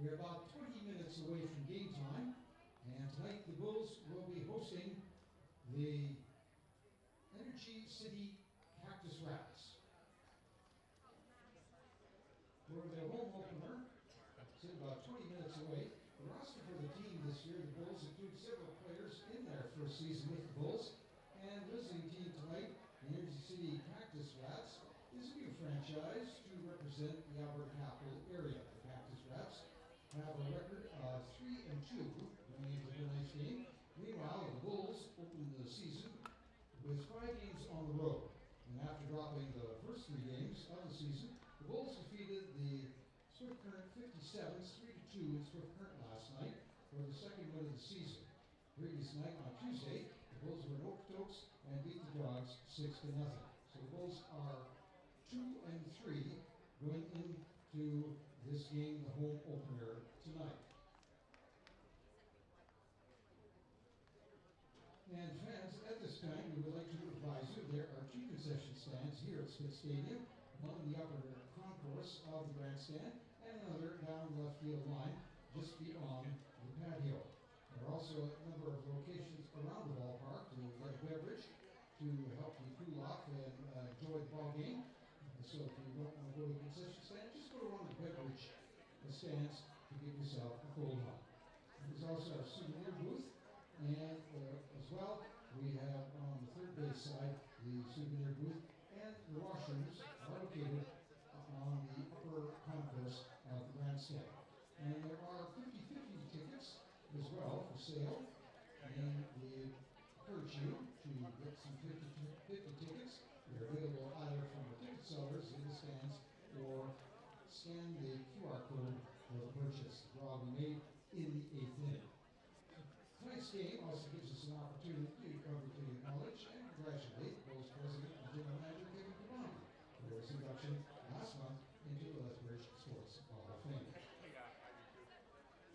We're about 20 minutes away from game time, and tonight the Bulls will be hosting the Energy City Cactus Rats. For their home opener, it's about 20 minutes away. The roster for the team this year, the Bulls, include several players in their first season with the Bulls. And visiting team tonight, the Energy City Cactus Rats, is a new franchise to represent the Alberta capital area. The Cactus Rats have a record of 3-2 going into tonight's game. Meanwhile, the Bulls opened the season with 5 games on the road. And after dropping the first 3 games of the season, the Bulls defeated the Swift Current 57s 3-2 in Swift Current last night for the second win of the season. Previous night on Tuesday, the Bulls were in Okotoks and beat the Dogs 6-0. So the Bulls are 2-3 going into this game, the home opener tonight. And fans, at this time, we would like to advise you there are 2 concession stands here at Smith Stadium, one in the upper concourse of the grandstand and another down the left field line just beyond the patio. There are also a number of locations around the ballpark to get a beverage to help you cool off and enjoy the ball game. So if you don't want to go to the concession stand, just go to one of the beverage stands to get yourself a cold one. There's also a souvenir booth, and as well, we have on the third base side the souvenir booth, and the washrooms are located on the upper concourse of the grandstand. And there are 50-50 tickets as well for sale, and we encourage you to get some 50 tickets. They're available either from the ticket sellers in the stands or scan the QR code for the purchase. The draw will be made in the 8th inning. Tonight's game also gives us an opportunity to acknowledge and congratulate Bulls President and General Manager Kevin Kabani for his induction last month into the Lethbridge Sports Hall of Fame.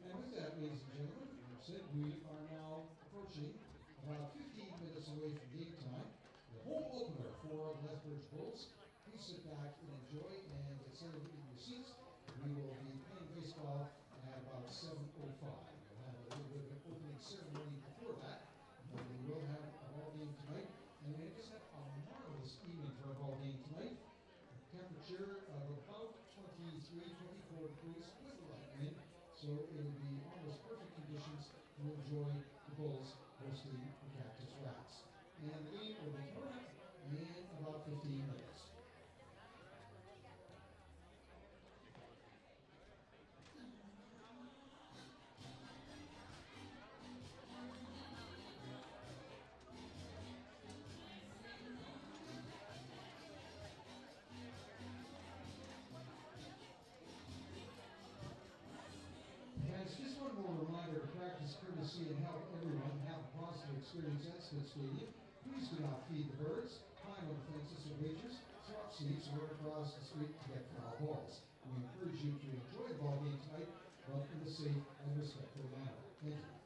And with that, ladies and gentlemen, as I said, we are now approaching about 15 minutes away from game time. The home opener for the Lethbridge Bulls. Please sit back and enjoy and get settled in your seats. We will be playing baseball at about 7:05. We'll have a little bit of an opening ceremony before that. But we will have a ball game tonight. And we just had a marvelous evening for a ball game tonight. A temperature of about 23, 24 degrees with a light wind. So it will be almost perfect conditions to enjoy the Bulls hosting the Cactus Rats. And the game will be started in about 15 minutes. Guys, just one more reminder to practice courtesy and help everyone have a positive experience at Smith Stadium. Please do not feed the birds, climb on the fences or bleachers, swap seats, or run across the street to get foul balls. We encourage you to enjoy the ball game tonight, but in a safe and respectful manner. Thank you.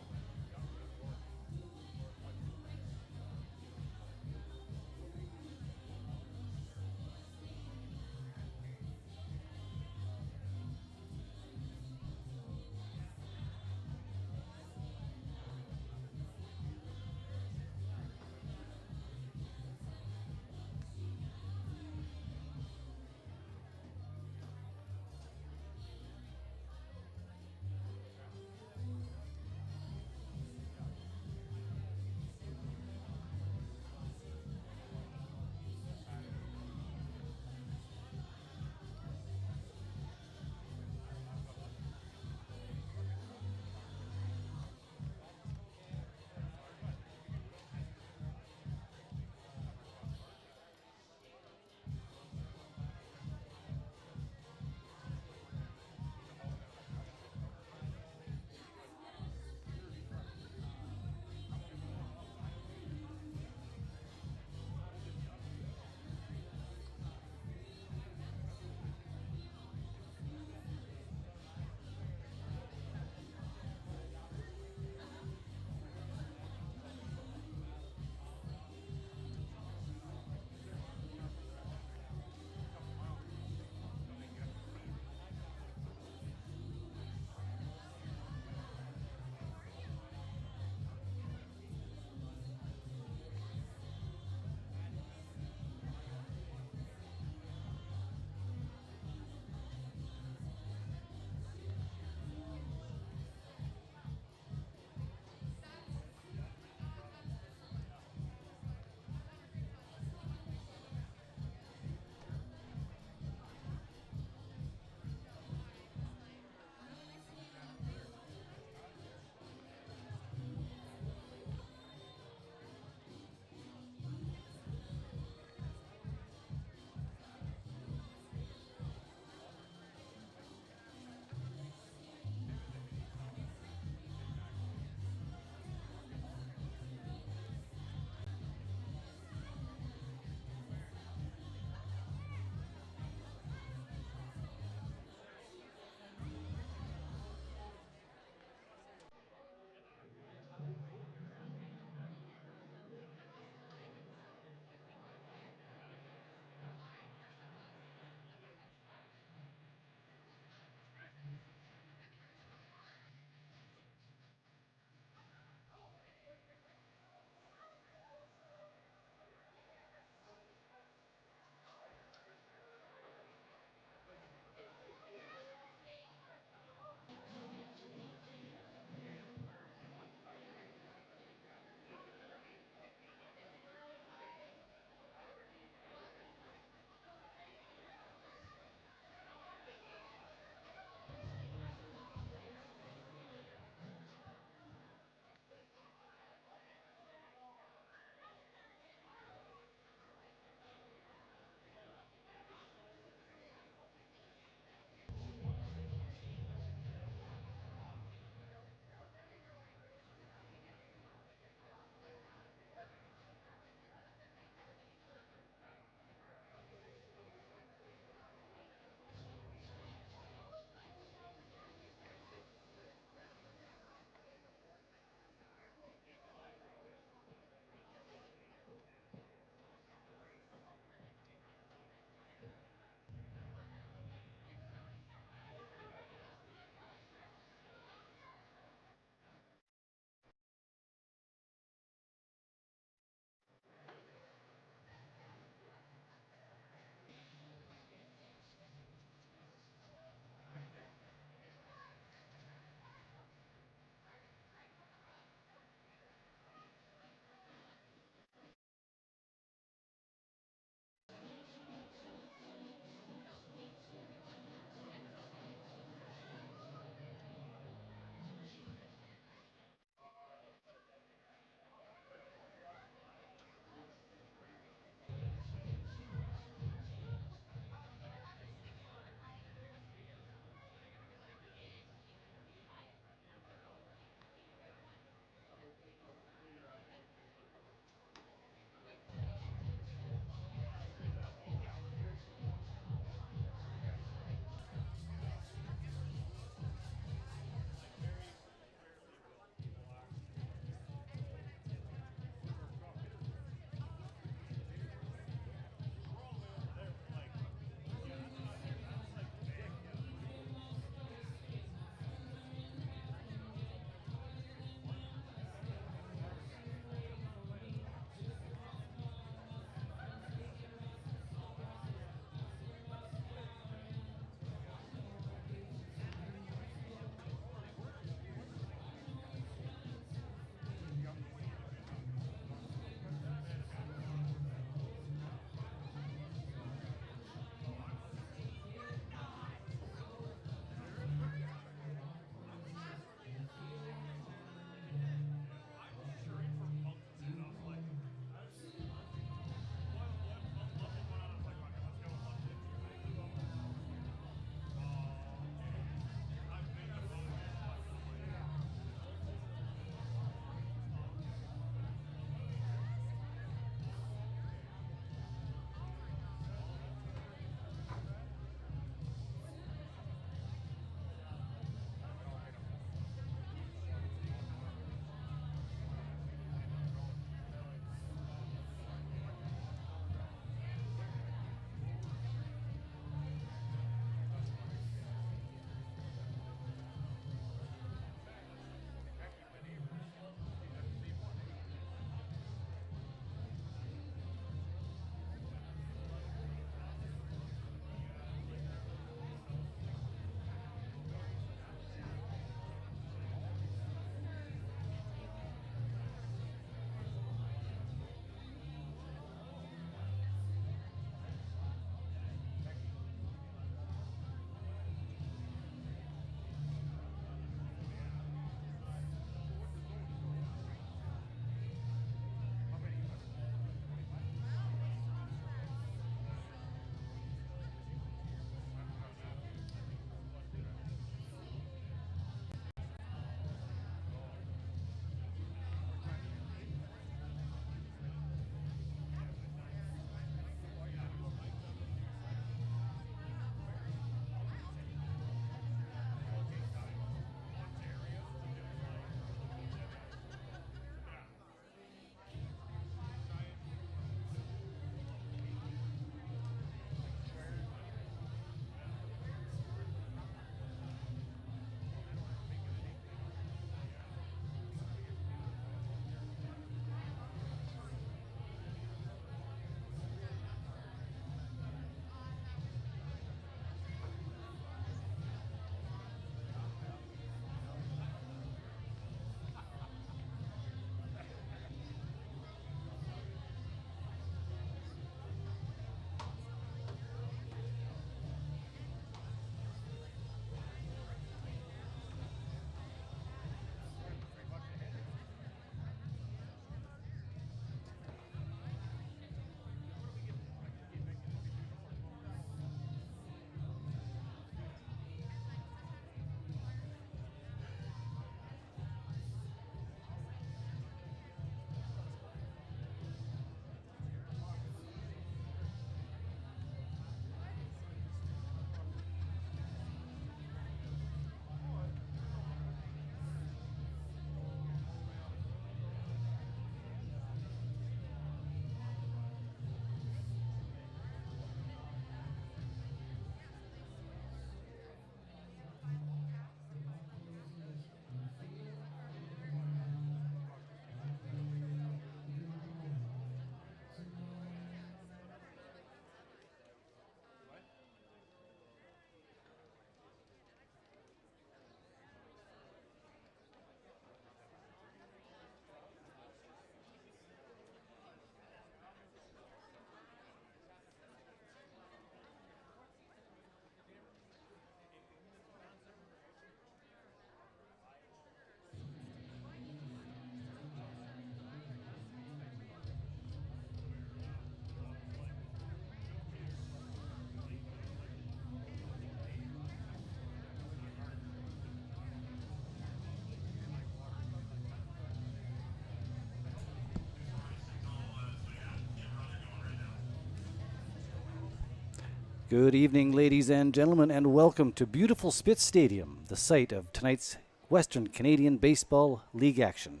Good evening, ladies and gentlemen, and welcome to beautiful Spitz Stadium, the site of tonight's Western Canadian Baseball League action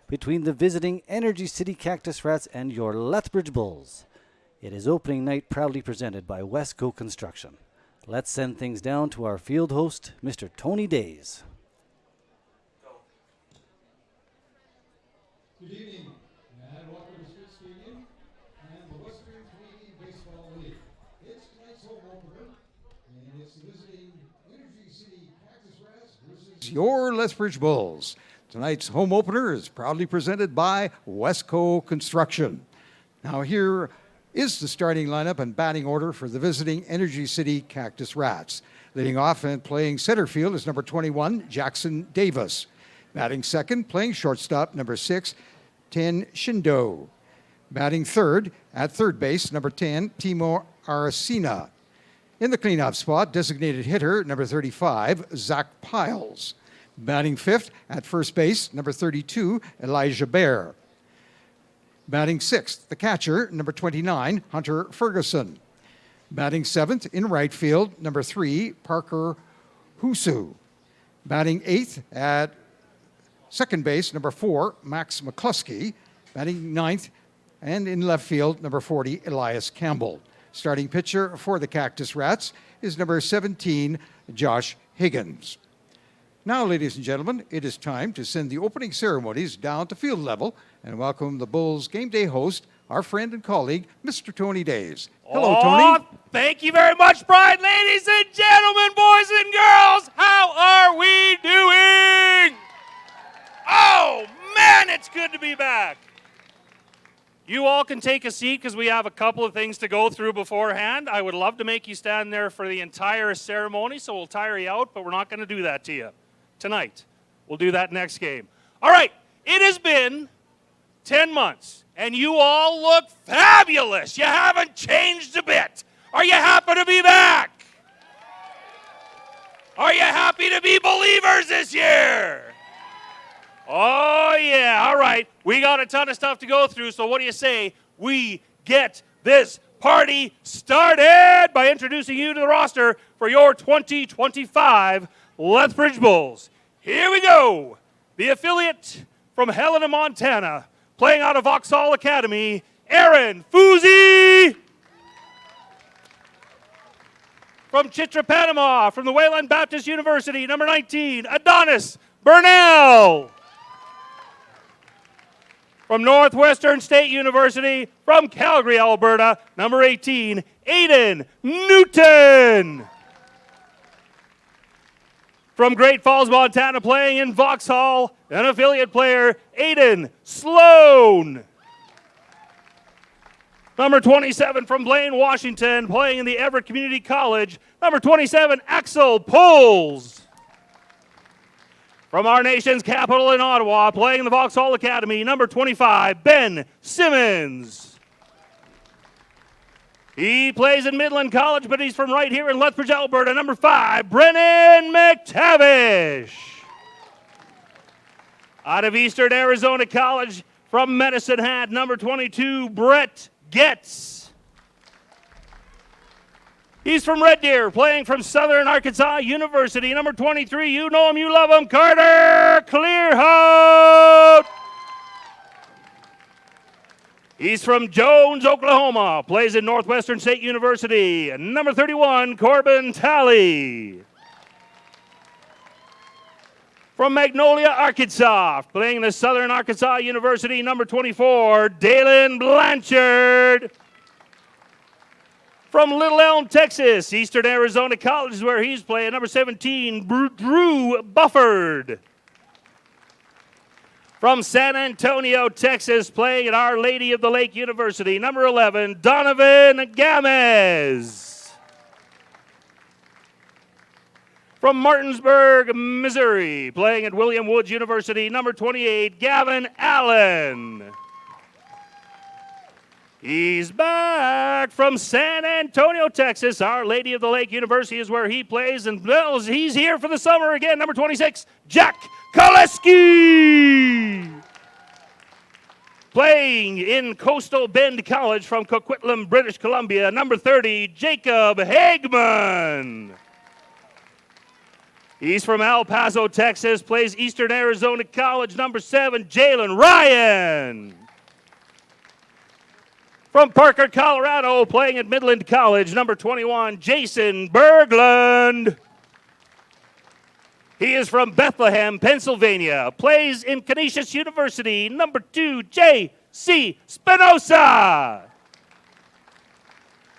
between the visiting Energy City Cactus Rats and your Lethbridge Bulls. It is opening night, proudly presented by Westco Construction. Let's send things down to our field host, Mr. Tony Days. Good evening, and welcome to Spitz Stadium and the Western Canadian Baseball League. It's tonight's home opener, and it's the visiting Energy City Cactus Rats versus your Lethbridge Bulls. Tonight's home opener is proudly presented by Westco Construction. Now here is the starting lineup and batting order for the visiting Energy City Cactus Rats. Leading off and playing center field is number 21, Jackson Davis. Batting second, playing shortstop, number 6, Ten Shindo. Batting third, at third base, number 10, Timo Aracena. In the cleanup spot, designated hitter, number 35, Zach Piles. Batting fifth, at first base, number 32, Elijah Bear. Batting sixth, the catcher, number 29, Hunter Ferguson. Batting seventh, in right field, number 3, Parker Husu. Batting eighth, at second base, number 4, Max McCluskey. Batting ninth, and in left field, number 40, Elias Campbell. Starting pitcher for the Cactus Rats is number 17, Josh Higgins. Now, ladies and gentlemen, it is time to send the opening ceremonies down to field level and welcome the Bulls game day host, our friend and colleague, Mr. Tony Days. Hello, Tony. Thank you very much, Brian. Ladies and gentlemen, boys and girls, how are we doing? Oh, man, it's good to be back. You all can take a seat because we have a couple of things to go through beforehand. I would love to make you stand there for the entire ceremony, so we'll tire you out, but we're not going to do that to you tonight. We'll do that next game. All right, it has been 10 months, and you all look fabulous. You haven't changed a bit. Are you happy to be back? Are you happy to be believers this year? Oh, yeah. All right. We got a ton of stuff to go through, so what do you say we get this party started by introducing you to the roster for your 2025 Lethbridge Bulls. Here we go. The affiliate from Helena, Montana, playing out of Vauxhall Academy, Aaron Fuzi. From Chitra, Panama, from the Wayland Baptist University, number 19, Adonis Burnell. From Northwestern State University, from Calgary, Alberta, number 18, Aiden Newton. From Great Falls, Montana, playing in Vauxhall, an affiliate player, Aiden Sloan. Number 27 from Blaine, Washington, playing in the Everett Community College, number 27, Axel Poles. From our nation's capital in Ottawa, playing in the Vauxhall Academy, number 25, Ben Simmons. He plays in Midland College, but he's from right here in Lethbridge, Alberta, number 5, Brennan McTavish. Out of Eastern Arizona College, from Medicine Hat, number 22, Brett Getz. He's from Red Deer, playing from Southern Arkansas University. Number 23, you know him, you love him, Carter Clearhout. He's from Jones, Oklahoma, plays in Northwestern State University. Number 31, Corbin Talley. From Magnolia, Arkansas, playing in the Southern Arkansas University. Number 24, Dalen Blanchard. From Little Elm, Texas, Eastern Arizona College is where he's playing. Number 17, Drew Bufford. From San Antonio, Texas, playing at Our Lady of the Lake University. Number 11, Donovan Gamez. From Martinsburg, Missouri, playing at William Woods University. Number 28, Gavin Allen. He's back from San Antonio, Texas. Our Lady of the Lake University is where he plays, and he's here for the summer again. Number 26, Jack Koleski. Plays playing in Coastal Bend College from Coquitlam, British Columbia, number 30, Jacob Hagman. He's from El Paso, Texas, plays Eastern Arizona College, number 7, Jalen Ryan. From Parker, Colorado, playing at Midland College, number 21, Jason Berglund. He is from Bethlehem, Pennsylvania, plays in Canisius University, number 2, J.C. Spinoza.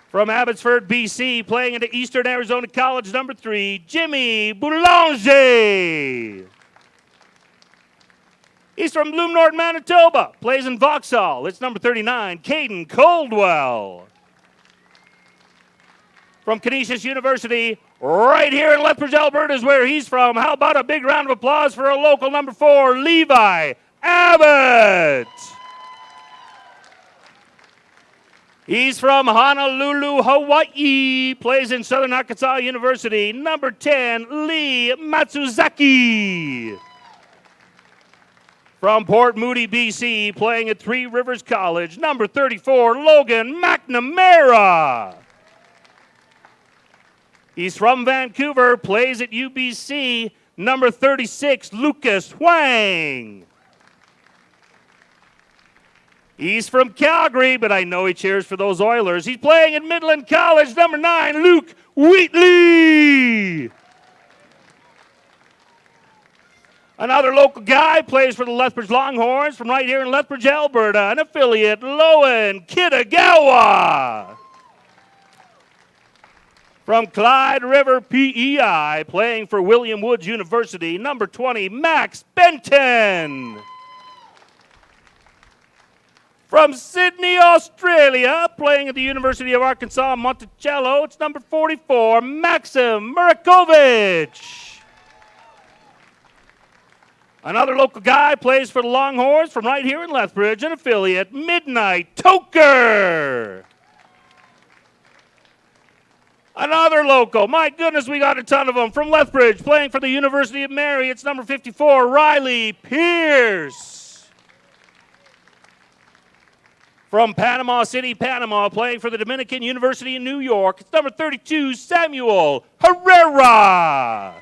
From Abbotsford, BC, playing into Eastern Arizona College, number 3, Jimmy Boulanger. He's from Bloom Norton, Manitoba, plays in Vauxhall. It's number 39, Caden Coldwell. From Canisius University, right here in Lethbridge, Alberta is where he's from. How about a big round of applause for a local number 4, Levi Abbott. He's from Honolulu, Hawaii, plays in Southern Arkansas University. Number 10, Lee Matsuzaki. From Port Moody, BC, playing at Three Rivers College. Number 34, Logan McNamara. He's from Vancouver, plays at UBC. Number 36, Lucas Huang. He's from Calgary, but I know he cheers for those Oilers. He's playing at Midland College, number 9, Luke Wheatley. Another local guy plays for the Lethbridge Longhorns from right here in Lethbridge, Alberta, an affiliate, Lowen Kitagawa. From Clyde River, PEI, playing for William Woods University, number 20, Max Benton. From Sydney, Australia, playing at the University of Arkansas, Monticello, it's number 44, Maxim Murakovic. Another local guy plays for the Longhorns from right here in Lethbridge, an affiliate, Midnight Toker. Another local, my goodness, we got a ton of them, from Lethbridge, playing for the University of Mary, it's number 54, Riley Pierce. From Panama City, Panama, playing for the Dominican University in New York, it's number 32, Samuel Herrera.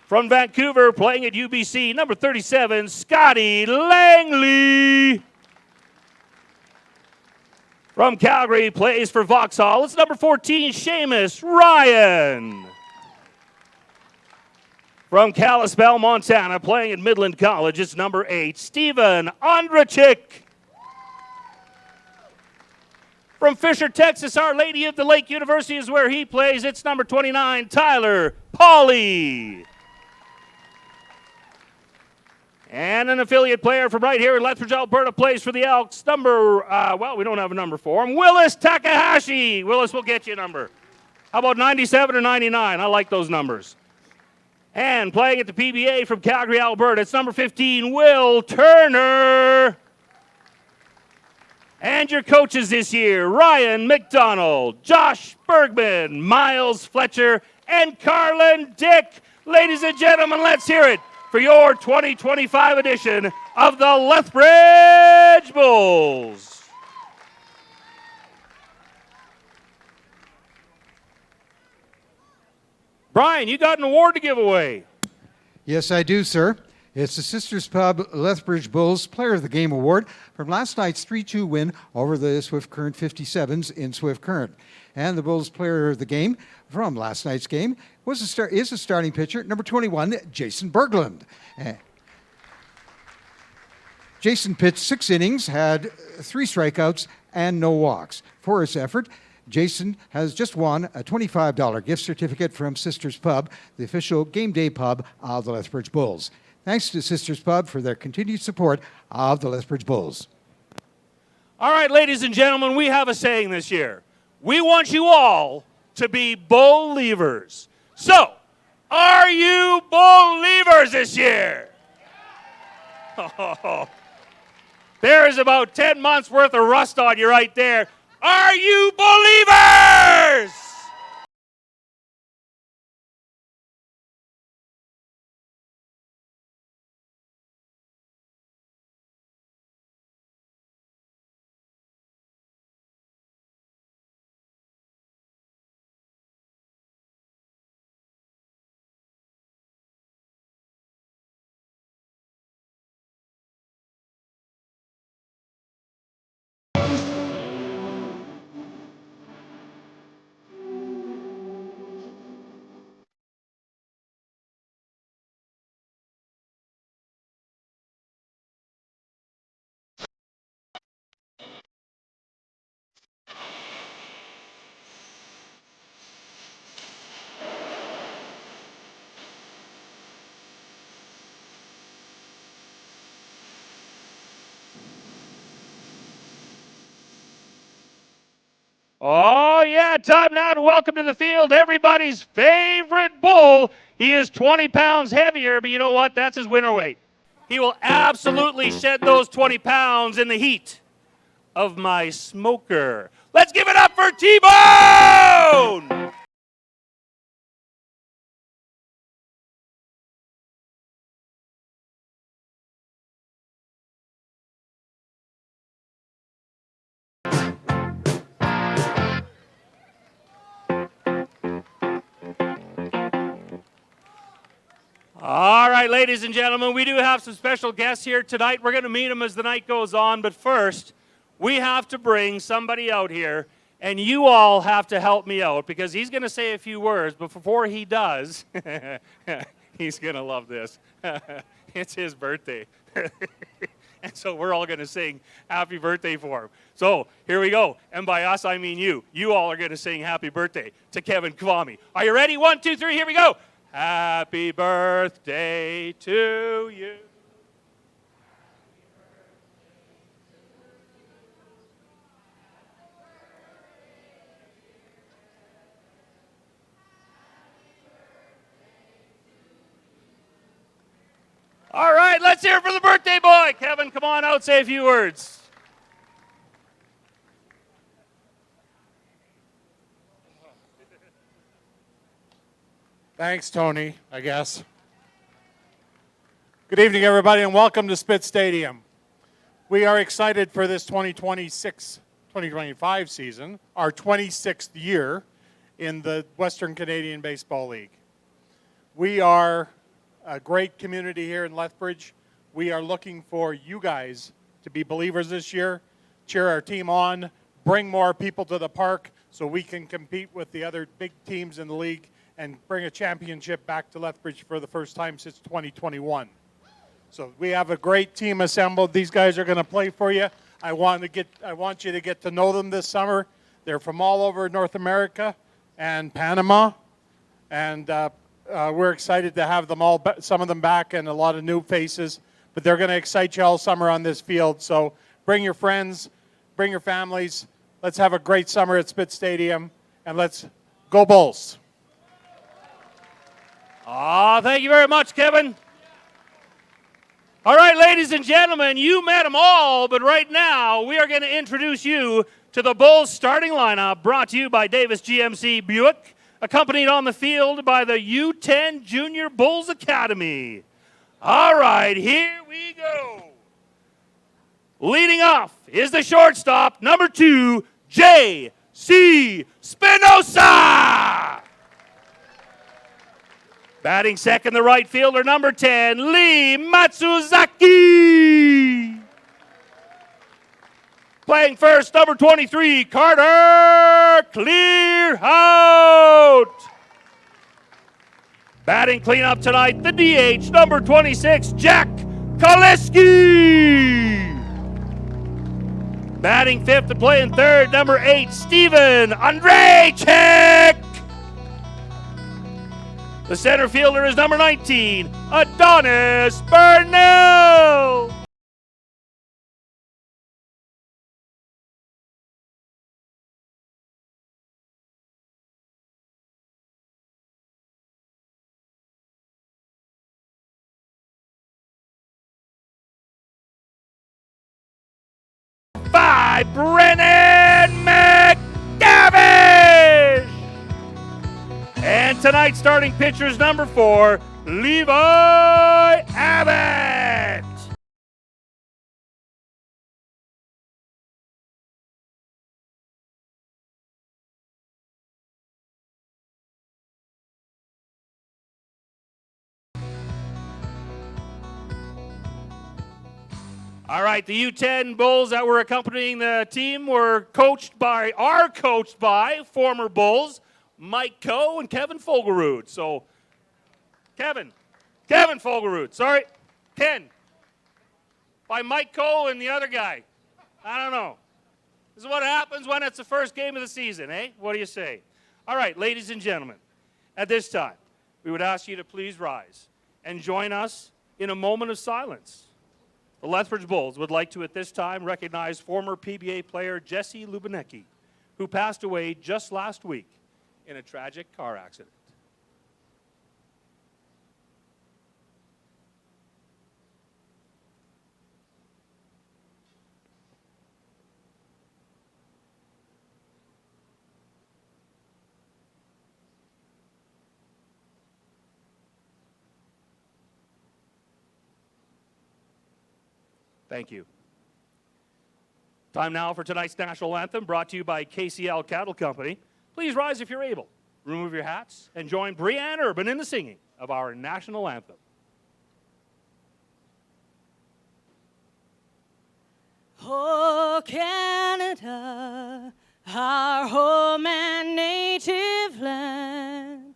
From Vancouver, playing at UBC, number 37, Scotty Langley. From Calgary, plays for Vauxhall, it's number 14, Seamus Ryan. From Kalispell, Montana, playing at Midland College, it's number 8, Steven Ondrachik. From Fisher, Texas, Our Lady of the Lake University is where he plays. It's number 29, Tyler Pauly. And an affiliate player from right here in Lethbridge, Alberta, plays for the Elks. Number, we don't have a number for him. Willis Takahashi. Willis, we'll get you a number. How about 97 or 99? I like those numbers. And playing at the PBA from Calgary, Alberta, it's number 15, Will Turner. And your coaches this year, Ryan McDonald, Josh Bergman, Miles Fletcher, and Carlin Dick. Ladies and gentlemen, let's hear it for your 2025 edition of the Lethbridge Bulls. Brian, you got an award to give away. Yes, I do, sir. It's the Sisters Pub Lethbridge Bulls Player of the Game Award from last night's 3-2 win over the Swift Current 57s in Swift Current. And the Bulls Player of the Game from last night's game is a starting pitcher, number 21, Jason Berglund. Jason pitched 6 innings, had 3 strikeouts, and no walks. For his effort, Jason has just won a $25 gift certificate from Sisters Pub, the official game day pub of the Lethbridge Bulls. Thanks to Sisters Pub for their continued support of the Lethbridge Bulls. All right, ladies and gentlemen, we have a saying this year. We want you all to be Bull-Leavers. So, are you Bull-Leavers this year? Oh, there is about 10 months worth of rust on you right there. Are you Bull-Leavers? Oh, yeah, time now to welcome to the field everybody's favorite bull. He is 20 pounds heavier, but you know what? That's his winter weight. He will absolutely shed those 20 pounds in the heat of my smoker. Let's give it up for T-Bone! All right, ladies and gentlemen, we do have some special guests here tonight. We're going to meet them as the night goes on, but first, we have to bring somebody out here, and you all have to help me out because he's going to say a few words, but before he does, he's going to love this. It's his birthday. And so we're all going to sing happy birthday for him. So here we go. And by us, I mean you. You all are going to sing happy birthday to Kevin Kwame. Are you ready? 1, 2, 3, here we go. Happy birthday to you. All right, let's hear it for the birthday boy. Kevin, come on out, say a few words. Thanks, Tony, I guess. Good evening, everybody, and welcome to Spitz Stadium. We are excited for this 2026-2025 season, our 26th year in the Western Canadian Baseball League. We are a great community here in Lethbridge. We are looking for you guys to be believers this year, cheer our team on, bring more people to the park so we can compete with the other big teams in the league and bring a championship back to Lethbridge for the first time since 2021. So we have a great team assembled. These guys are going to play for you. I want you to get to know them this summer. They're from all over North America and Panama, and we're excited to have them all, some of them back, and a lot of new faces. But they're going to excite you all summer on this field. So bring your friends, bring your families. Let's have a great summer at Spitz Stadium, and let's go Bulls. Thank you very much, Kevin. All right, ladies and gentlemen, you met them all, but right now we are going to introduce you to the Bulls starting lineup brought to you by Davis GMC Buick, accompanied on the field by the U10 Junior Bulls Academy. All right, here we go. Leading off is the shortstop, number 2, J.C. Spinoza. Batting second, the right fielder, number 10, Lee Matsuzaki. Playing first, number 23, Carter Clearhout. Batting cleanup tonight, the DH, number 26, Jack Kaliski. Batting fifth and playing third, number 8, Steven Andrejczyk. The center fielder is number 19, Adonis Burnell. Five, Brennan McDavish. And tonight's starting pitcher is number 4, Levi Abbott. All right, the U10 Bulls that were accompanying the team are coached by former Bulls, Mike Coe and Kevin Fogelrud. So, Kevin Fogelrud, sorry, Ken, by Mike Coe and the other guy. I don't know. This is what happens when it's the first game of the season, eh? What do you say? All right, ladies and gentlemen, at this time, we would ask you to please rise and join us in a moment of silence. The Lethbridge Bulls would like to, at this time, recognize former PBA player Jesse Lubinecki, who passed away just last week in a tragic car accident. Thank you. Time now for tonight's national anthem, brought to you by KCL Cattle Company. Please rise if you're able. Remove your hats and join Breanne Urban in the singing of our national anthem. Oh, Canada, our home and native land,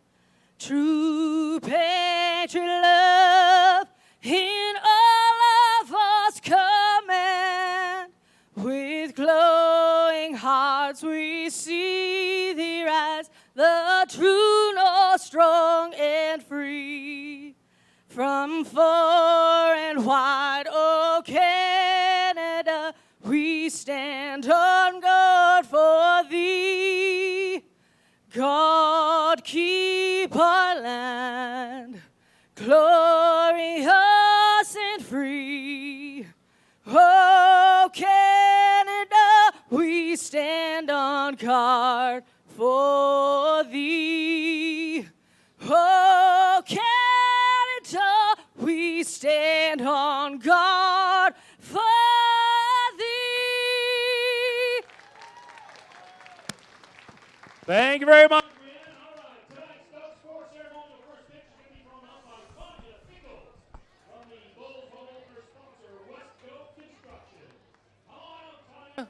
true patriot love in all of us command. With glowing hearts we see thee rise, the true north, strong and free. From far and wide, oh Canada, we stand on guard for thee. God keep our land glorious and free. Oh Canada, we stand on guard for thee. Oh Canada, we stand on guard for thee. Thank you very much. All right, tonight's Scouts score ceremony, the first pitch is going to be thrown out by Tanya Finkel from the Bulls home opener sponsor, West Coast Construction. Come on up, Tanya.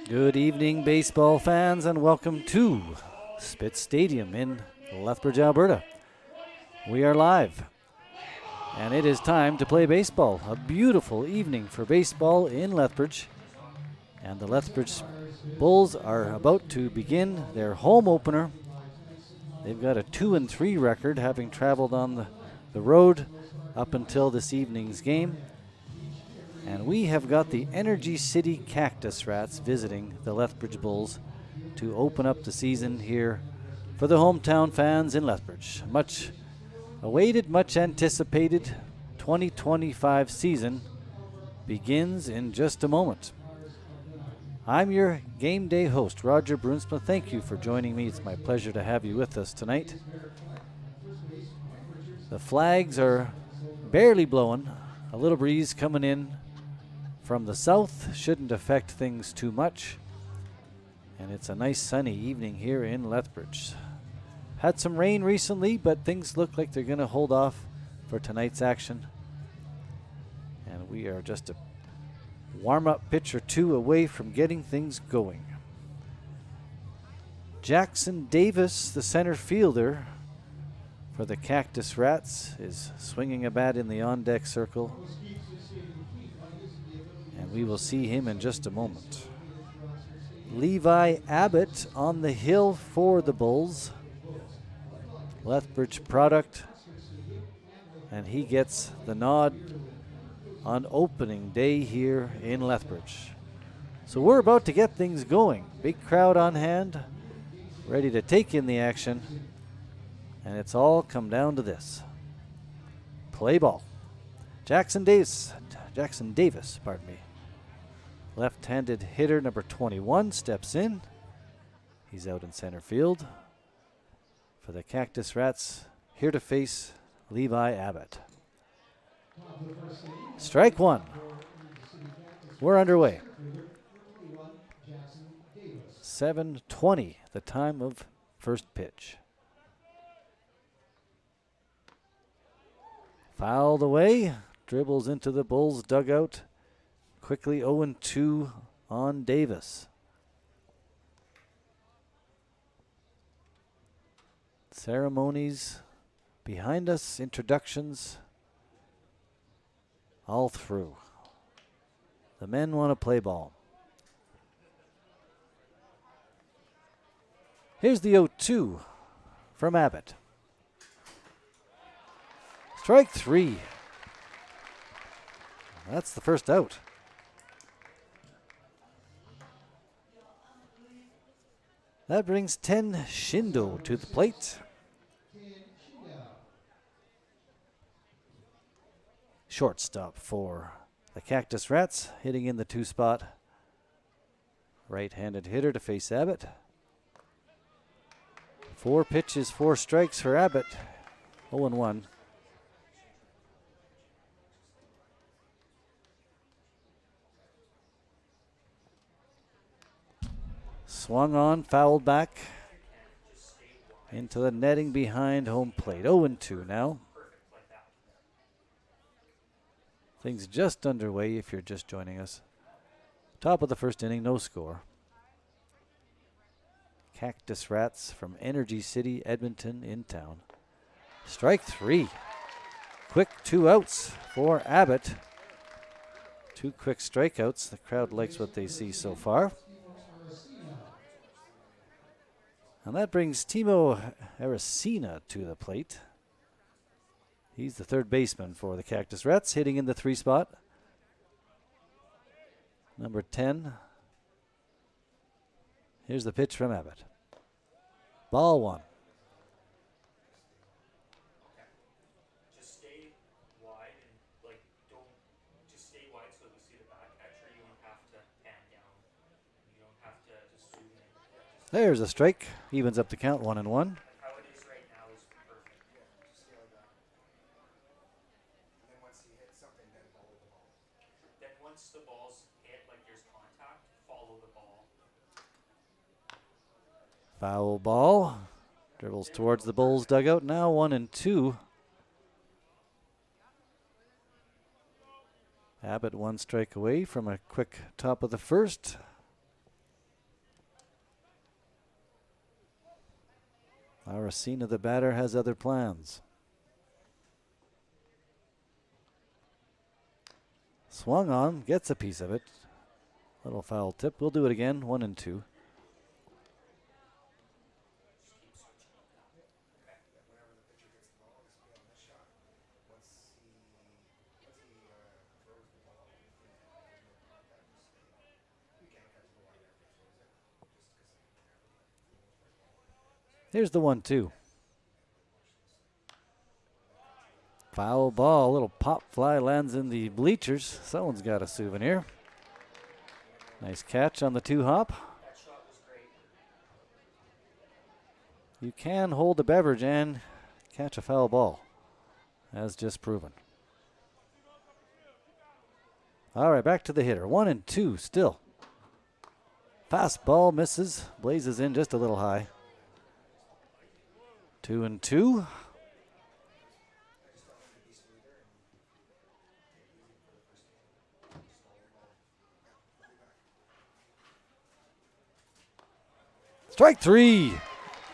Good evening, baseball fans, and welcome to Spitz Stadium in Lethbridge, Alberta. We are live, and it is time to play baseball. A beautiful evening for baseball in Lethbridge, and the Lethbridge Bulls are about to begin their home opener. They've got a 2-3 record, having traveled on the road up until this evening's game. And we have got the Energy City Cactus Rats visiting the Lethbridge Bulls to open up the season here for the hometown fans in Lethbridge. Much awaited, much anticipated 2025 season begins in just a moment. I'm your game day host, Roger Brunsma. Thank you for joining me. It's my pleasure to have you with us tonight. The flags are barely blowing. A little breeze coming in from the south shouldn't affect things too much. And it's a nice sunny evening here in Lethbridge. Had some rain recently, but things look like they're going to hold off for tonight's action. And we are just a warm-up pitch or two away from getting things going. Jackson Davis, the center fielder for the Cactus Rats, is swinging a bat in the on-deck circle. And we will see him in just a moment. Levi Abbott on the hill for the Bulls. Lethbridge product. And he gets the nod on opening day here in Lethbridge. So we're about to get things going. Big crowd on hand, ready to take in the action. And it's all come down to this. Play ball. Jackson Davis, pardon me. Left-handed hitter number 21 steps in. He's out in center field. For the Cactus Rats, here to face Levi Abbott. Strike one. We're underway. 7:20, the time of first pitch. Fouled away, dribbles into the Bulls dugout. Quickly 0-2 on Davis. Ceremonies behind us, introductions all through. The men want to play ball. Here's the 0-2 from Abbott. Strike 3. That's the first out. That brings 10 Shindo to the plate. Shortstop for the Cactus Rats, hitting in the 2 spot. Right-handed hitter to face Abbott. 4 pitches, 4 strikes for Abbott. 0-1. Swung on, fouled back into the netting behind home plate. 0-2 now. Things just underway if you're just joining us. Top of the first inning, no score. Cactus Rats from Energy City, Edmonton in town. Strike 3. Quick 2 outs for Abbott. 2 quick strikeouts. The crowd likes what they see so far. And that brings Timo Aracena to the plate. He's the third baseman for the Cactus Rats, hitting in the 3 spot. Number 10. Here's the pitch from Abbott. Ball 1. Just stay wide and don't just stay wide so we see the back catcher. You don't have to pan down. You don't have to just zoom in. There's a strike. Evens up the count, 1-1. How it is right now is perfect. Just see how that. And then once he hits something, then follow the ball. Then once the ball's hit, there's contact, follow the ball. Foul ball. Dribbles towards the Bulls dugout. Now 1-2. Abbott 1 strike away from a quick top of the first. Aracena, the batter, has other plans. Swung on, gets a piece of it. Little foul tip. We'll do it again. 1-2. Here's the 1-2. Foul ball, a little pop fly lands in the bleachers. Someone's got a souvenir. Nice catch on the 2-hop. You can hold a beverage and catch a foul ball, as just proven. All right, back to the hitter. 1-2 still. Fastball misses, blazes in just a little high. 2-2. Strike 3.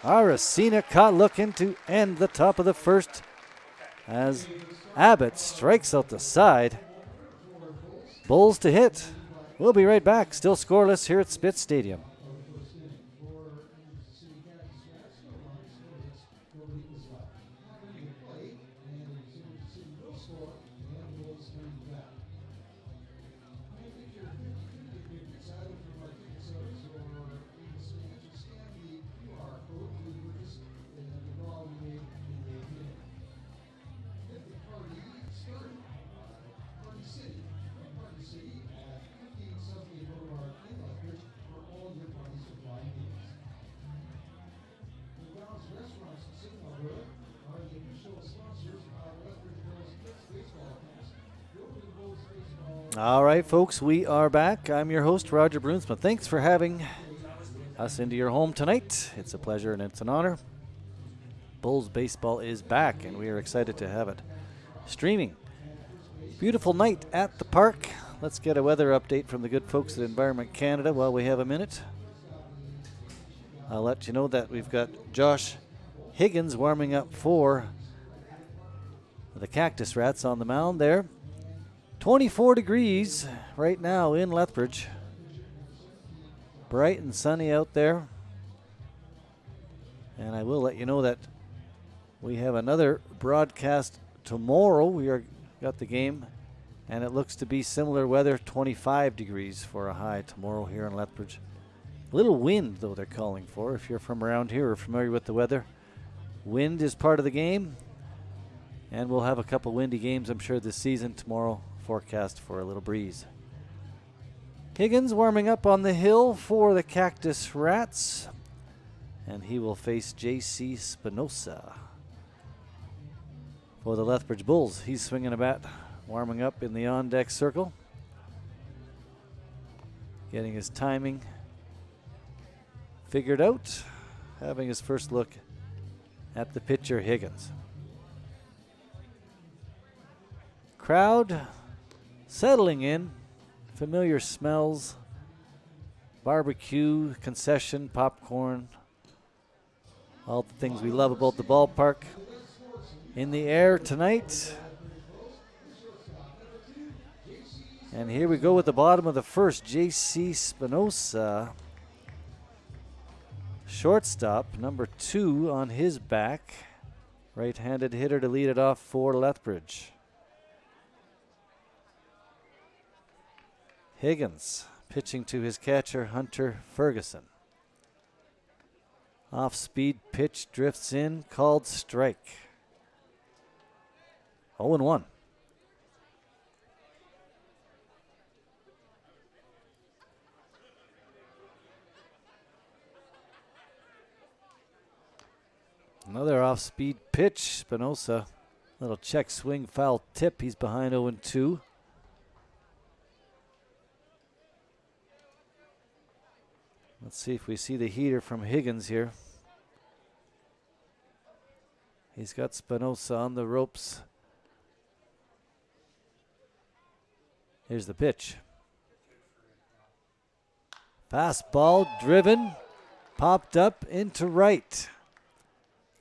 Aracena caught looking to end the top of the first as Abbott strikes out the side. Bulls to hit. We'll be right back. Still scoreless here at Spitz Stadium. All right, folks, we are back. I'm your host, Roger Brunsma. Thanks for having us into your home tonight. It's a pleasure and it's an honor. Bulls baseball is back, and we are excited to have it streaming. Beautiful night at the park. Let's get a weather update from the good folks at Environment Canada while we have a minute. I'll let you know that we've got Josh Higgins warming up for the Cactus Rats on the mound there. 24 degrees right now in Lethbridge. Bright and sunny out there. And I will let you know that we have another broadcast tomorrow. Got the game, and it looks to be similar weather, 25 degrees for a high tomorrow here in Lethbridge. A little wind, though, they're calling for. If you're from around here or familiar with the weather, wind is part of the game, and we'll have a couple windy games, I'm sure, this season. Tomorrow, forecast for a little breeze. Higgins warming up on the hill for the Cactus Rats, and he will face J.C. Spinoza. For the Lethbridge Bulls, he's swinging a bat, warming up in the on-deck circle. Getting his timing figured out, having his first look at the pitcher, Higgins. Crowd settling in, familiar smells, barbecue, concession, popcorn, all the things we love about the ballpark in the air tonight. And here we go with the bottom of the first. J.C. Spinoza, shortstop, number 2 on his back. Right-handed hitter to lead it off for Lethbridge. Higgins pitching to his catcher, Hunter Ferguson. Off-speed pitch drifts in, called strike. 0-1. Another off-speed pitch. Spinoza, little check swing, foul tip. He's behind 0-2. Let's see if we see the heater from Higgins here. He's got Spinoza on the ropes. Here's the pitch. Fastball driven, popped up into right.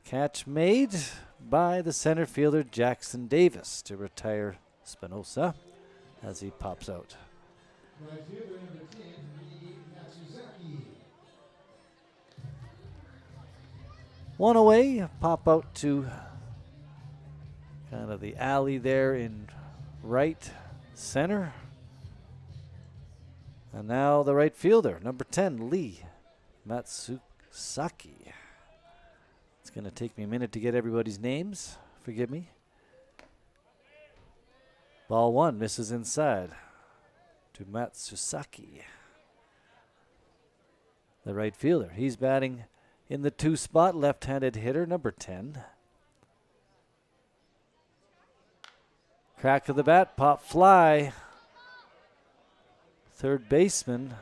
Catch made by the center fielder Jackson Davis to retire Spinoza as he pops out. Right fielder number 10, Matsuzaki. One away, pop out to kind of the alley there in right center. And now the right fielder, number 10, Lee Matsuzaki. It's going to take me a minute to get everybody's names. Forgive me. Ball 1 misses inside to Matsuzaki. The right fielder. He's batting in the 2 spot, left-handed hitter, number 10. Crack of the bat, pop fly. Third baseman,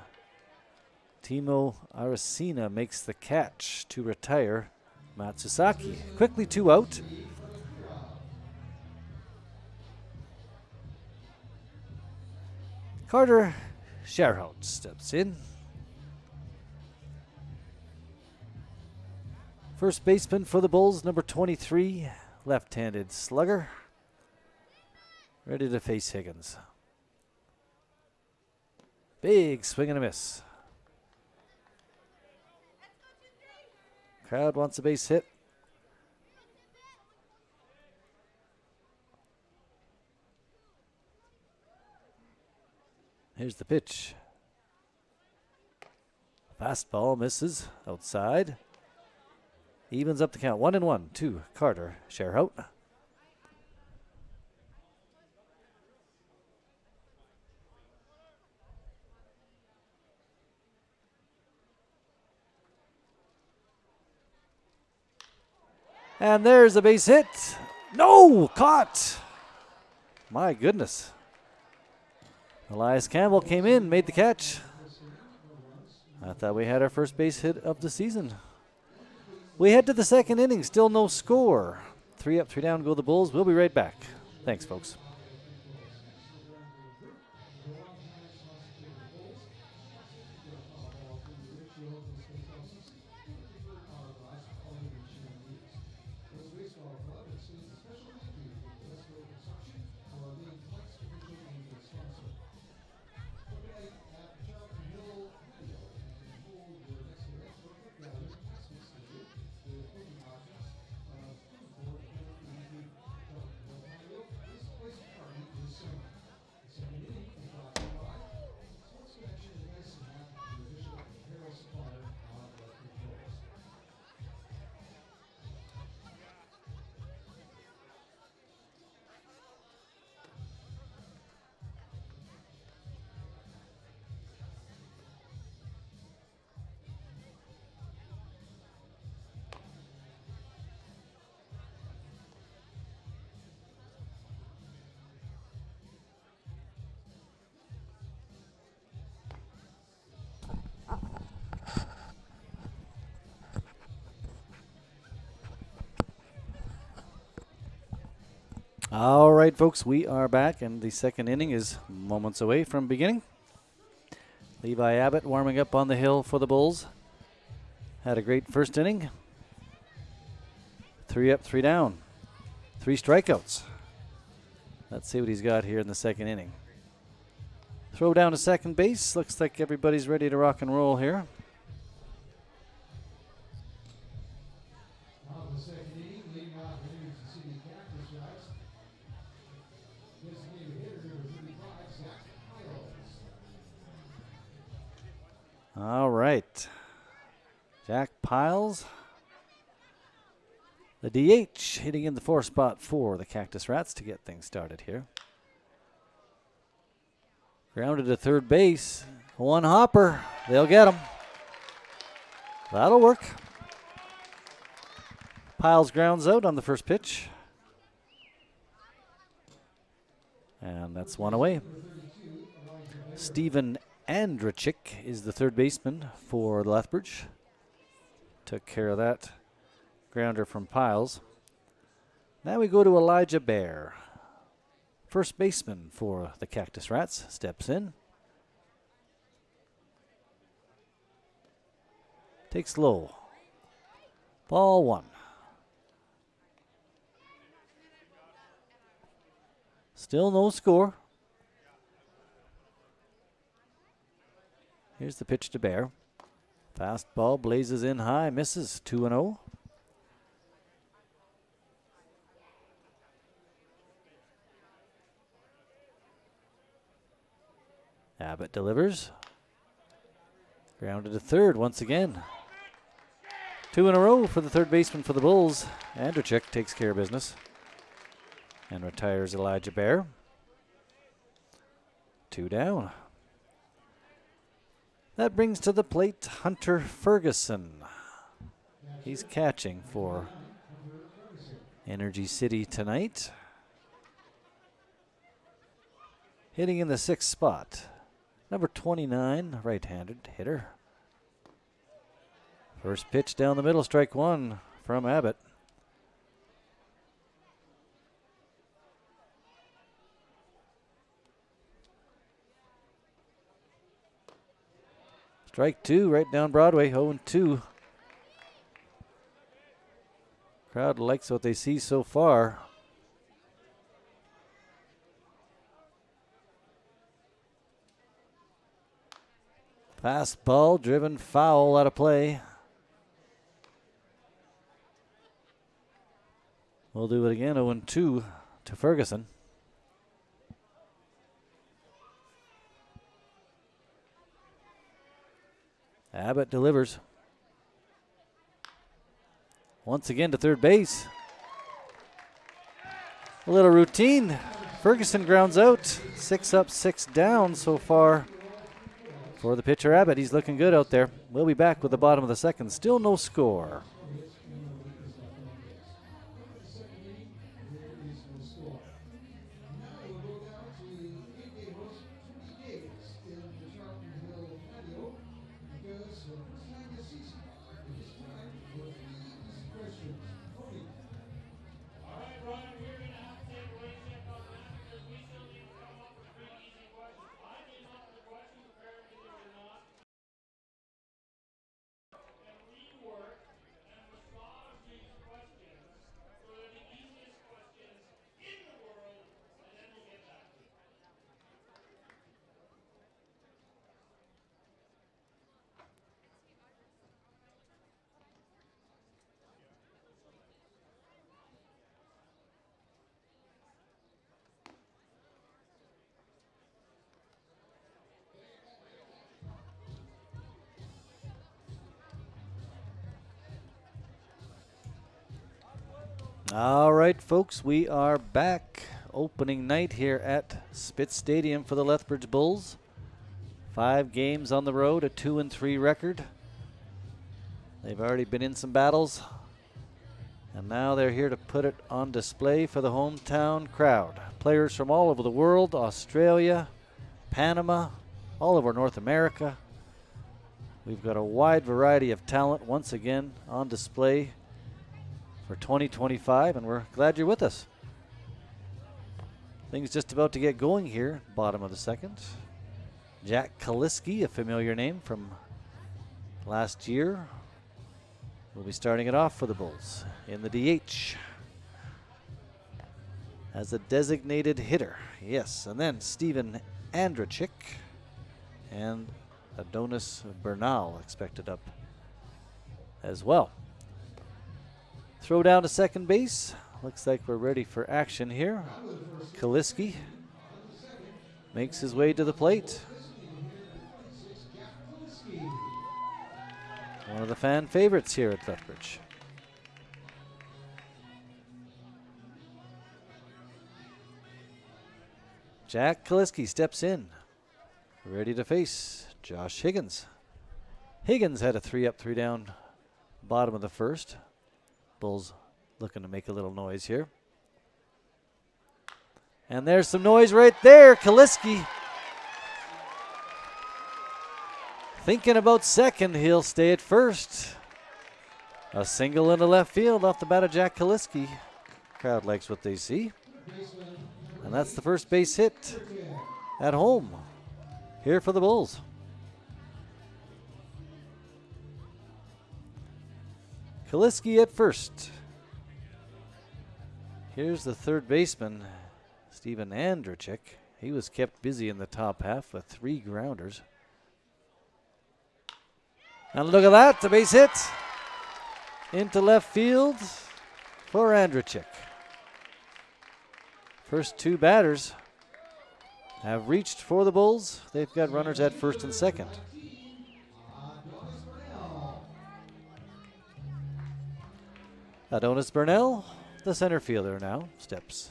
Timo Aracena, makes the catch to retire Matsuzaki. Quickly 2 out. Carter Sherhout steps in. First baseman for the Bulls, number 23, left-handed slugger. Ready to face Higgins. Big swing and a miss. Crowd wants a base hit. Here's the pitch. Fastball misses outside. Evens up the count. 1-1 to Carter Sherhout. And there's a base hit. No, caught. My goodness. Elias Campbell came in, made the catch. I thought we had our first base hit of the season. We head to the second inning, still no score. 3 up, 3 down go the Bulls. We'll be right back. Thanks, folks. All right, folks, we are back, and the second inning is moments away from beginning. Levi Abbott warming up on the hill for the Bulls. Had a great first inning. 3 up, 3 down. 3 strikeouts. Let's see what he's got here in the second inning. Throw down to second base. Looks like everybody's ready to rock and roll here. The second inning, leading off Energy City Cactus Rats. Designated hitter number 35, Zach Piles. All right. Jack Piles, the DH, hitting in the 4 spot for the Cactus Rats to get things started here. Grounded to third base. One hopper. They'll get him. That'll work. Piles grounds out on the first pitch. And that's one away. Stephen Andrachik is the third baseman for Lethbridge. Took care of that grounder from Piles. Now we go to Elijah Bear. First baseman for the Cactus Rats steps in. Takes low. Ball 1. Still no score. Here's the pitch to Bear. Fastball blazes in high, misses. 2-0. Abbott delivers. Grounded to third once again. 2 in a row for the third baseman for the Bulls. Andrachik takes care of business and retires Elijah Bear. 2 down. That brings to the plate Hunter Ferguson. He's catching for Energy City tonight. Hitting in the 6th spot. Number 29, right-handed hitter. First pitch down the middle, strike 1 from Abbott. Strike 2 right down Broadway, 0-2. Crowd likes what they see so far. Fastball driven foul out of play. We'll do it again, 0-2 to Ferguson. Abbott delivers. Once again to third base. A little routine. Ferguson grounds out. 6 up, 6 down so far for the pitcher Abbott. He's looking good out there. We'll be back with the bottom of the second. Still no score. All right, folks, we are back. Opening night here at Spitz Stadium for the Lethbridge Bulls. 5 games on the road, a 2-3 record. They've already been in some battles, and now they're here to put it on display for the hometown crowd. Players from all over the world, Australia, Panama, all over North America. We've got a wide variety of talent once again on display for 2025, and we're glad you're with us. Things just about to get going here, bottom of the second. Jack Kaliski, a familiar name from last year, will be starting it off for the Bulls in the DH as a designated hitter. Yes, and then Steven Andrachik and Adonis Bernal expected up as well. Throw down to second base. Looks like we're ready for action here. Kaliski makes his way to the plate. One of the fan favorites here at Lethbridge. Jack Kaliski steps in, ready to face Josh Higgins. Higgins had a 3-up, 3-down bottom of the first. Bulls looking to make a little noise here. And there's some noise right there. Kaliski thinking about second. He'll stay at first. A single into left field off the bat of Jack Kaliski. Crowd likes what they see. And that's the first base hit at home here for the Bulls. Kaliski at first. Here's the third baseman, Steven Andrachik. He was kept busy in the top half with 3 grounders. And look at that, the base hit into left field for Andrachik. First 2 batters have reached for the Bulls. They've got runners at first and second. Adonis Bernal, the center fielder, now steps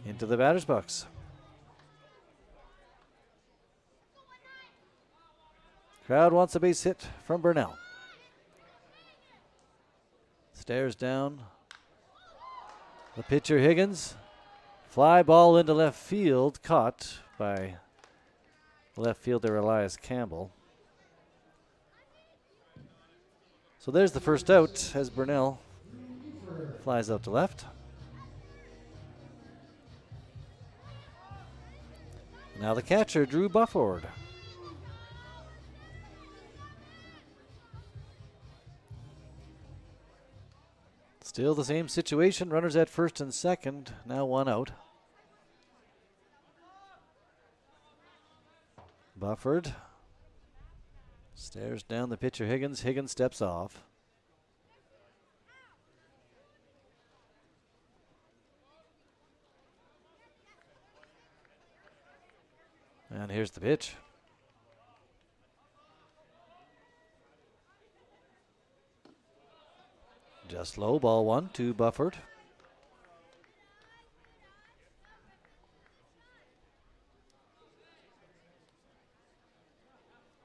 into the batter's box. Crowd wants a base hit from Bernal. Stares down the pitcher Higgins. Fly ball into left field, caught by left fielder Elias Campbell. So there's the first out as Bernal flies out to left. Now the catcher, Drew Bufford. Still the same situation, runners at first and second, now 1 out. Bufford stares down the pitcher Higgins. Higgins steps off. And here's the pitch. Just low, ball 1 to Bufford.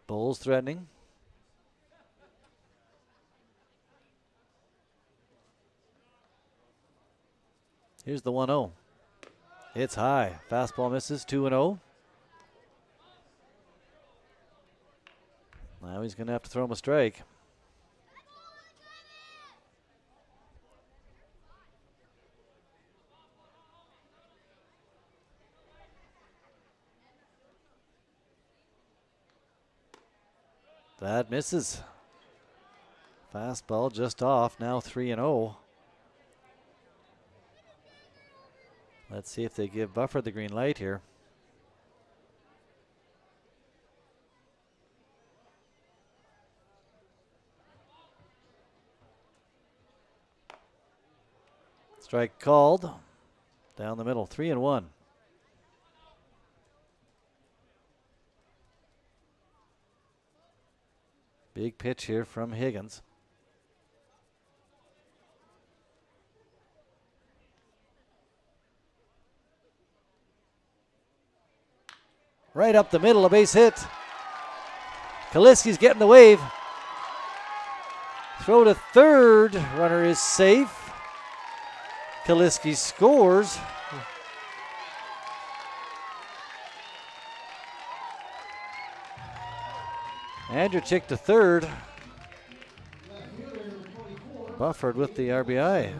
Bulls threatening. Here's the 1-0. It's high. Fastball misses, 2-0. Now he's going to have to throw him a strike. That misses. Fastball just off, now 3-0. Let's see if they give Bufford the green light here. Strike called. Down the middle, 3-1. Big pitch here from Higgins. Right up the middle, a base hit. Kaliski's getting the wave. Throw to third, runner is safe. Kaliski scores. Andrachik to third. Left fielder number 24, Bufford with the RBI.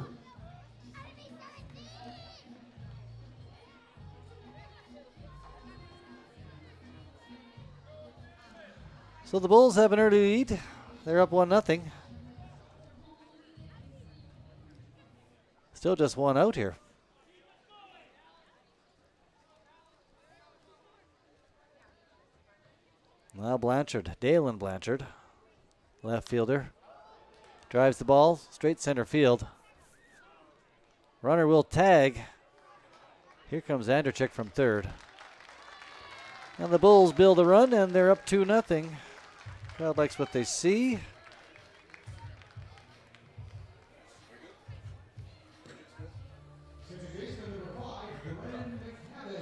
So the Bulls have an early lead. They're up 1-0. Still just one out here. Now Blanchard, Dalen Blanchard, left fielder, drives the ball straight center field. Runner will tag. Here comes Anderchik from third. And the Bulls build a run, and they're up 2-0. Crowd likes what they see.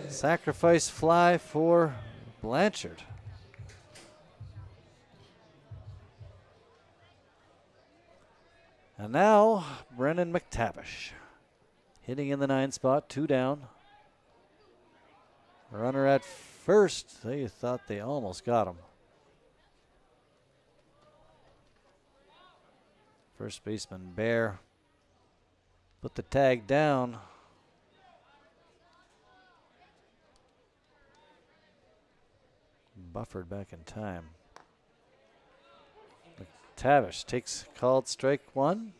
Sacrifice fly for Blanchard. And now Brennan McTavish hitting in the 9 spot, 2 down. Runner at first. They thought they almost got him. First baseman Bear put the tag down. Bufford back in time. McTavish takes called strike 1.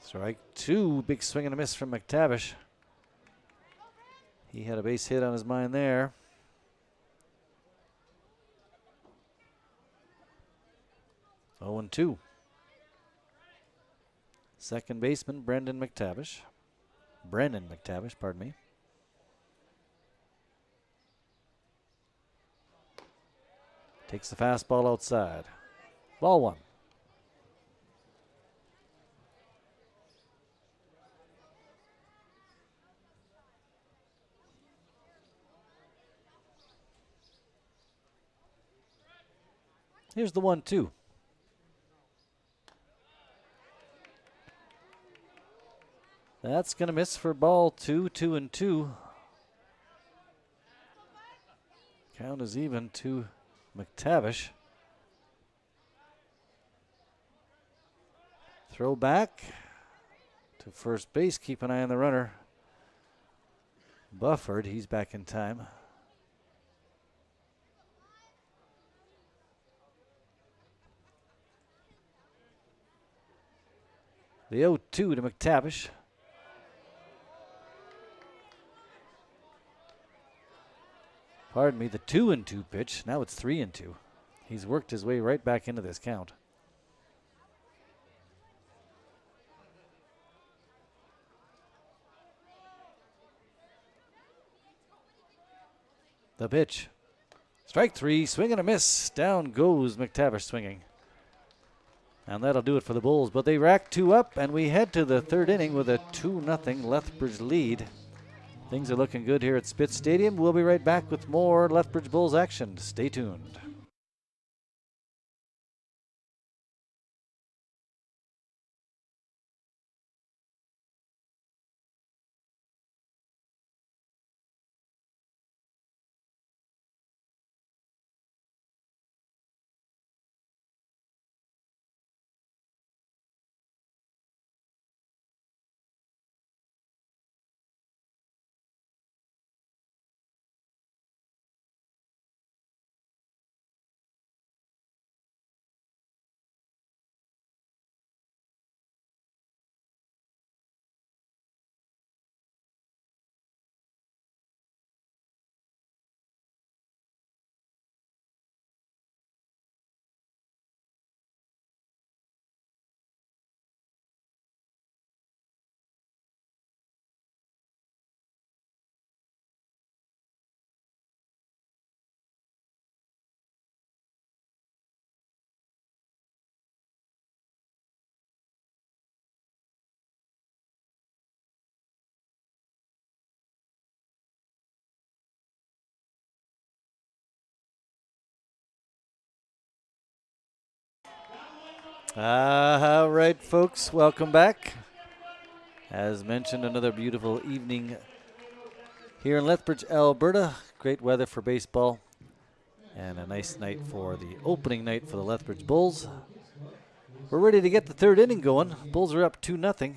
Strike 2, big swing and a miss from McTavish. He had a base hit on his mind there. Oh, 0-2. Second baseman Brennan McTavish, pardon me. Takes the fastball outside. Ball 1. Here's the 1-2. That's going to miss for ball 2, 2-2. Count is even to McTavish. Throw back to first base. Keep an eye on the runner. Bufford, he's back in time. The 0-2 to McTavish. Pardon me, the 2-2 pitch. Now it's 3-2. He's worked his way right back into this count. The pitch. Strike 3, swing and a miss. Down goes McTavish swinging. And that'll do it for the Bulls. But they rack 2 up, and we head to the third inning with a 2-0 Lethbridge lead. Things are looking good here at Spitz Stadium. We'll be right back with more Lethbridge Bulls action. Stay tuned. All right, folks, welcome back. As mentioned, another beautiful evening here in Lethbridge, Alberta. Great weather for baseball and a nice night for the opening night for the Lethbridge Bulls. We're ready to get the third inning going. Bulls are up 2-0.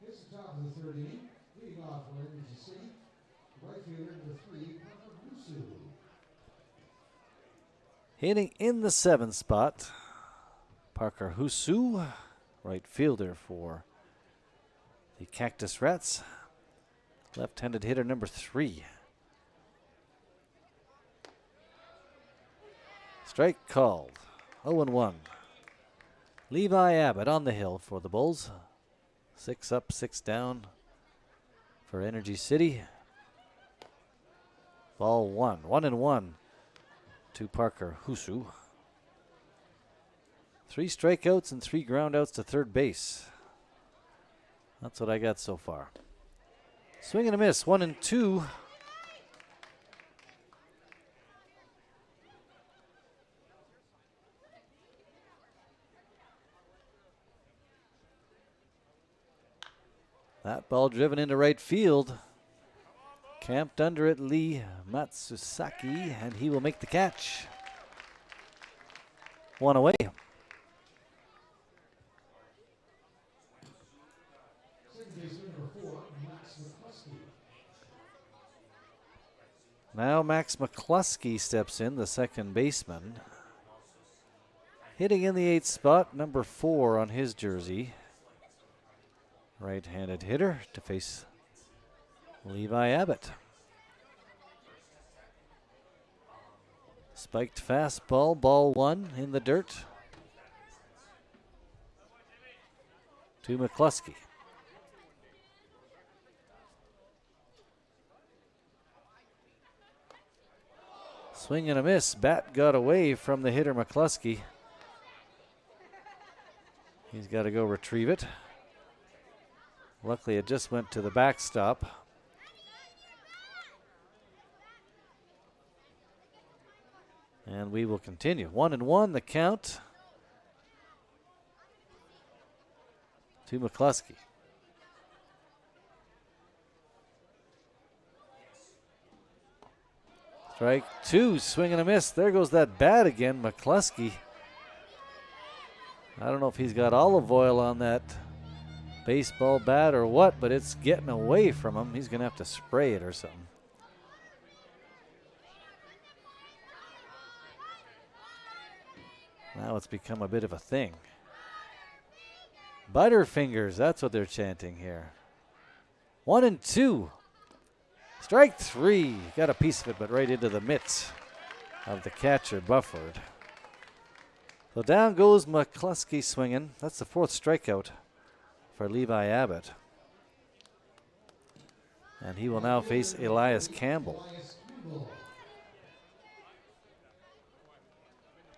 Here's the top of the third inning. Leading off for Energy City, right fielder number 3, Parker Rusu. Hitting in the 7th spot, Parker Husu, right fielder for the Cactus Rats. Left-handed hitter number 3. Strike called. 0-1. Levi Abbott on the hill for the Bulls. 6 up, 6 down for Energy City. Ball 1. 1-1 to Parker Husu. 3 strikeouts and 3 groundouts to third base. That's what I got so far. Swing and a miss. 1-2. That ball driven into right field. Camped under it, Lee Matsusaki, and he will make the catch. 1 away. Second baseman number 4, Max McCluskey. Now Max McCluskey steps in, the second baseman. Hitting in the 8th spot, number 4 on his jersey. Right-handed hitter to face Levi Abbott. Spiked fastball, ball 1 in the dirt to McCluskey. Swing and a miss. Bat got away from the hitter McCluskey. He's got to go retrieve it. Luckily, it just went to the backstop. And we will continue. 1-1 the count to McCluskey. Strike 2, swing and a miss. There goes that bat again, McCluskey. I don't know if he's got olive oil on that baseball bat or what, but it's getting away from him. He's going to have to spray it or something. Now it's become a bit of a thing. Butterfingers, that's what they're chanting here. 1-2. Strike 3. Got a piece of it, but right into the mitts of the catcher, Bufford. So down goes McCluskey swinging. That's the 4th strikeout for Levi Abbott. And he will now face Elias Campbell.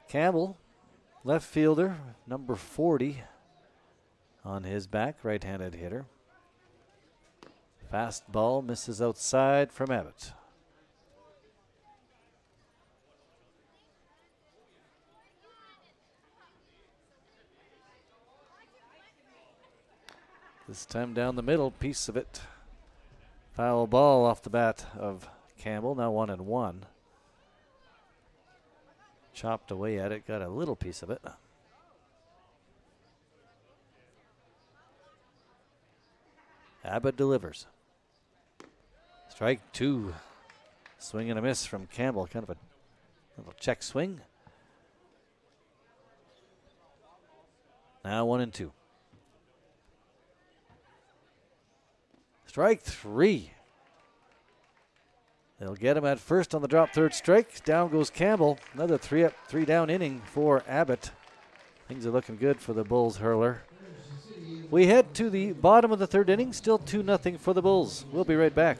Campbell, left fielder, number 40 on his back, right-handed hitter. Fastball misses outside from Abbott. This time down the middle, piece of it. Foul ball off the bat of Campbell, now 1-1. Chopped away at it, got a little piece of it. Abbott delivers. Strike 2. Swing and a miss from Campbell, kind of a little check swing. Now 1-2. Strike 3. They'll get him at first on the drop, 3rd strike. Down goes Campbell. Another 3 up, 3 down inning for Abbott. Things are looking good for the Bulls hurler. We head to the bottom of the 3rd inning. Still 2-0 for the Bulls. We'll be right back.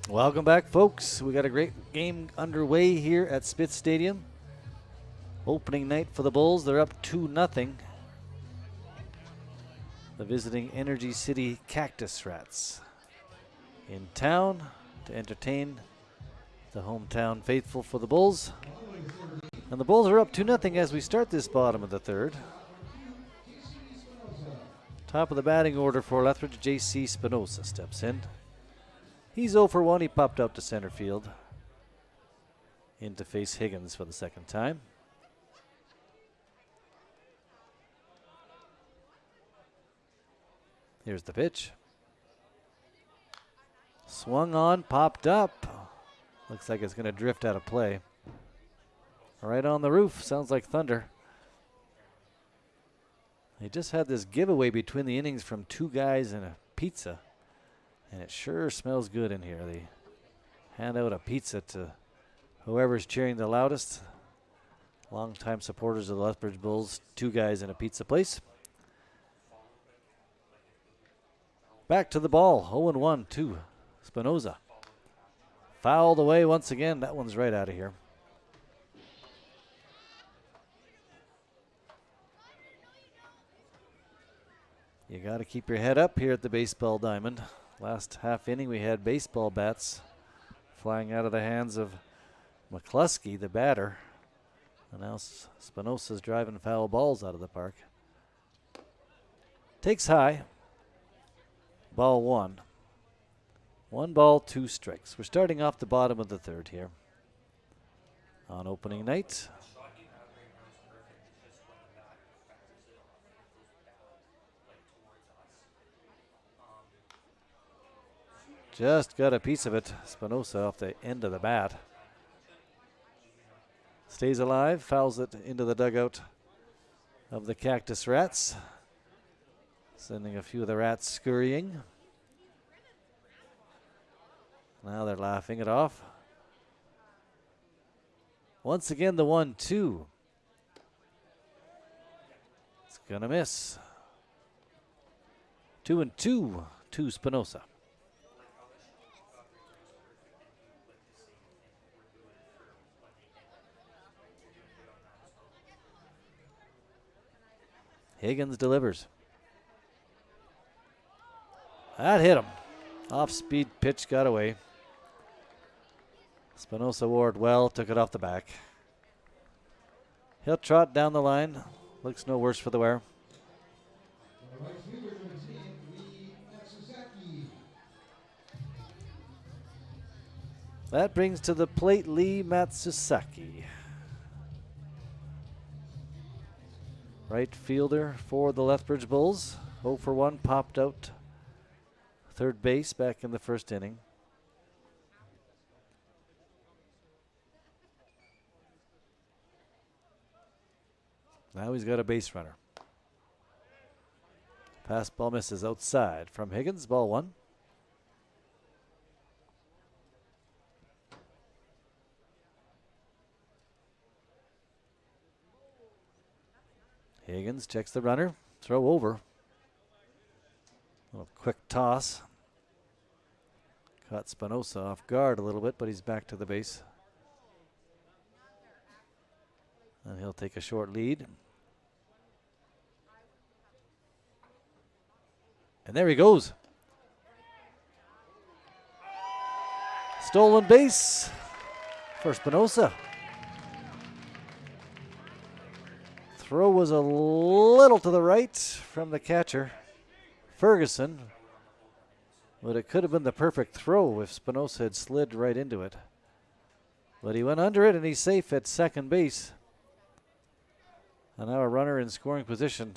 Welcome back, folks. We got a great game underway here at Spitz Stadium. Opening night for the Bulls. They're up 2-0. The visiting Energy City Cactus Rats in town to entertain the hometown faithful for the Bulls. And the Bulls are up 2-0 as we start this bottom of the third. Top of the batting order for Lethbridge, J.C. Spinoza steps in. He's 0 for 1. He popped out to center field. In to face Higgins for the second time. Here's the pitch. Swung on, popped up. Looks like it's going to drift out of play. Right on the roof. Sounds like thunder. They just had this giveaway between the innings from 2 guys and a pizza. And it sure smells good in here. They hand out a pizza to whoever's cheering the loudest. Longtime supporters of the Lethbridge Bulls. 2 guys in a pizza place. Back to the ball. 0-1 to Spinoza. Fouled away once again. That one's right out of here. You got to keep your head up here at the baseball diamond. Last half inning we had baseball bats flying out of the hands of McCluskey, the batter. And now Spinoza's driving foul balls out of the park. Takes high. Ball 1. 1 ball, 2 strikes. We're starting off the bottom of the third here on opening night. Just got a piece of it. Spinoza off the end of the bat. Stays alive, fouls it into the dugout of the Cactus Rats. Sending a few of the rats scurrying. Now they're laughing it off. Once again, the 1-2. It's gonna miss. 2-2 to Spinoza. Higgins delivers. That hit him. Off-speed pitch got away. Spinoza ward well, took it off the back. He'll trot down the line. Looks no worse for the wear. That brings to the plate Lee Matsusaki. Right fielder for the Lethbridge Bulls. 0 for 1, popped out. Third base back in the first inning. Now he's got a base runner. Pass ball misses outside from Higgins. Ball 1. Higgins checks the runner. Throw over. A little quick toss. Caught Spinoza off guard a little bit, but he's back to the base. And he'll take a short lead. And there he goes. Stolen base for Spinoza. Throw was a little to the right from the catcher, Ferguson. But it could have been the perfect throw if Spinoza had slid right into it. But he went under it and he's safe at second base. And now a runner in scoring position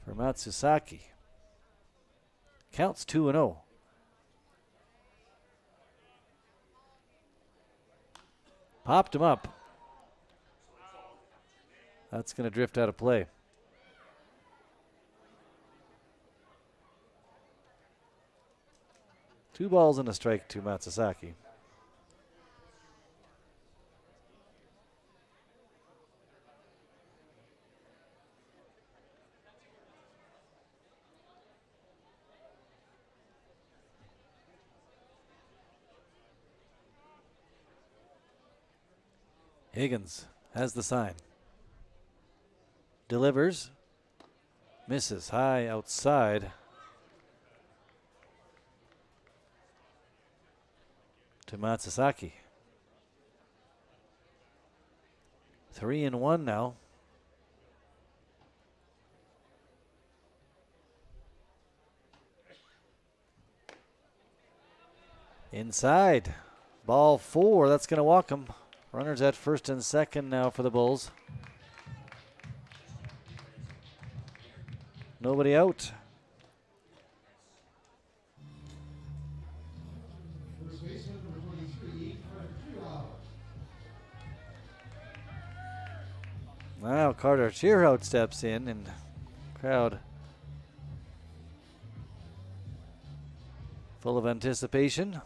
for Matsusaki. Counts 2-0. Popped him up. That's going to drift out of play. Two balls and a strike to Matsusaki. Higgins has the sign. Delivers. Misses high outside. To Matsusaki. 3-1 now. Inside. Ball 4. That's going to walk him. Runners at first and second now for the Bulls. Nobody out. First baseman number 23, Now Carter Cheerhout steps in and crowd full of anticipation.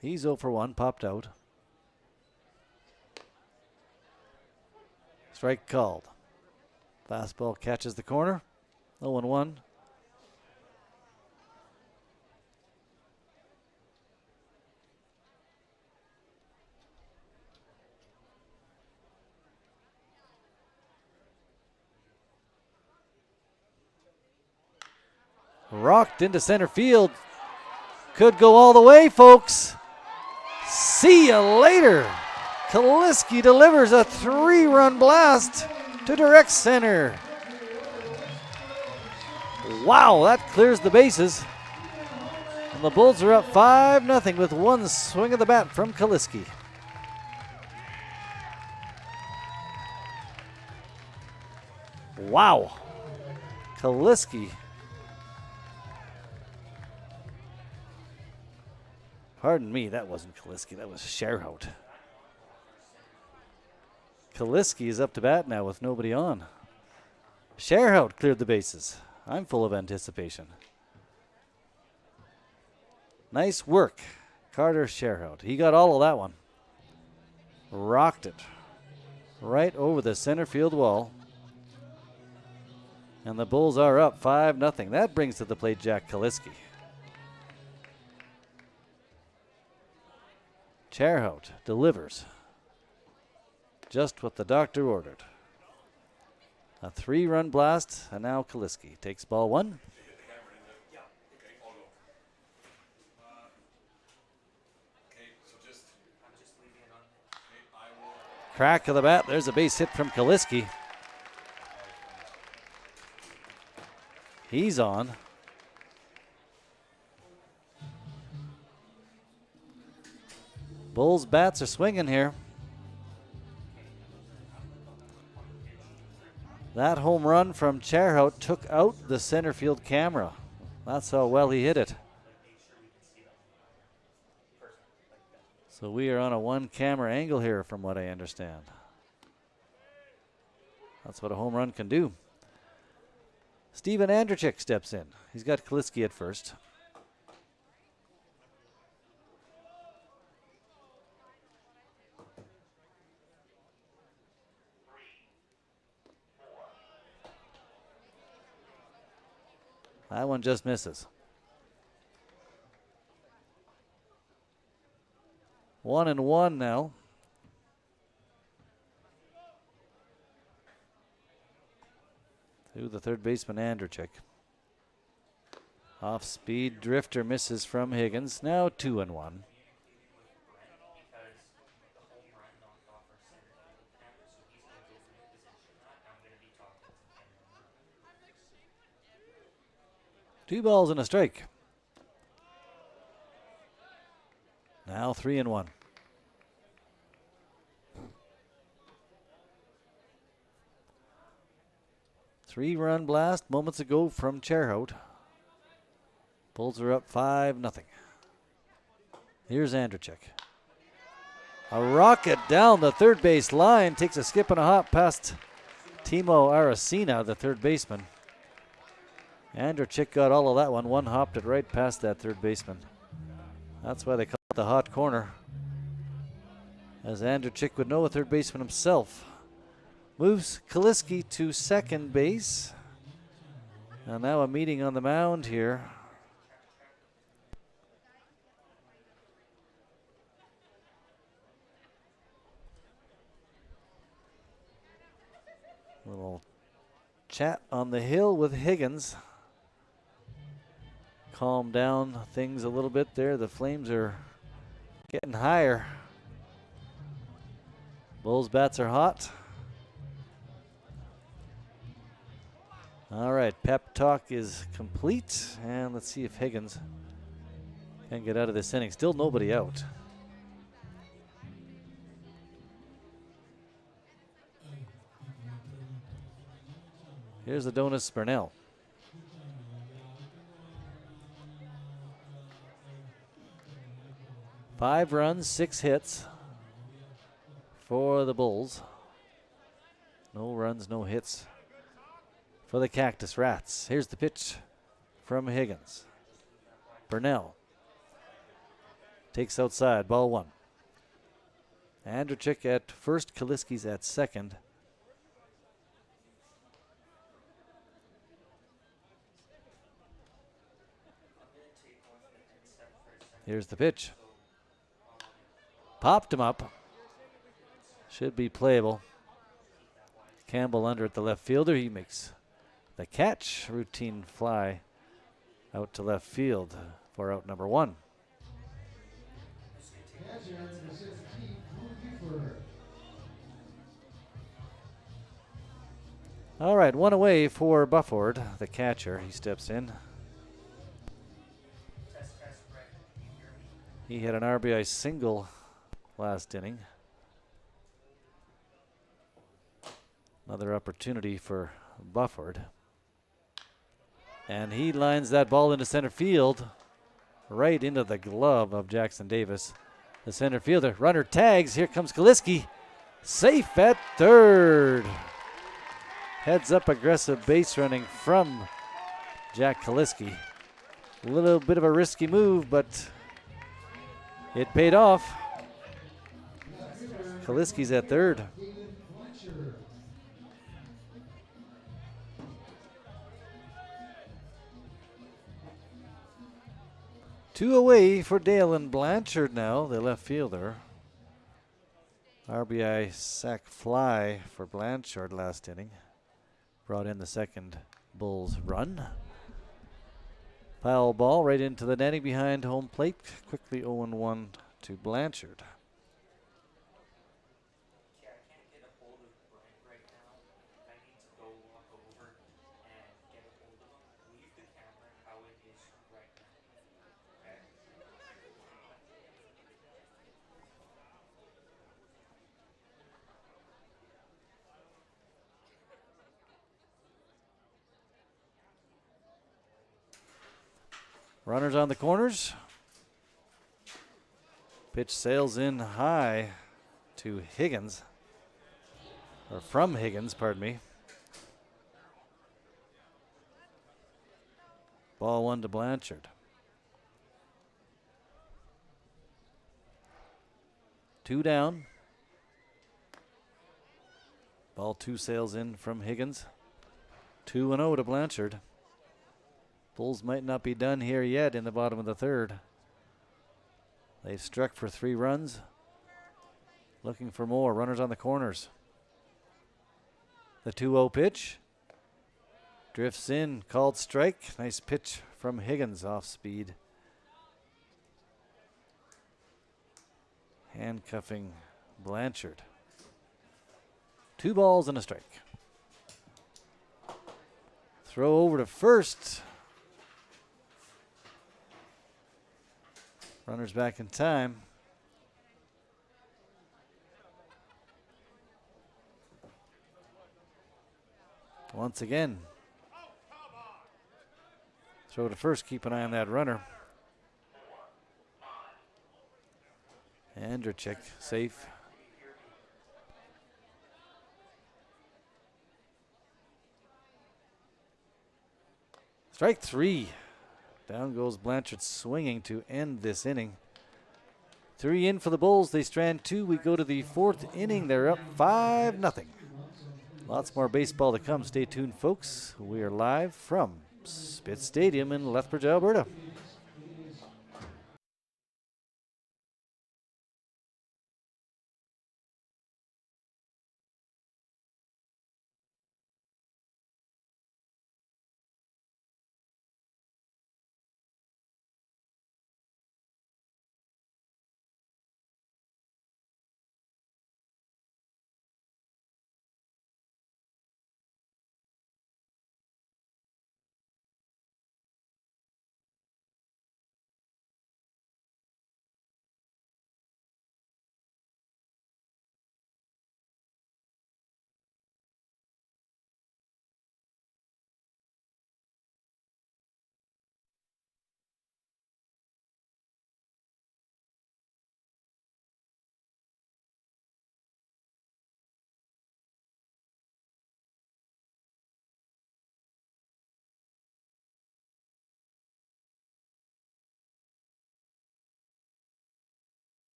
He's 0 for 1, popped out. Strike called. Fastball catches the corner. 0-1. Rocked into center field. Could go all the way, folks. See ya later. Kaliski delivers a 3-run blast to direct center. Wow, that clears the bases. And the Bulls are up 5-0 with one swing of the bat from Kaliski. Wow. Kaliski. Pardon me, that wasn't Kaliski, that was Sherhout. Kaliski is up to bat now with nobody on. Sherhout cleared the bases. I'm full of anticipation. Nice work, Carter Sherhout. He got all of that one. Rocked it right over the center field wall. And the Bulls are up 5-0. That brings to the plate Jack Kaliski. Sherhout delivers just what the doctor ordered. A 3-run blast, and now Kaliski takes ball 1. Crack of the bat. There's a base hit from Kaliski. He's on. Bulls bats are swinging here. That home run from Sherhout took out the center field camera. That's how well he hit it. So we are on a 1-camera angle here from what I understand. That's what a home run can do. Steven Andrechik steps in. He's got Kaliski at first. That one just misses. 1-1 now. To the third baseman, Andrechik. Off-speed drifter misses from Higgins. Now 2-1. Two balls and a strike. Now 3-1. 3-run blast moments ago from Sherhout. Bulls are up 5-0. Here's Andrechik. A rocket down the third base line. Takes a skip and a hop past Timo Aracena, the third baseman. Andrechik got all of that one. One hopped it right past that third baseman. That's why they call it the hot corner. As Andrechik would know, a third baseman himself. Moves Kaliski to second base. And now a meeting on the mound here. Little chat on the hill with Higgins. Calm down things a little bit there. The Flames are getting higher. Bulls bats are hot. All right, pep talk is complete. And let's see if Higgins can get out of this inning. Still nobody out. Here's Adonis Burnell. Five runs, 6 hits for the Bulls. No runs, no hits for the Cactus Rats. Here's the pitch from Higgins. Burnell takes outside, ball 1. Andrechik at first, Kaliski's at second. Here's the pitch. Popped him up. Should be playable. Campbell under at the left fielder. He makes the catch. Routine fly out to left field for out number 1. All right, 1 away for Bufford, the catcher. He steps in. He had an RBI single last inning. Another opportunity for Bufford. And he lines that ball into center field, right into the glove of Jackson Davis. The center fielder, runner tags, here comes Kaliski. Safe at third. Heads up aggressive base running from Jack Kaliski. A little bit of a risky move, but it paid off. Kaliski's at third. Two away for Dalen Blanchard now, the left fielder. RBI sac fly for Blanchard last inning. Brought in the second Bulls run. Foul ball right into the netting behind home plate. Quickly 0-1 to Blanchard. Yeah, I can't get a hold of Brent right now. I need to go walk over and get a hold of him. Leave the camera how it is right now. Okay? Runners on the corners. Pitch sails in high to Higgins. Or from Higgins, pardon me. Ball 1 to Blanchard. 2 down. Ball 2 sails in from Higgins. 2-0 to Blanchard. Bulls might not be done here yet in the bottom of the third. They've struck for 3 runs. Looking for more. Runners on the corners. The 2-0 pitch. Drifts in. Called strike. Nice pitch from Higgins off speed. Handcuffing Blanchard. 2 balls and a strike. Throw over to first. Runners back in time. Once again. Throw to first. Keep an eye on that runner. Andrechik safe. Strike 3. Down goes Blanchard swinging to end this inning. 3 in for the Bulls. They strand 2. We go to the 4th inning. They're up 5-0. Lots more baseball to come. Stay tuned, folks. We are live from Spitz Stadium in Lethbridge, Alberta.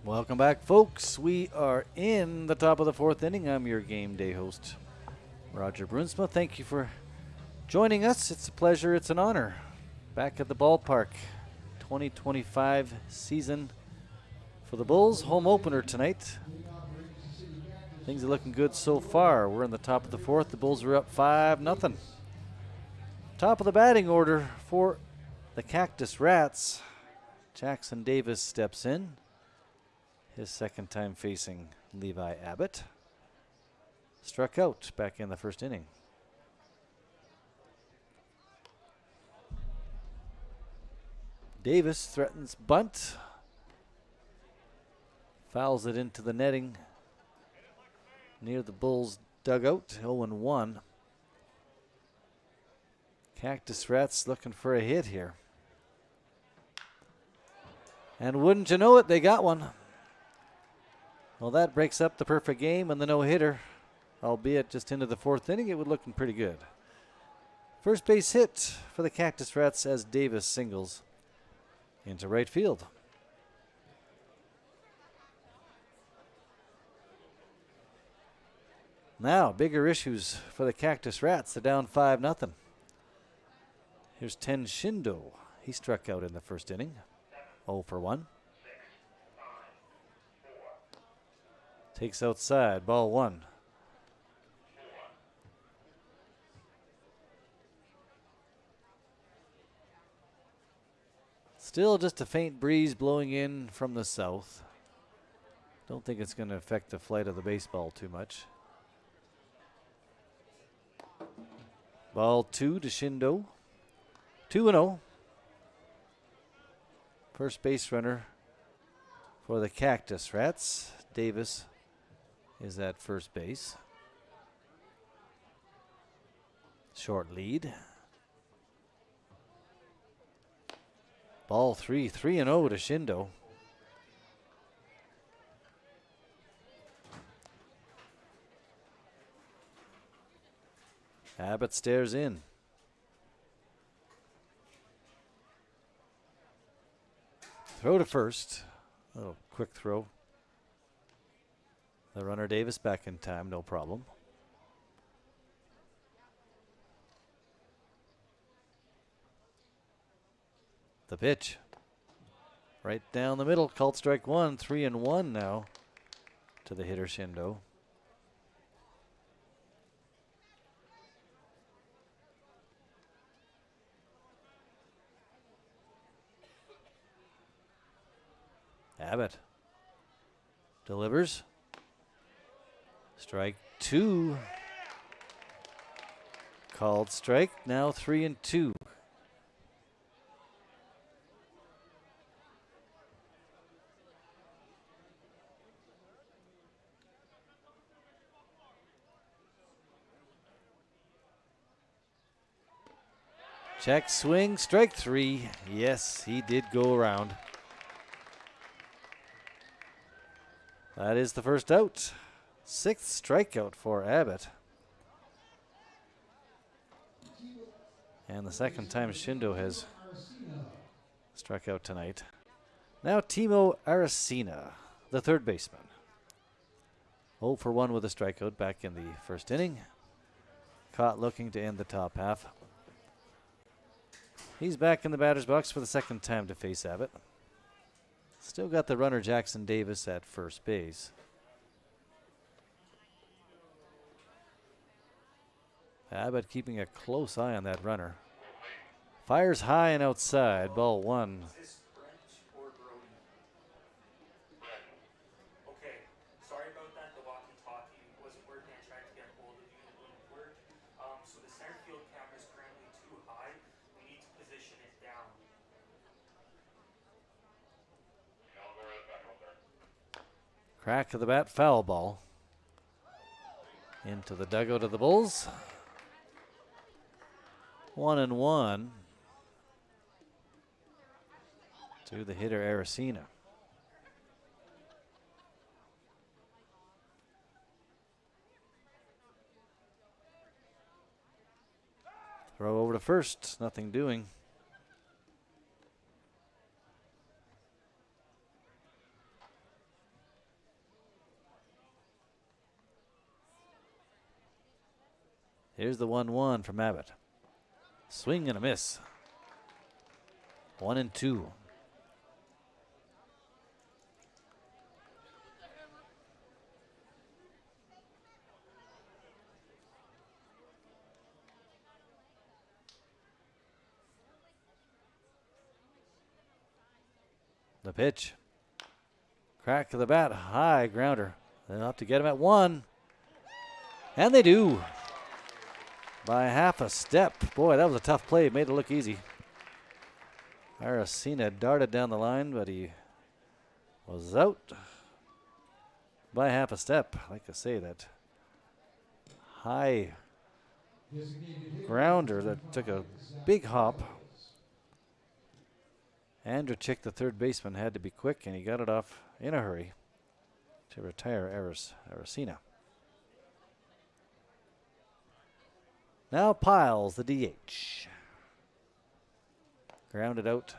Welcome back, folks. We are in the top of the fourth inning. I'm your game day host, Roger Brunsma. Thank you for joining us. It's a pleasure. It's an honor. Back at the ballpark, 2025 season for the Bulls. Home opener tonight. Things are looking good so far. We're in the top of the fourth. The Bulls are up 5-0. Top of the batting order for the Cactus Rats. Jackson Davis steps in. His second time facing Levi Abbott. Struck out back in the first inning. Davis threatens bunt. Fouls it into the netting near the Bulls dugout. 0-1. Cactus Rats looking for a hit here. And wouldn't you know it, they got one. Well, that breaks up the perfect game and the no-hitter, albeit just into the fourth inning. It was looking pretty good. First base hit for the Cactus Rats as Davis singles into right field. Now, bigger issues for the Cactus Rats. They're down 5-0. Here's Ten Shindo. He struck out in the first inning. 0-for-1. Takes outside, ball one. Still just a faint breeze blowing in from the south. Don't think it's going to affect the flight of the baseball too much. Ball two to Shindo. 2-0. First base runner for the Cactus Rats. Davis is at first base. Short lead. Ball 3-0 to Shindo. Abbott stares in. Throw to first. A little quick throw. The runner Davis back in time, no problem. The pitch. Right down the middle, called strike one. 3-1 now to the hitter Shindo. Abbott delivers. Strike two. Called strike. Now 3-2. Check swing. Strike three. Yes, he did go around. That is the first out. Sixth strikeout for Abbott. And the second time Shindo has struck out tonight. Now Timo Aracena, the third baseman. 0-for-1 with a strikeout back in the first inning. Caught looking to end the top half. He's back in the batter's box for the second time to face Abbott. Still got the runner Jackson Davis at first base. Abbott keeping a close eye on that runner. Fires high and outside, ball one. Is this Brent or Brody? Brent. Okay, sorry about that. The walkie-talkie wasn't working. I tried to get hold of you and it wouldn't work. So the center field camera is currently too high. We need to position it down. Crack of the bat, foul ball. Into the dugout of the Bulls. 1-1 to the hitter Aracena. Throw over to first, nothing doing. Here's the 1-1 from Abbott. Swing and a miss. 1-2. The pitch. Crack of the bat. High grounder. They'll have to get him at 1. And they do. By half a step. Boy, that was a tough play. Made it look easy. Aracena darted down the line, but he was out by half a step. Like I say, that high grounder that took a big hop. Andrechik, the third baseman, had to be quick, and he got it off in a hurry to retire Aracena. Now Piles, the DH. Grounded out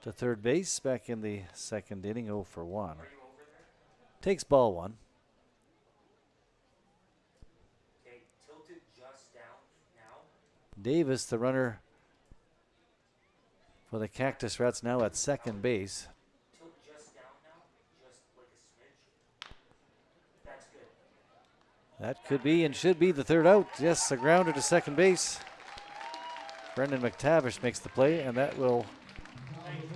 to third base back in the second inning, 0 for 1. Takes ball 1. Okay, tilted just down now. Davis, the runner for the Cactus Rats, now at second base. Tilt just down now, just like a smidge. That's good. That could be and should be the third out. Yes, a grounder to second base. Brendan McTavish makes the play, and that will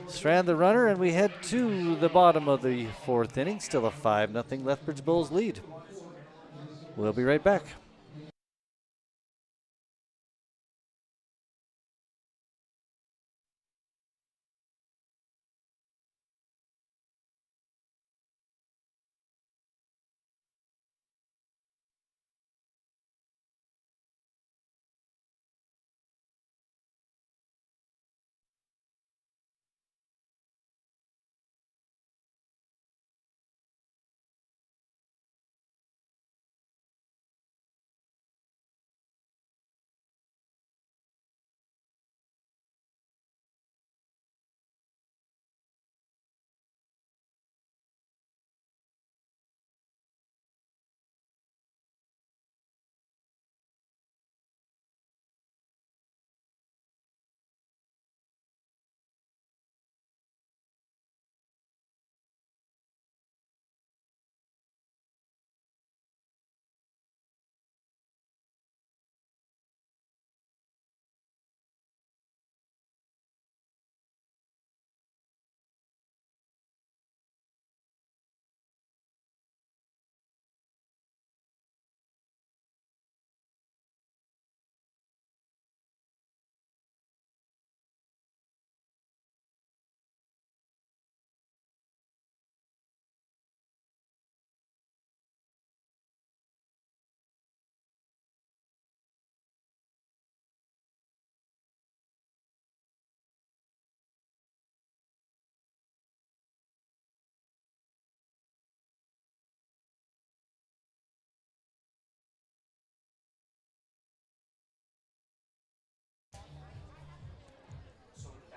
strand the runner, and we head to the bottom of the fourth inning. Still a 5-0 Lethbridge Bulls lead. We'll be right back.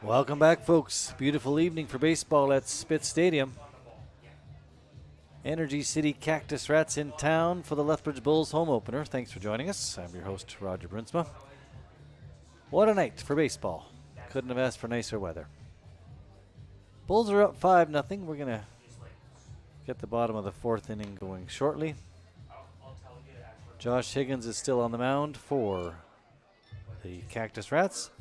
Welcome back, folks. Beautiful evening for baseball at Spitz Stadium. Energy City Cactus Rats in town for the Lethbridge Bulls home opener. Thanks for joining us. I'm your host, Roger Brunsma. What a night for baseball. Couldn't have asked for nicer weather. Bulls are up 5-0. We're going to get the bottom of the fourth inning going shortly. Josh Higgins is still on the mound for the Cactus Rats.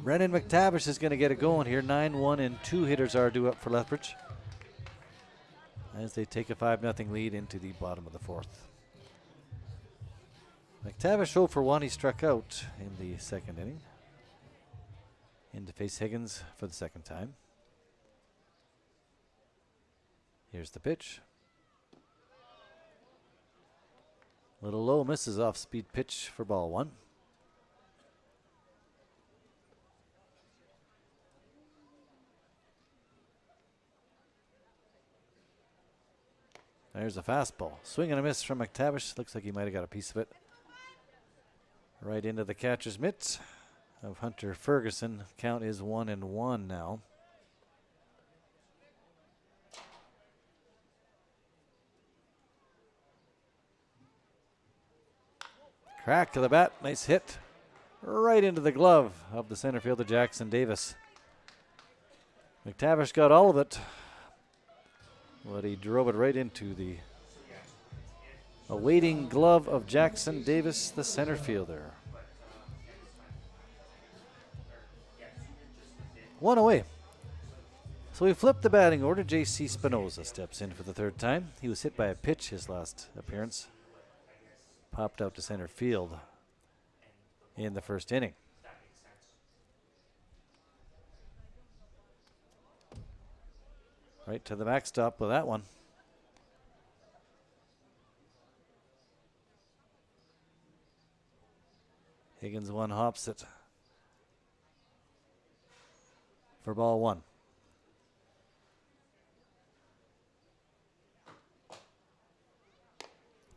Brendan McTavish is going to get it going here. 9-1 and 2 hitters are due up for Lethbridge as they take a 5-0 lead into the bottom of the fourth. McTavish 0 for 1. He struck out in the second inning. In to face Higgins for the second time. Here's the pitch. Little low, misses off speed pitch for ball 1. There's a fastball. Swing and a miss from McTavish. Looks like he might have got a piece of it. Right into the catcher's mitt of Hunter Ferguson. Count is 1-1 now. Crack to the bat. Nice hit. Right into the glove of the center fielder, Jackson Davis. McTavish got all of it, but he drove it right into the awaiting glove of Jackson Davis, the center fielder. One away. So we flipped the batting order. J.C. Spinoza steps in for the third time. He was hit by a pitch his last appearance. Popped out to center field in the first inning. Right to the backstop with that one. Higgins one hops it for ball one.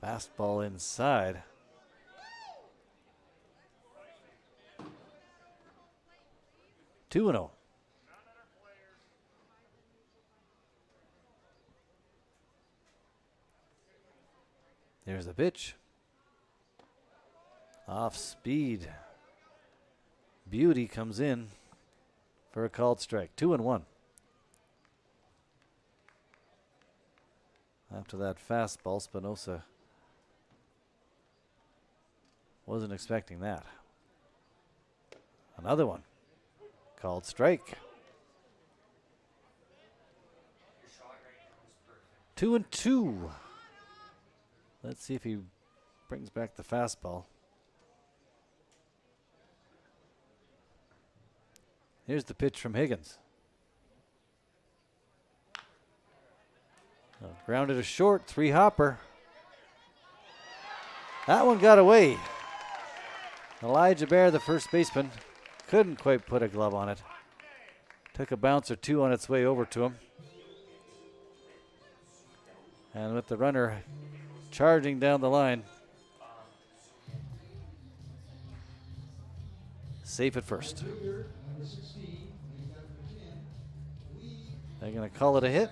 Fastball inside. Two and 0. There's the pitch. Off speed. Beauty comes in for a called strike. 2 and 1. After that fastball, Spinoza wasn't expecting that. Another one. Called strike. 2 and 2. Let's see if he brings back the fastball. Here's the pitch from Higgins. Grounded a short, 3-hopper. That one got away. Elijah Bear, the first baseman, couldn't quite put a glove on it. Took a bounce or two on its way over to him. And with the runner charging down the line, safe at first. They're going to call it a hit.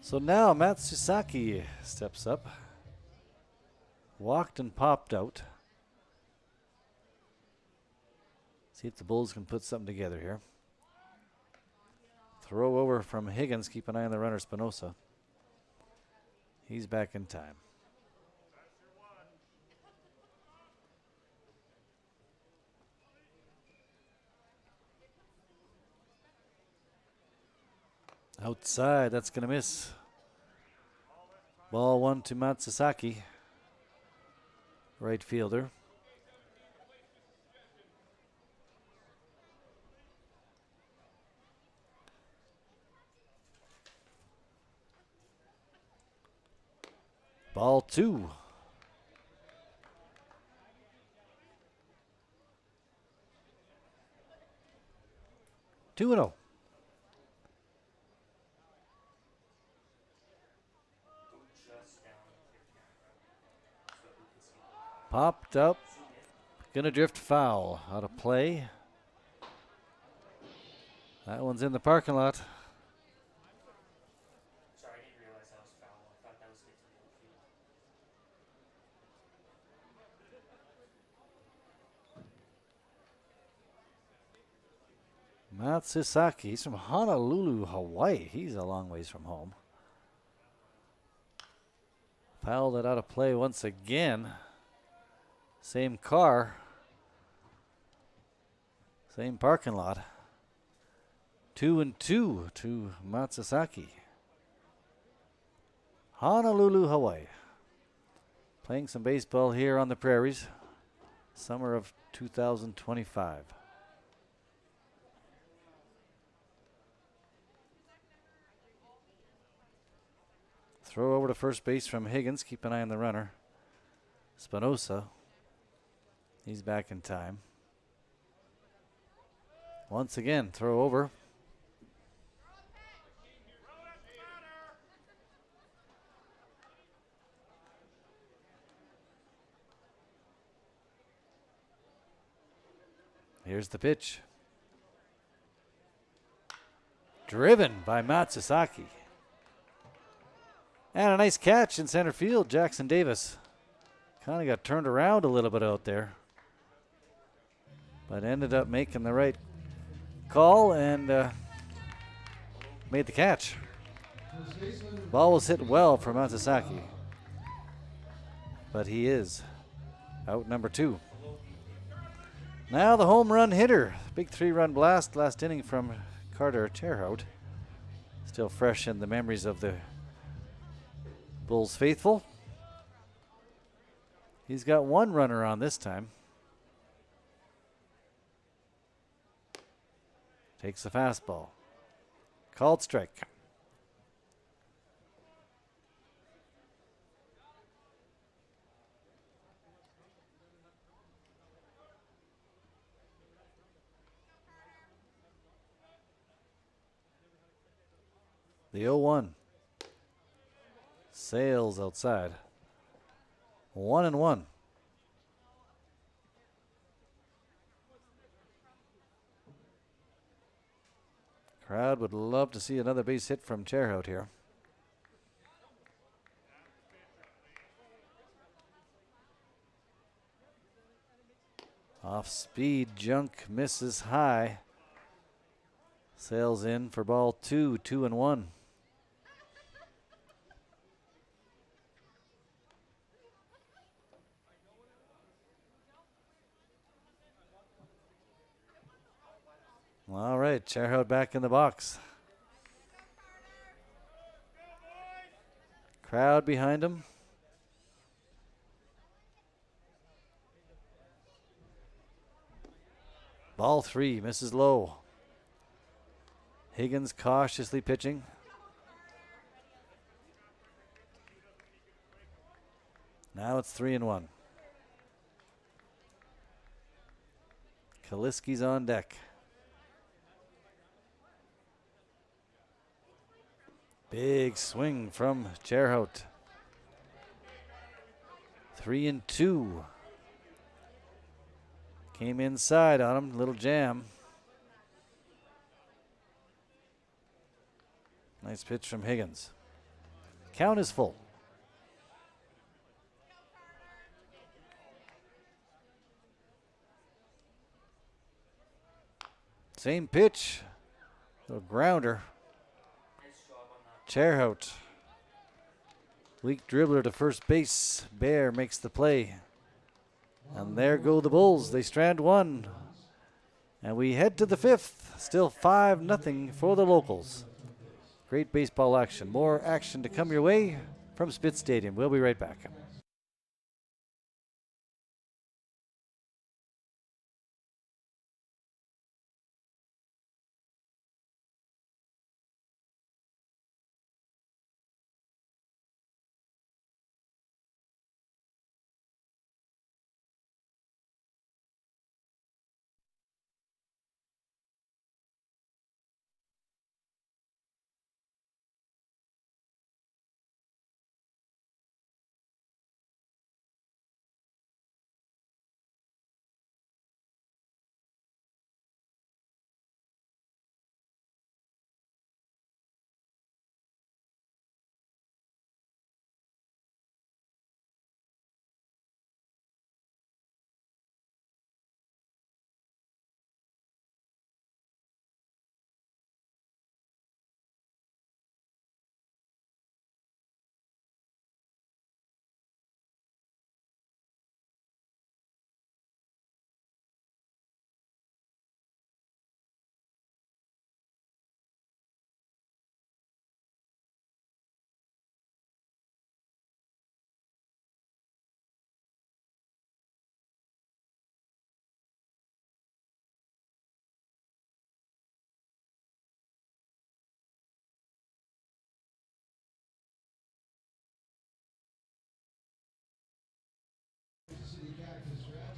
So now Matt Susaki steps up. Walked and popped out. See if the Bulls can put something together here. Throw over from Higgins. Keep an eye on the runner, Spinoza. He's back in time. Outside, that's going to miss. Ball one to Matsusaki, right fielder. Ball two. Two and 0. Popped up. Gonna drift foul. Out of play. That one's in the parking lot. Sorry, I didn't realize that was foul. I thought that was hit to the outfield. Matsusaki, he's from Honolulu, Hawaii. He's a long ways from home. Fouled it out of play once again. Same car. Same parking lot. 2 and 2 to Matsusaki. Honolulu, Hawaii. Playing some baseball here on the prairies. Summer of 2025. Throw over to first base from Higgins. Keep an eye on the runner. Spinoza. He's back in time. Once again, throw over. Here's the pitch. Driven by Matsusaki. And a nice catch in center field. Jackson Davis kind of got turned around a little bit out there, but ended up making the right call and made the catch. Ball was hit well for Matsusaki, but he is out number 2. Now the home run hitter. Big 3-run blast last inning from Carter Terhout. Still fresh in the memories of the Bulls faithful. He's got 1 runner on this time. Takes the fastball. Called strike. The 0-1. Sails outside. 1-1. Crowd would love to see another base hit from Terhout here. Off speed, Junk misses high. Sails in for ball 2, 2-1. All right, Terhout back in the box. Crowd behind him. Ball 3, misses low. Higgins cautiously pitching. Now it's 3-1. Kaliski's on deck. Big swing from Terhout. 3-2. Came inside on him, little jam. Nice pitch from Higgins. Count is full. Same pitch, little grounder. Terhout. Weak dribbler to first base. Bear makes the play. And there go the Bulls. They strand 1. And we head to the 5th. Still 5-0 for the locals. Great baseball action. More action to come your way from Spitz Stadium. We'll be right back.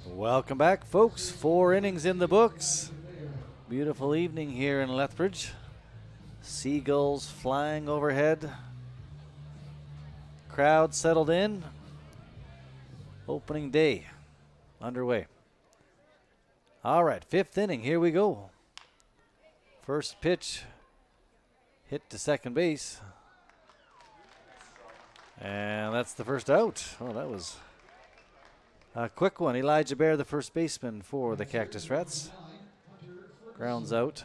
Welcome back, folks. 4 innings in the books. Beautiful evening here in Lethbridge. Seagulls flying overhead. Crowd settled in. Opening day underway. All right, 5th inning. Here we go. First pitch hit to second base. And that's the first out. Oh, that was a quick one. Elijah Bear, the first baseman for the Cactus Rats. Grounds out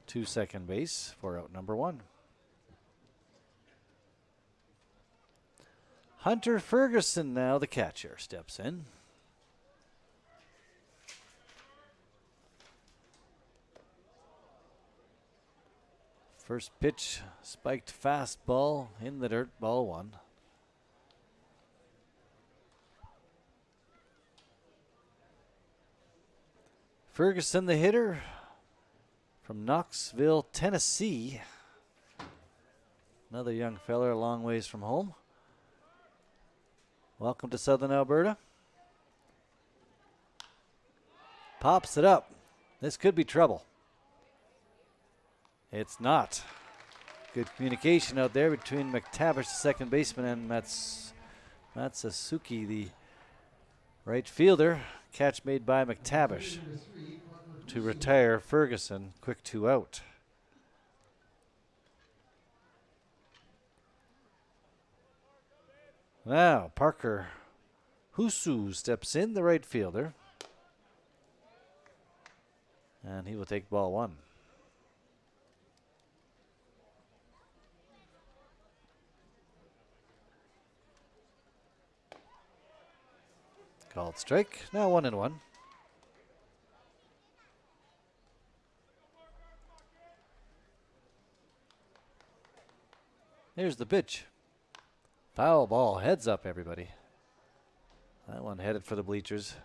to second base for out number 1. Hunter Ferguson now, the catcher, steps in. First pitch, spiked fastball in the dirt, ball 1. Ferguson, the hitter from Knoxville, Tennessee. Another young feller a long ways from home. Welcome to Southern Alberta. Pops it up. This could be trouble. It's not. Good communication out there between McTavish, the second baseman, and Matsasuki, the right fielder. Catch made by McTavish to retire Ferguson. Quick 2 out. Now Parker Husu steps in, the right fielder. And he will take ball 1. Called strike. Now 1-1. Here's the pitch. Foul ball. Heads up, everybody. That one headed for the bleachers.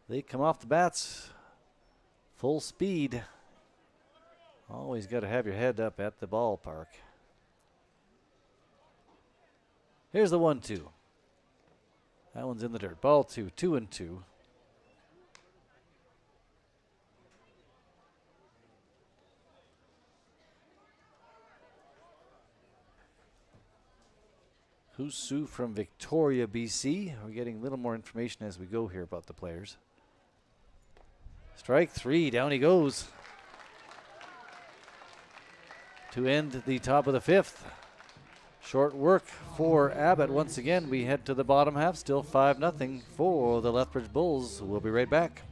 They come off the bats full speed. Always got to have your head up at the ballpark. Here's the 1-2. That one's in the dirt. Ball 2, 2-2. Husu from Victoria, BC. We're getting a little more information as we go here about the players. Strike 3, down he goes. To end the top of the 5th. Short work for Abbott. Once again, we head to the bottom half. Still 5-0 for the Lethbridge Bulls. We'll be right back.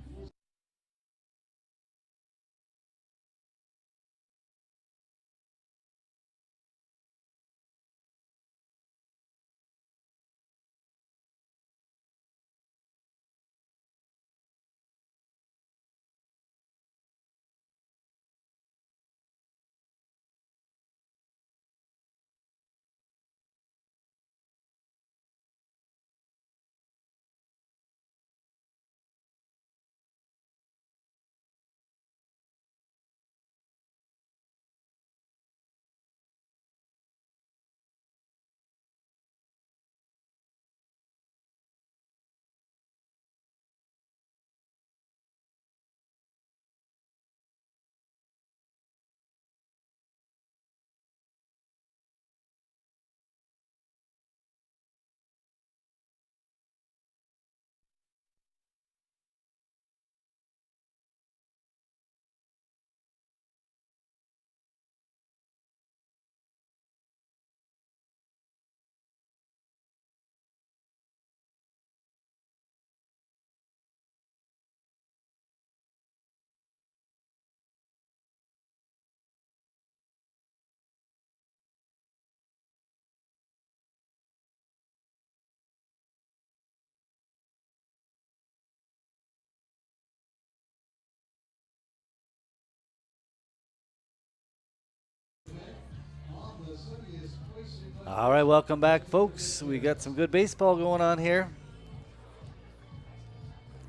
All right, welcome back, folks. We got some good baseball going on here.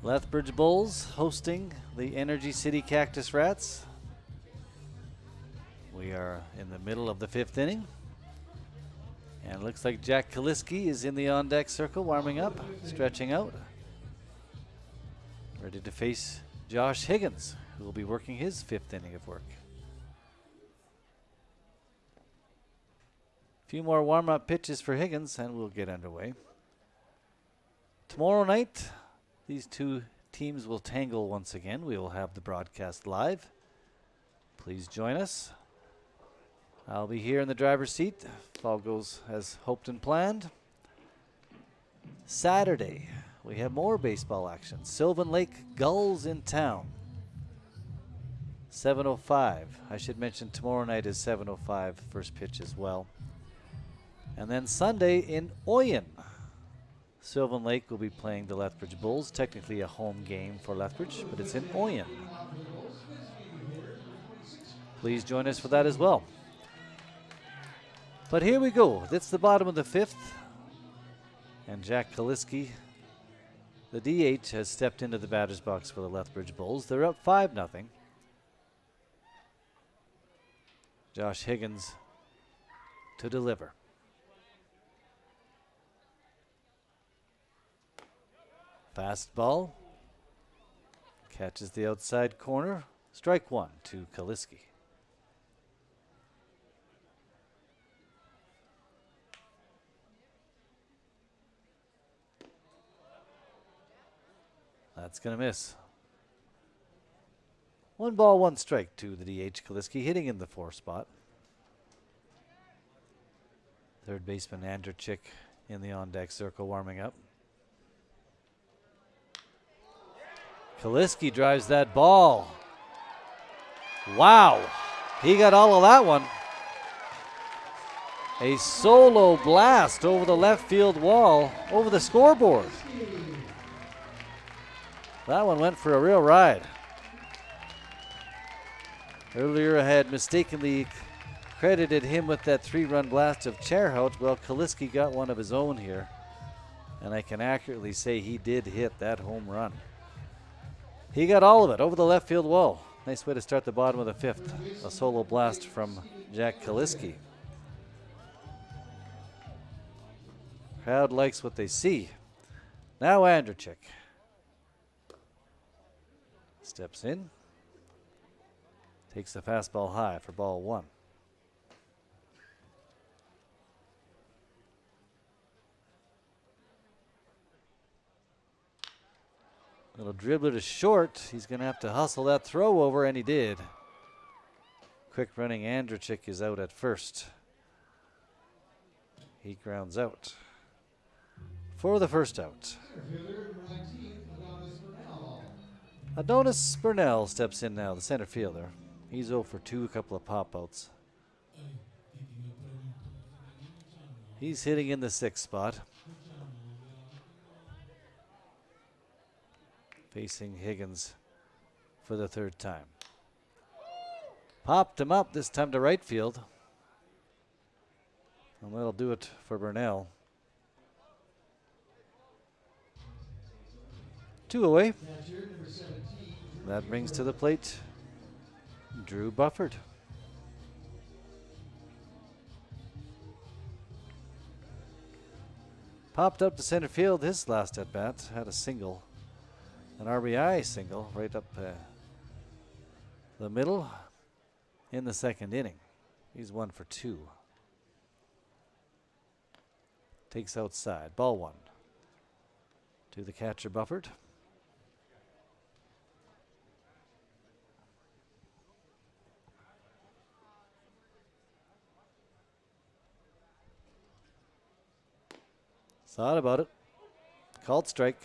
Lethbridge Bulls hosting the Energy City Cactus Rats. We are in the middle of the 5th inning. And it looks like Jack Kaliski is in the on-deck circle, warming up, stretching out. Ready to face Josh Higgins, who will be working his 5th inning of work. A few more warm-up pitches for Higgins, and we'll get underway. Tomorrow night, these two teams will tangle once again. We will have the broadcast live. Please join us. I'll be here in the driver's seat if all goes as hoped and planned. Saturday, we have more baseball action. Sylvan Lake Gulls in town. 7:05. I should mention tomorrow night is 7:05 first pitch as well. And then Sunday in Oyen, Sylvan Lake will be playing the Lethbridge Bulls. Technically a home game for Lethbridge, but it's in Oyen. Please join us for that as well. But here we go. It's the bottom of the fifth. And Jack Kaliski, the DH, has stepped into the batter's box for the Lethbridge Bulls. They're up 5-0. Josh Higgins to deliver. Fastball. Catches the outside corner. Strike one to Kaliski. That's going to miss. 1 ball, 1 strike to the DH. Kaliski hitting in the 4 spot. Third baseman Andrzejczyk in the on-deck circle warming up. Kaliski drives that ball. Wow. He got all of that one. A solo blast over the left field wall, over the scoreboard. That one went for a real ride. Earlier I had mistakenly credited him with that 3-run blast of Chairhout. Well, Kaliski got one of his own here, and I can accurately say he did hit that home run. He got all of it over the left field wall. Nice way to start the bottom of the fifth. A solo blast from Jack Kaliski. Crowd likes what they see. Now Andrzejczyk steps in. Takes the fastball high for ball 1. Little dribbler to short. He's going to have to hustle that throw over, and he did. Quick running Andrzejczyk is out at first. He grounds out for the first out. Adonis Burnell steps in now, the center fielder. He's 0 for 2, a couple of pop-outs. He's hitting in the 6th spot. Facing Higgins for the 3rd time. Popped him up, this time to right field. And that'll do it for Burnell. 2 away. That brings to the plate Drew Bufford. Popped up to center field his last at bat. Had a single, an RBI single right up the middle in the 2nd inning. He's 1 for 2. Takes outside. Ball 1 to the catcher Bufford. Thought about it. Called strike.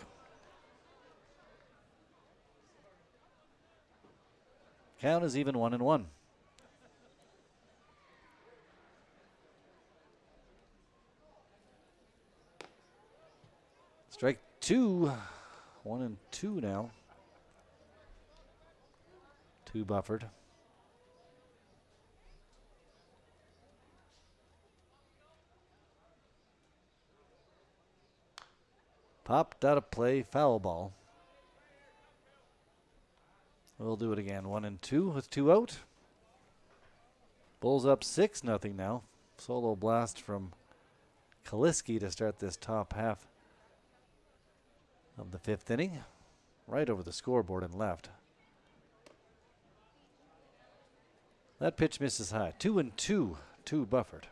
Count is even 1-1. Strike 2. 1-2 now. To Bufford. Popped out of play, foul ball. We'll do it again. 1-2 with 2 out. Bulls up 6-0 now. Solo blast from Kaliski to start this top half of the 5th inning. Right over the scoreboard and left. That pitch misses high. 2-2 to Bufford.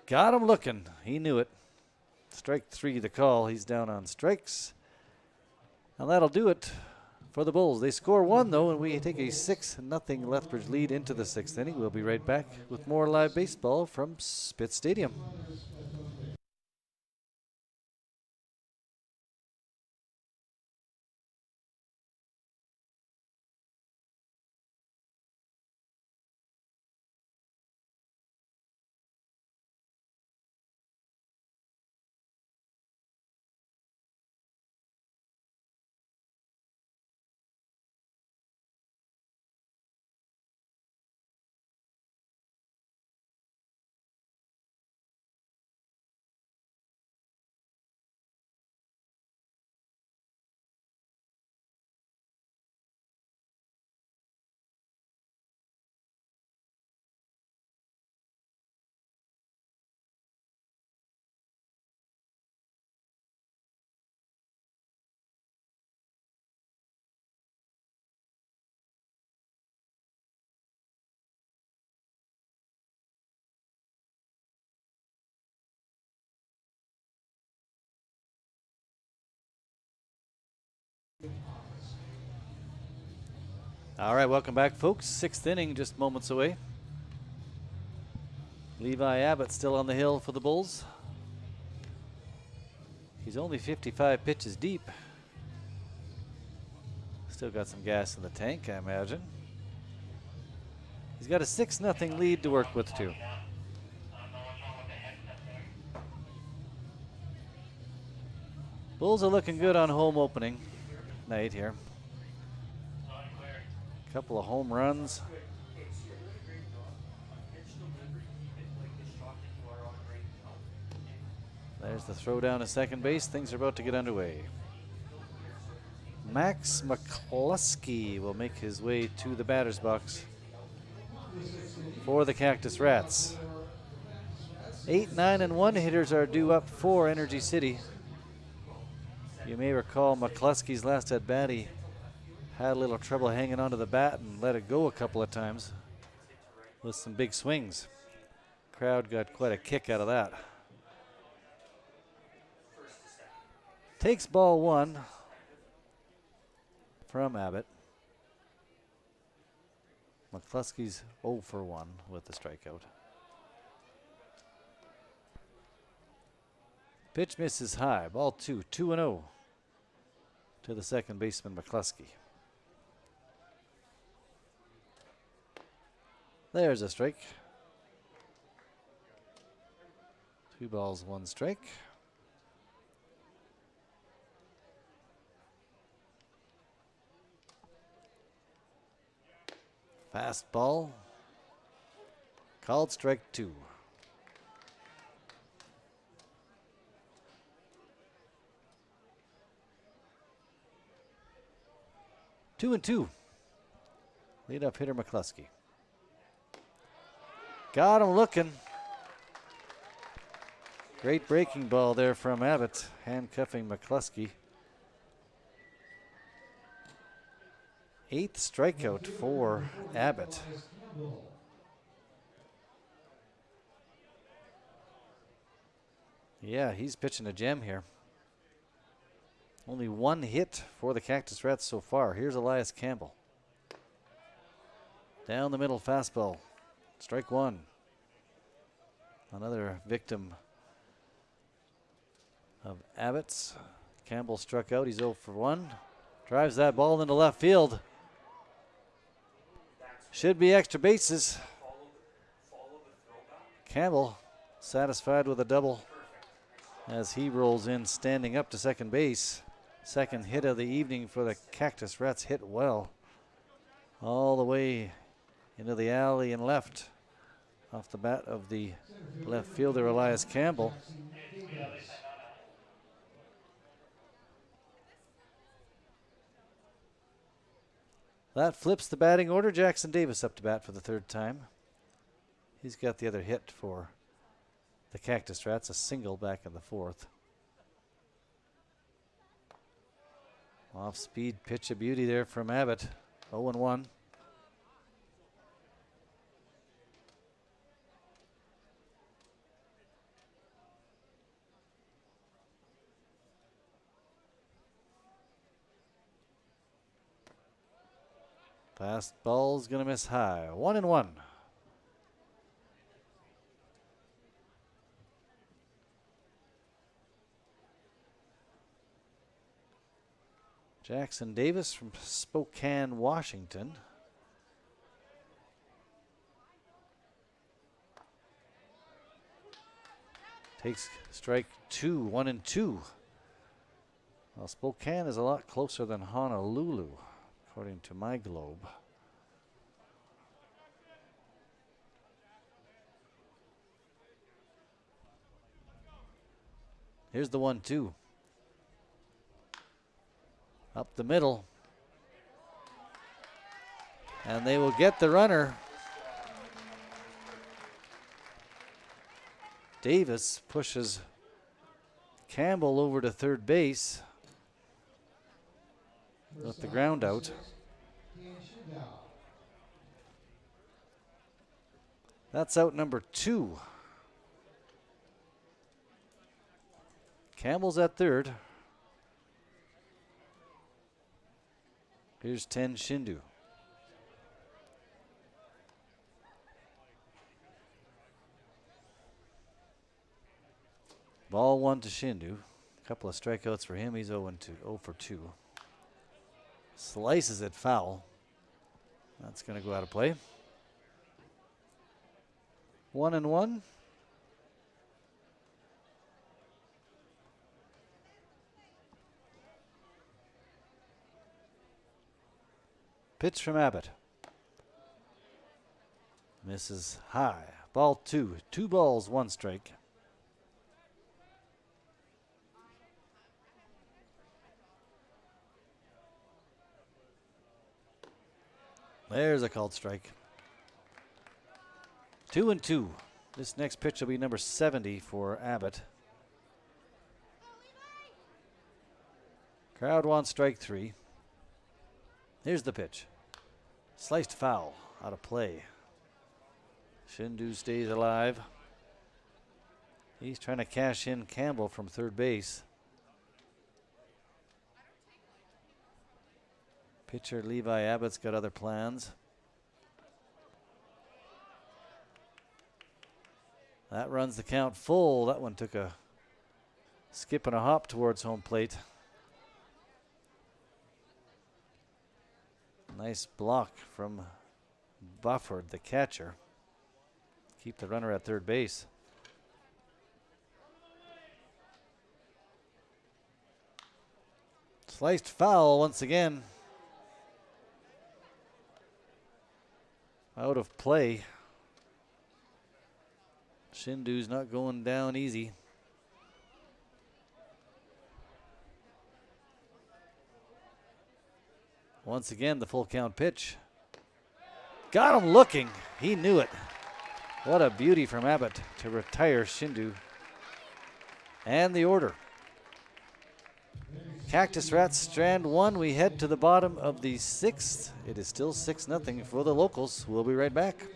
Got him looking. He knew it. Strike 3 the call. He's down on strikes. And that'll do it for the Bulls. They score 1 though, and we take a 6-0 Lethbridge lead into the 6th inning. We'll be right back with more live baseball from Spitz Stadium. All right, welcome back, folks. 6th inning, just moments away. Levi Abbott still on the hill for the Bulls. He's only 55 pitches deep. Still got some gas in the tank, I imagine. He's got a 6-0 lead to work with, too. Bulls are looking good on home opening night here. Couple of home runs. There's the throw down to second base. Things are about to get underway. Max McCluskey will make his way to the batter's box for the Cactus Rats. 8, 9, and 1 hitters are due up for Energy City. You may recall McCluskey's last at bat. He had a little trouble hanging onto the bat and let it go a couple of times with some big swings. Crowd got quite a kick out of that. Takes ball 1 from Abbott. McCluskey's 0 for 1 with the strikeout. Pitch misses high. Ball 2, 2-0 to the second baseman, McCluskey. There's a strike. 2 balls, 1 strike. Fastball. Called strike 2. Two and 2. Lead-up hitter McCluskey. Got him looking. Great breaking ball there from Abbott, handcuffing McCluskey. 8th strikeout for Abbott. Yeah, he's pitching a gem here. Only 1 hit for the Cactus Rats so far. Here's Elias Campbell. Down the middle fastball. Strike 1. Another victim of Abbott's. Campbell struck out. He's 0 for 1. Drives that ball into left field. Should be extra bases. Campbell satisfied with a double as he rolls in, standing up to second base. Second hit of the evening for the Cactus Rats. Hit well all the way into the alley and left off the bat of the left fielder Elias Campbell. That flips the batting order. Jackson Davis up to bat for the 3rd time. He's got the other hit for the Cactus Rats, a single back in the 4th. Off-speed pitch of beauty there from Abbott. 0-1. Fast ball's going to miss high. 1-1. Jackson Davis from Spokane, Washington. Takes strike 2, 1-2. Well, Spokane is a lot closer than Honolulu, according to my globe. Here's the 1-2. Up the middle. And they will get the runner. Davis pushes Campbell over to third base with the ground out. That's out number 2. Campbell's at third. Here's 10 Shindu. Ball 1 to Shindu. A couple of strikeouts for him. He's 0 for 2. Slices it foul. That's going to go out of play. 1-1. Pitch from Abbott. Misses high. Ball 2. 2 balls, 1 strike. There's a called strike. 2-2. This next pitch will be number 70 for Abbott. Crowd wants strike 3. Here's the pitch. Sliced foul, out of play. Shindu stays alive. He's trying to cash in Campbell from third base. Pitcher Levi Abbott's got other plans. That runs the count full. That one took a skip and a hop towards home plate. Nice block from Bufford, the catcher. Keep the runner at third base. Sliced foul once again. Out of play. Shindu's not going down easy. Once again, the full count pitch. Got him looking. He knew it. What a beauty from Abbott to retire Shindu. And the order. Cactus Rats strand 1. We head to the bottom of the 6th. It is still 6-0 for the locals. We'll be right back.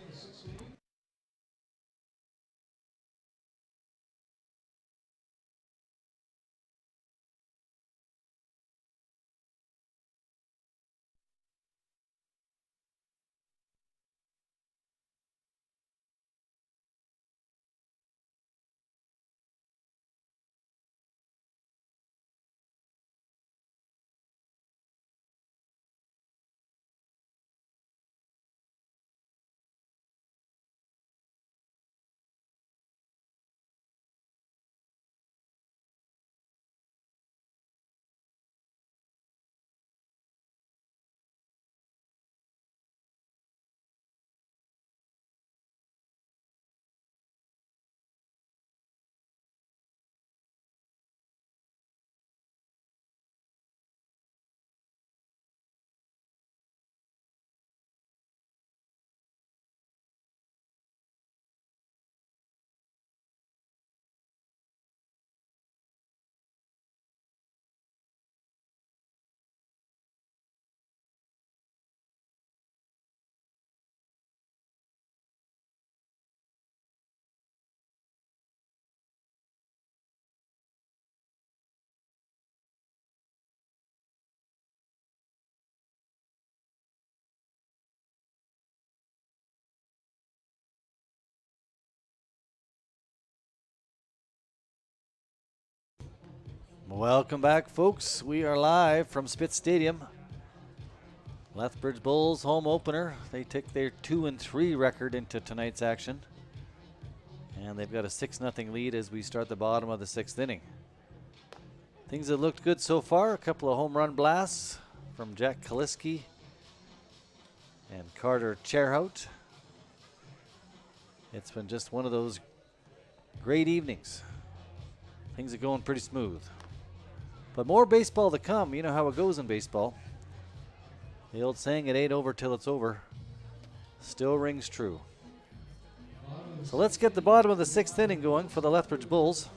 Welcome back, folks. We are live from Spitz Stadium. Lethbridge Bulls home opener. They took their 2-3 record into tonight's action. And they've got a 6-0 lead as we start the bottom of the 6th inning. Things that looked good so far. A couple of home run blasts from Jack Kaliski and Carter Cherhout. It's been just one of those great evenings. Things are going pretty smooth. But more baseball to come. You know how it goes in baseball. The old saying, it ain't over till it's over, still rings true. So let's get the bottom of the 6th inning going for the Lethbridge Bulls.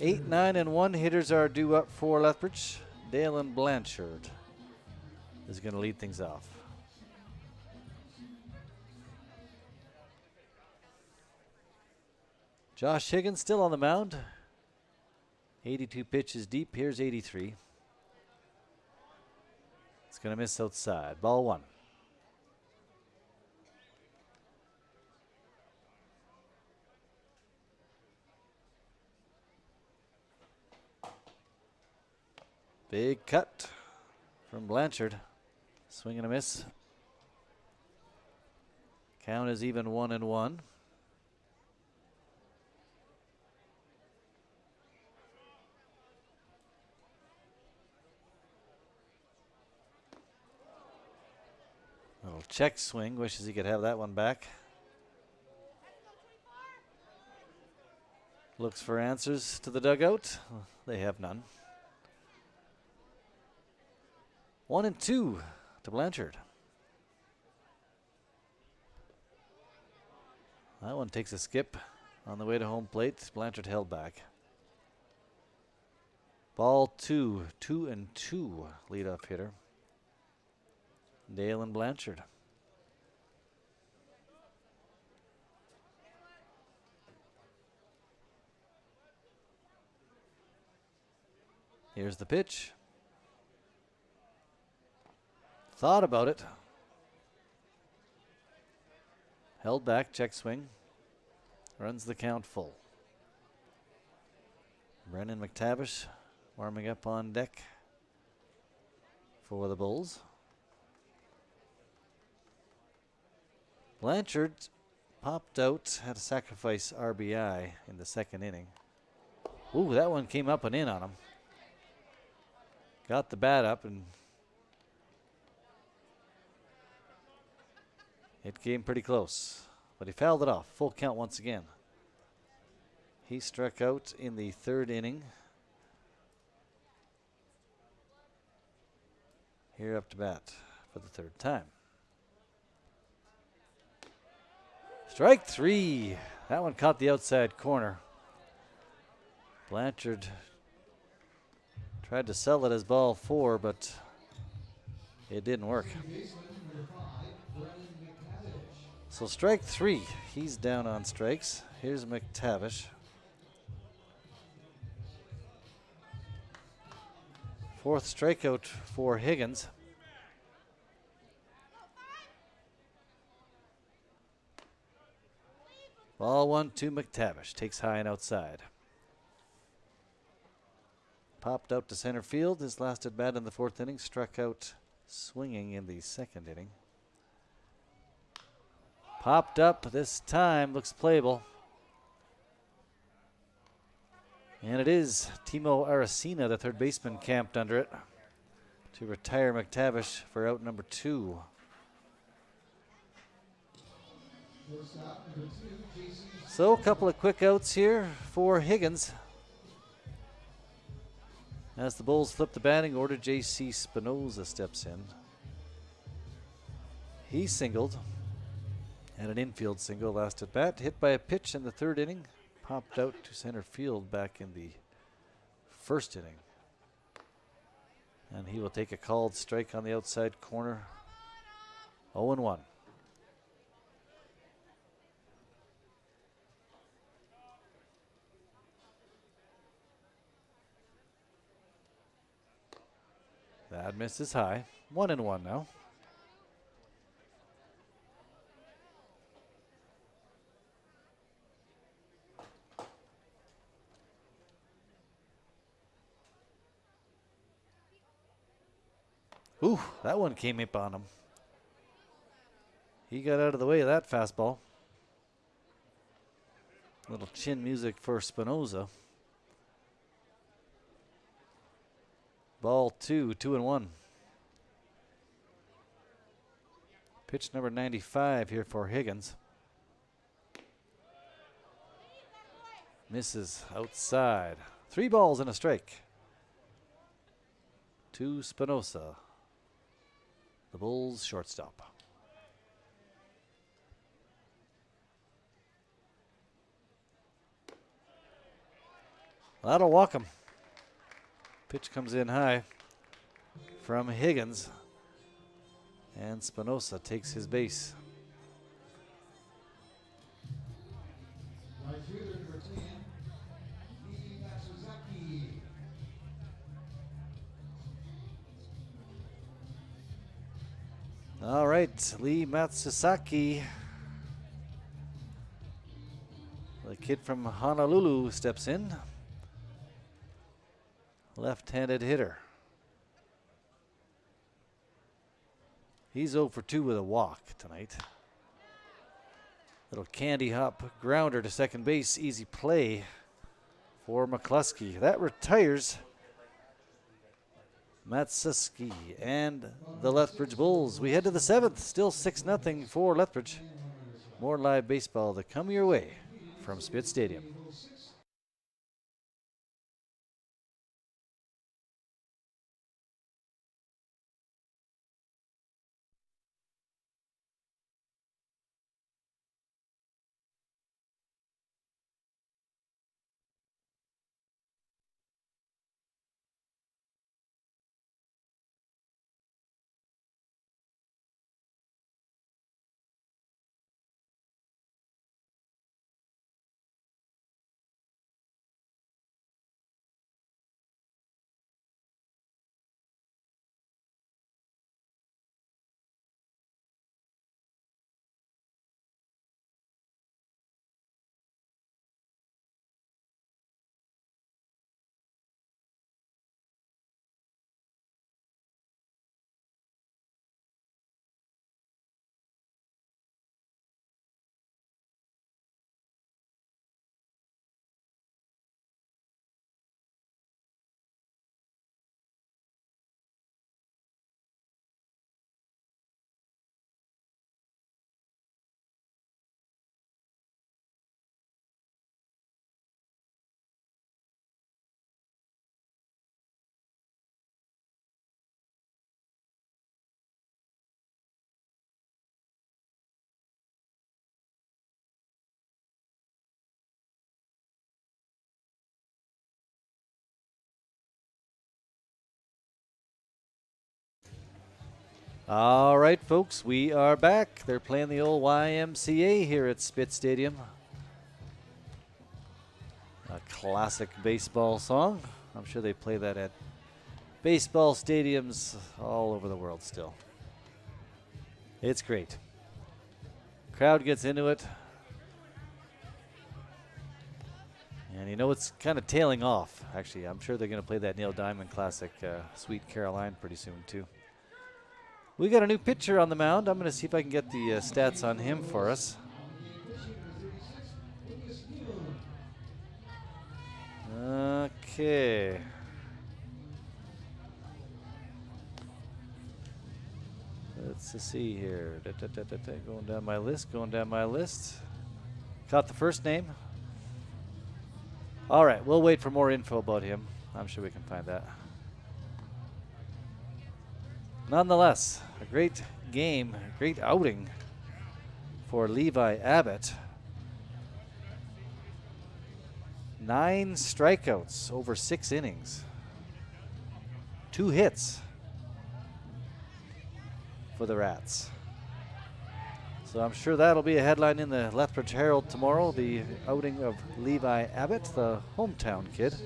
8, 9, and 1 hitters are due up for Lethbridge. Dalen Blanchard is going to lead things off. Josh Higgins still on the mound. 82 pitches deep. Here's 83. It's going to miss outside. Ball 1. Big cut from Blanchard. Swing and a miss. Count is even 1-1. Little check swing. Wishes he could have that one back. Looks for answers to the dugout. They have none. 1-2 to Blanchard. That one takes a skip on the way to home plate. Blanchard held back. Ball 2, 2-2 leadoff hitter. Dalen Blanchard. Here's the pitch. Thought about it. Held back, check swing. Runs the count full. Brennan McTavish warming up on deck for the Bulls. Blanchard popped out, had a sacrifice RBI in the 2nd inning. Ooh, that one came up and in on him. Got the bat up and it came pretty close, but he fouled it off. Full count once again. He struck out in the 3rd inning. Here up to bat for the 3rd time. Strike 3. That one caught the outside corner. Blanchard tried to sell it as ball 4, but it didn't work. So strike 3. He's down on strikes. Here's McTavish. 4th strikeout for Higgins. Ball 1 to McTavish. Takes high and outside. Popped out to center field. His last at bat in the 4th inning. Struck out swinging in the 2nd inning. Popped up this time. Looks playable. And it is Timo Aracena, the 3rd baseman, camped under it to retire McTavish for out number 2. So a couple of quick outs here for Higgins. As the Bulls flip the batting order, J.C. Spinoza steps in. He singled. And an infield single last at bat. Hit by a pitch in the 3rd inning. Popped out to center field back in the 1st inning. And he will take a called strike on the outside corner. 0-1. That miss is high. 1-1 now. Ooh, that one came up on him. He got out of the way of that fastball. Little chin music for Spinoza. Ball 2, 2-1. Pitch number 95 here for Higgins. Misses outside. 3 balls and a strike to Spinoza, the Bulls shortstop. That'll walk him. Pitch comes in high from Higgins, and Spinoza takes his base. Right fielder number 10, Lee Matsuzaki. All right, Lee Matsusaki, the kid from Honolulu, steps in. Left-handed hitter. He's 0 for 2 with a walk tonight. Little candy hop grounder to second base. Easy play for McCluskey. That retires Matsuski and the Lethbridge Bulls. We head to the 7th. Still 6-0 for Lethbridge. More live baseball to come your way from Spitz Stadium. All right, folks, we are back. They're playing the old YMCA here at Spitz Stadium. A classic baseball song. I'm sure they play that at baseball stadiums all over the world still. It's great. Crowd gets into it. And you know, it's kind of tailing off, actually. I'm sure they're going to play that Neil Diamond classic, Sweet Caroline, pretty soon, too. We got a new pitcher on the mound. I'm going to see if I can get the stats on him for us. Okay. Let's see here. Going down my list. Caught the first name. All right, we'll wait for more info about him. I'm sure we can find that. Nonetheless, a great game, a great outing for Levi Abbott. 9 strikeouts over 6 innings. 2 hits for the Rats. So I'm sure that'll be a headline in the Lethbridge Herald tomorrow, the outing of Levi Abbott, the hometown kid.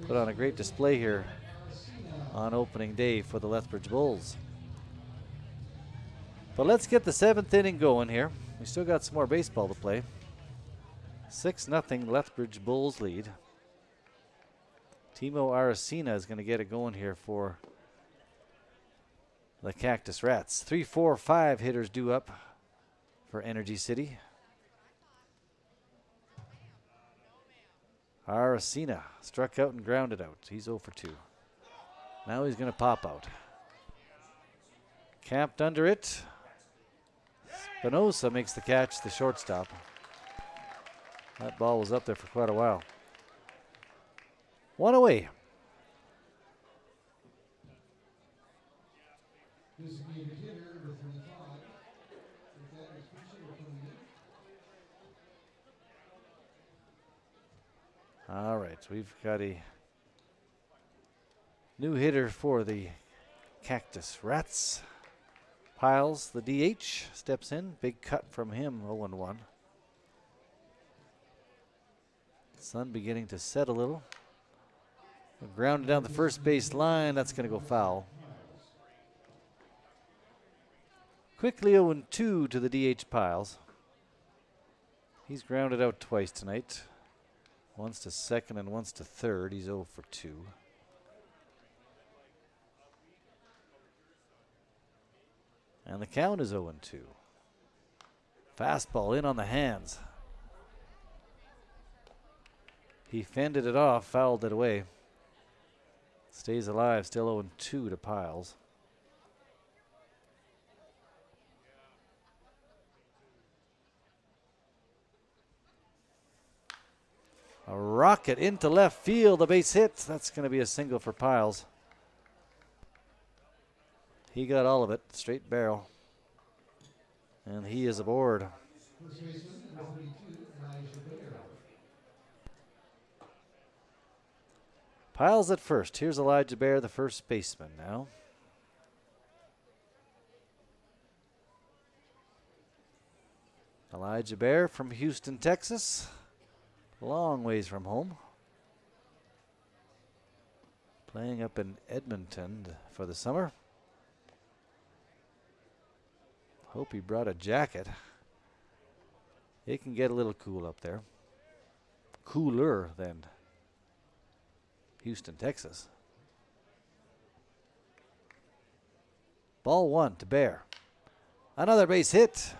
Put on a great display here on opening day for the Lethbridge Bulls. But let's get the 7th inning going here. We still got some more baseball to play. 6-0 Lethbridge Bulls lead. Timo Aracena is going to get it going here for the Cactus Rats. 3, 4, 5 hitters due up for Energy City. Aracena struck out and grounded out. He's 0 for 2. Now he's going to pop out. Camped under it. Spinoza makes the catch, the shortstop. That ball was up there for quite a while. 1 away. Designated hitter number 35. If that is pitching or coming in. All right, so we've got a new hitter for the Cactus Rats. Piles, the DH, steps in. Big cut from him, 0-1. Sun beginning to set a little. Grounded down the first base line. That's going to go foul. Quickly 0-2 to the DH Piles. He's grounded out twice tonight. Once to second and once to third. He's 0 for 2. And the count is 0-2. Fastball in on the hands. He fended it off, fouled it away. Stays alive, still 0-2 to Piles. A rocket into left field, a base hit. That's going to be a single for Piles. He got all of it, straight barrel. And he is aboard. First baseman, number 32, Elijah Baker. Piles at first. Here's Elijah Bear, the first baseman now. Elijah Bear from Houston, Texas. Long ways from home. Playing up in Edmonton for the summer. Hope he brought a jacket. It can get a little cool up there. Cooler than Houston, Texas. Ball 1 to Bear. Another base hit.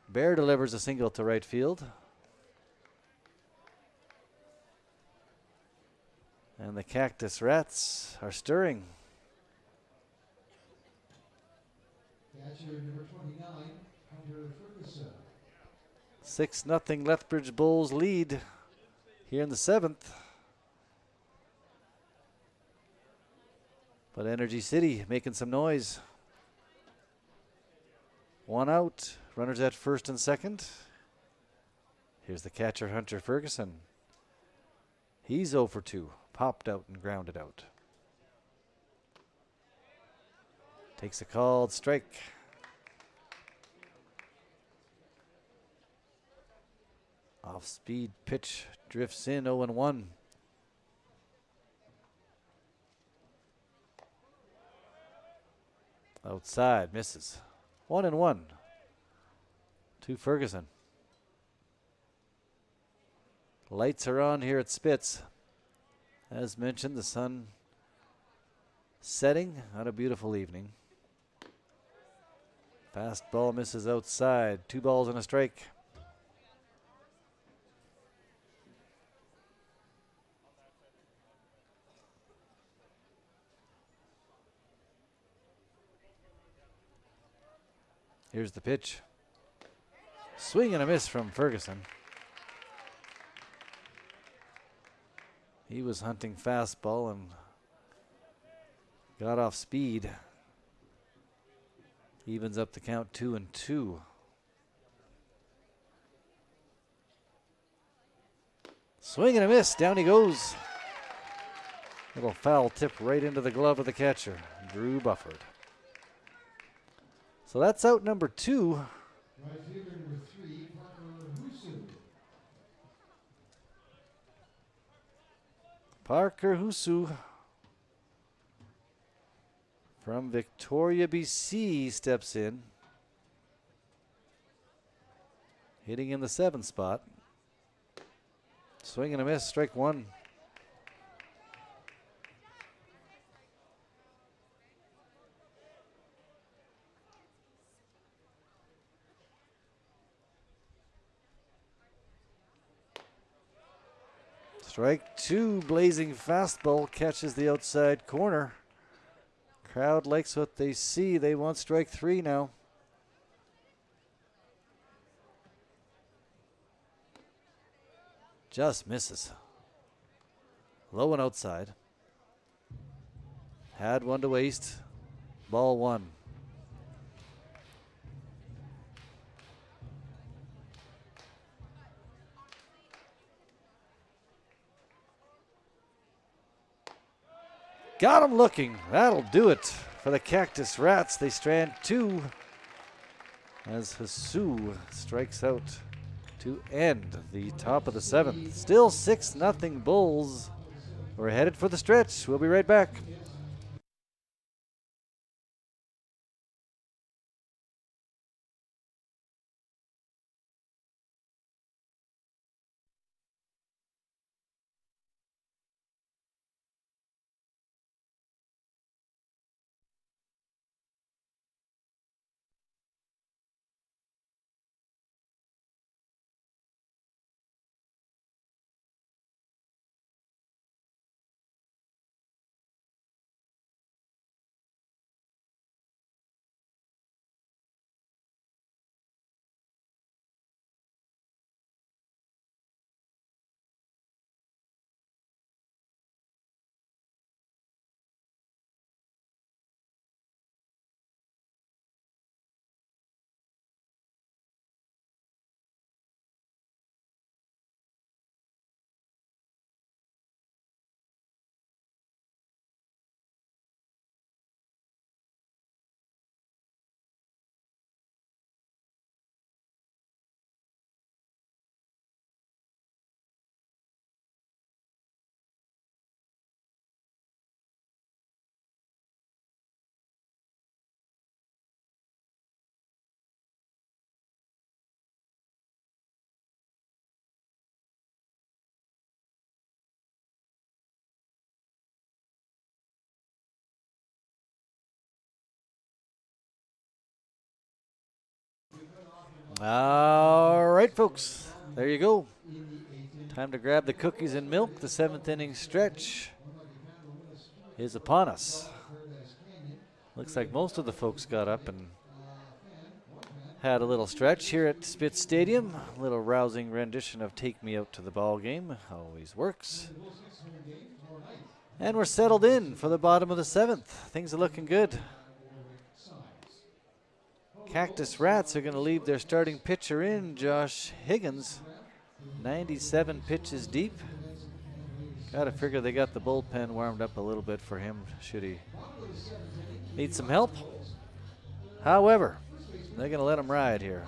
Bear delivers a single to right field. And the Cactus Rats are stirring. Catcher number 29, Hunter Ferguson. 6-0 Lethbridge Bulls lead here in the 7th. But Energy City making some noise. 1 out, runners at first and second. Here's the catcher, Hunter Ferguson. He's 0 for 2, popped out and grounded out. Takes a called strike. Off speed pitch drifts in, 0-1. Outside, misses. 1-1 to Ferguson. Lights are on here at Spitz. As mentioned, the sun setting on a beautiful evening. Fastball misses outside. 2 balls and a strike. Here's the pitch. Swing and a miss from Ferguson. He was hunting fastball and got off speed. Evens up the count 2-2. Swing and a miss. Down he goes. Little foul tip right into the glove of the catcher, Drew Bufford. So that's out number 2. Right fielder number 3, Parker Husu. Parker Husu from Victoria, BC steps in. Hitting in the 7th spot. Swing and a miss, strike 1. Strike 2, blazing fastball catches the outside corner. Crowd likes what they see. They want strike 3 now. Just misses. Low and outside. Had one to waste. Ball 1. Got him looking. That'll do it for the Cactus Rats. They strand 2 as Hasu strikes out to end the top of the 7th. Still 6-0 Bulls. We're headed for the stretch. We'll be right back. All right, folks, there you go. Time to grab the cookies and milk. The 7th inning stretch is upon us. Looks like most of the folks got up and had a little stretch here at Spitz Stadium. A little rousing rendition of Take Me Out to the Ball Game. Always works. And we're settled in for the bottom of the 7th. Things are looking good. Cactus Rats are going to leave their starting pitcher in, Josh Higgins. 97 pitches deep. Got to figure they got the bullpen warmed up a little bit for him, should he need some help. However, they're going to let him ride here.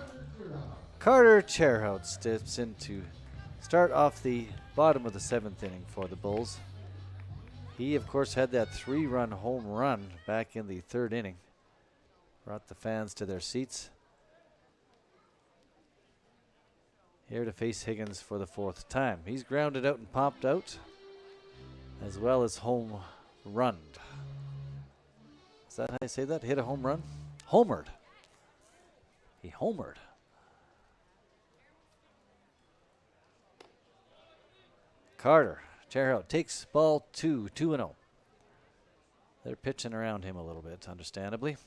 Carter Chairhout steps in to start off the bottom of the 7th inning for the Bulls. He, of course, had that 3-run home run back in the 3rd inning. Brought the fans to their seats. Here to face Higgins for the 4th time. He's grounded out and popped out, as well as home runned. Is that how I say that? Hit a home run? Homered. He homered. Carter, Chairhout takes ball 2, 2-0. They're pitching around him a little bit, understandably.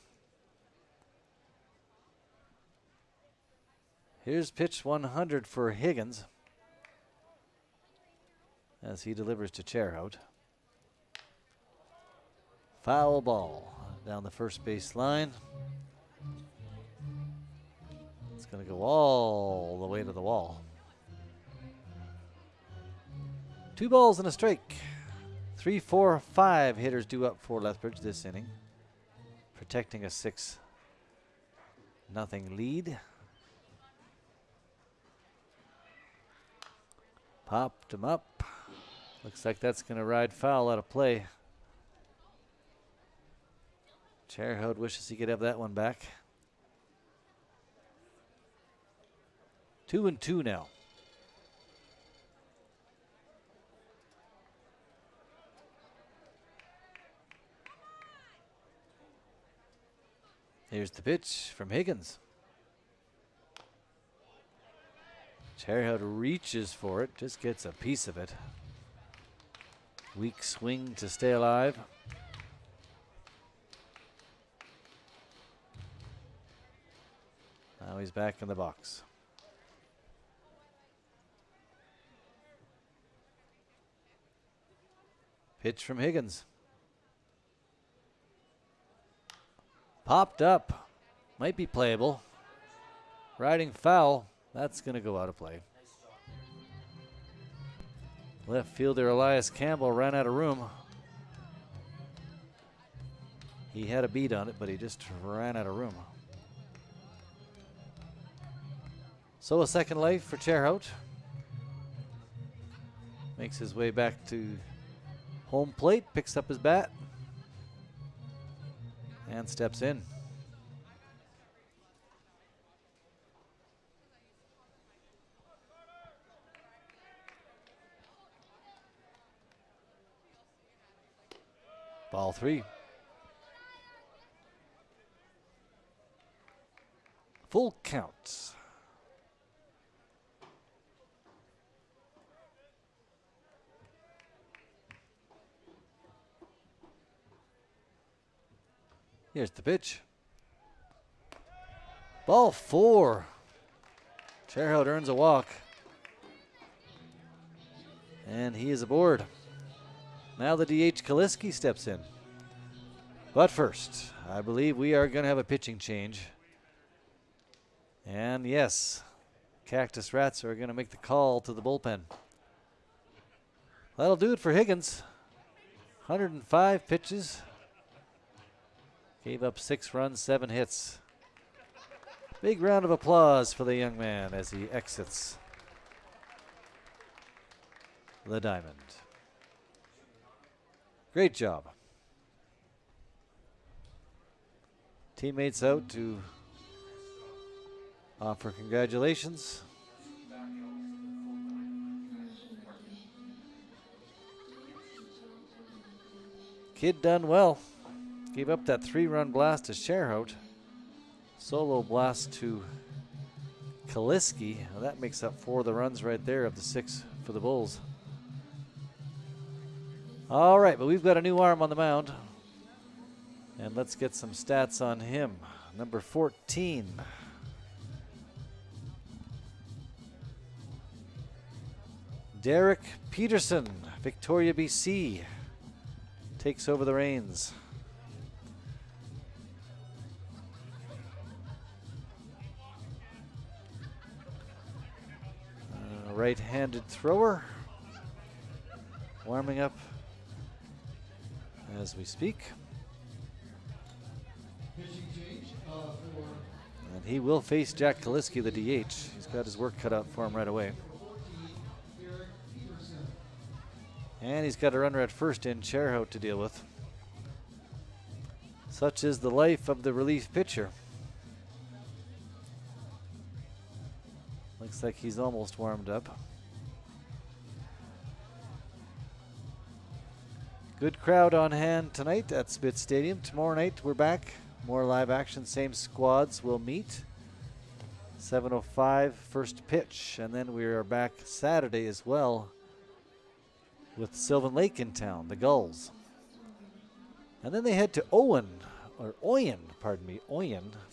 Here's pitch 100 for Higgins as he delivers to Chairhout. Foul ball down the first base line. It's going to go all the way to the wall. 2 balls and a strike. 3, 4, 5 hitters due up for Lethbridge this inning, protecting a 6-0 lead. Popped him up. Looks like that's going to ride foul out of play. Chairhout wishes he could have that one back. 2-2 now. Here's the pitch from Higgins. Chairhout reaches for it, just gets a piece of it. Weak swing to stay alive. Now he's back in the box. Pitch from Higgins. Popped up. Might be playable. Riding foul. That's going to go out of play. Left fielder Elias Campbell ran out of room. He had a beat on it, but he just ran out of room. So a second life for Cherhout. Makes his way back to home plate, picks up his bat, and steps in. Ball 3. Full count. Here's the pitch. Ball 4. Cherhout earns a walk. And he is aboard. Now the DH Kaliski steps in. But first, I believe we are going to have a pitching change. And yes, Cactus Rats are going to make the call to the bullpen. That'll do it for Higgins. 105 pitches. Gave up 6 runs, 7 hits. Big round of applause for the young man as he exits the diamond. Great job. Teammates out to offer congratulations. Kid done well. Gave up that 3-run blast to Cherhout. Solo blast to Kaliski. Well, that makes up 4 of the runs right there of the 6 for the Bulls. All right, but we've got a new arm on the mound. And let's get some stats on him. Number 14. Derek Peterson, Victoria, BC, takes over the reins. Right-handed thrower, warming up as we speak. And he will face Jack Kaliski, the DH. He's got his work cut out for him right away. And he's got a runner at first in Cherhout to deal with. Such is the life of the relief pitcher. Looks like he's almost warmed up. Good crowd on hand tonight at Spitz Stadium. Tomorrow night we're back. More live action. Same squads will meet. 7:05 first pitch. And then we are back Saturday as well with Sylvan Lake in town, the Gulls. And then they head to Oyen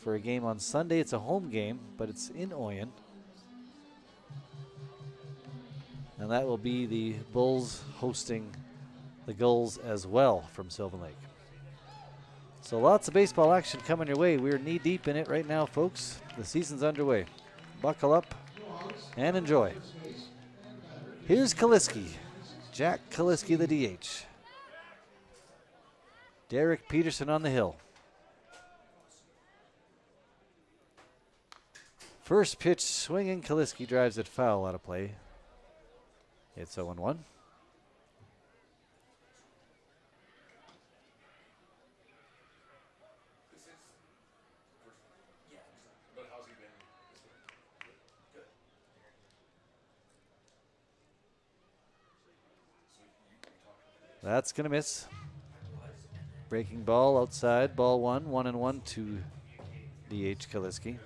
for a game on Sunday. It's a home game, but it's in Oyen. And that will be the Bulls hosting the Gulls as well from Sylvan Lake. So lots of baseball action coming your way. We're knee deep in it right now, folks. The season's underway. Buckle up and enjoy. Here's Kaliski. Jack Kaliski, the DH. Derek Peterson on the hill. First pitch swinging. Kaliski drives it foul out of play. It's 0-1. That's going to miss. Breaking ball outside. Ball 1. 1-1 to DH Kaliski.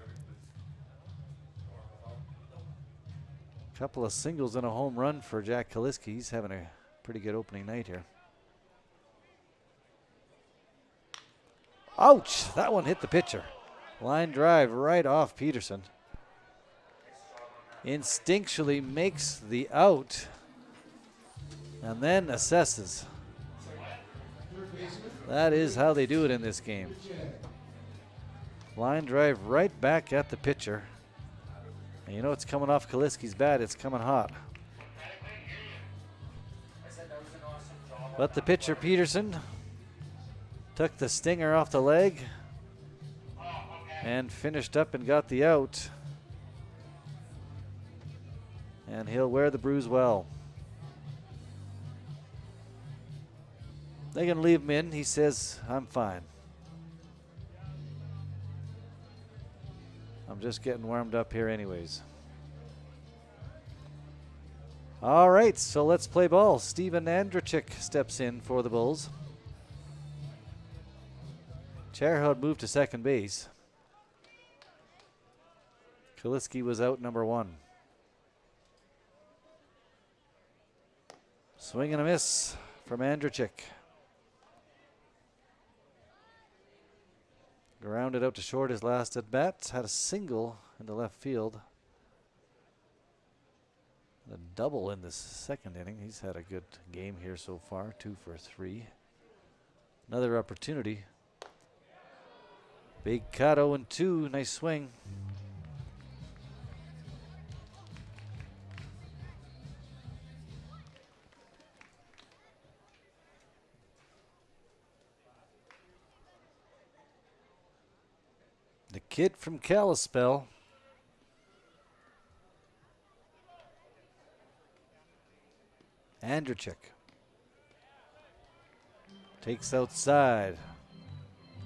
Couple of singles and a home run for Jack Kaliski. He's having a pretty good opening night here. Ouch! That one hit the pitcher. Line drive right off Peterson. Instinctually makes the out and then assesses. That is how they do it in this game. Line drive right back at the pitcher. And you know it's coming off Kaliski's bat. It's coming hot. But the pitcher, Peterson, took the stinger off the leg and finished up and got the out. And he'll wear the bruise well. They're going to leave him in. He says, I'm fine. I'm just getting warmed up here anyways. All right, so let's play ball. Steven Andrachik steps in for the Bulls. Cherhoud moved to second base. Kaliski was out number 1. Swing and a miss from Andrachik. Grounded out to short his last at bat. Had a single in the left field. A double in this second inning. He's had a good game here so far. 2 for 3. Another opportunity. Big cut, 0-2. Nice swing. The kid from Kalispell. Andrachik. Takes outside.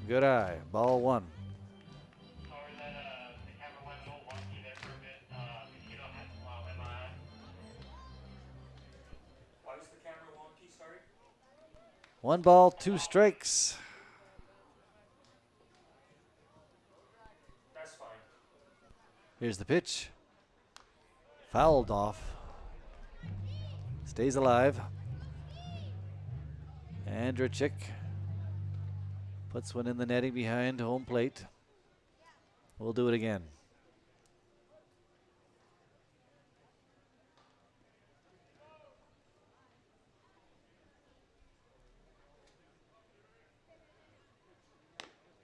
Good eye. Ball 1. Why was the camera wonky, sorry? 1 ball, 2 strikes. That's fine. Here's the pitch. Fouled off. Stays alive. Andrachik puts one in the netting behind home plate. We'll do it again.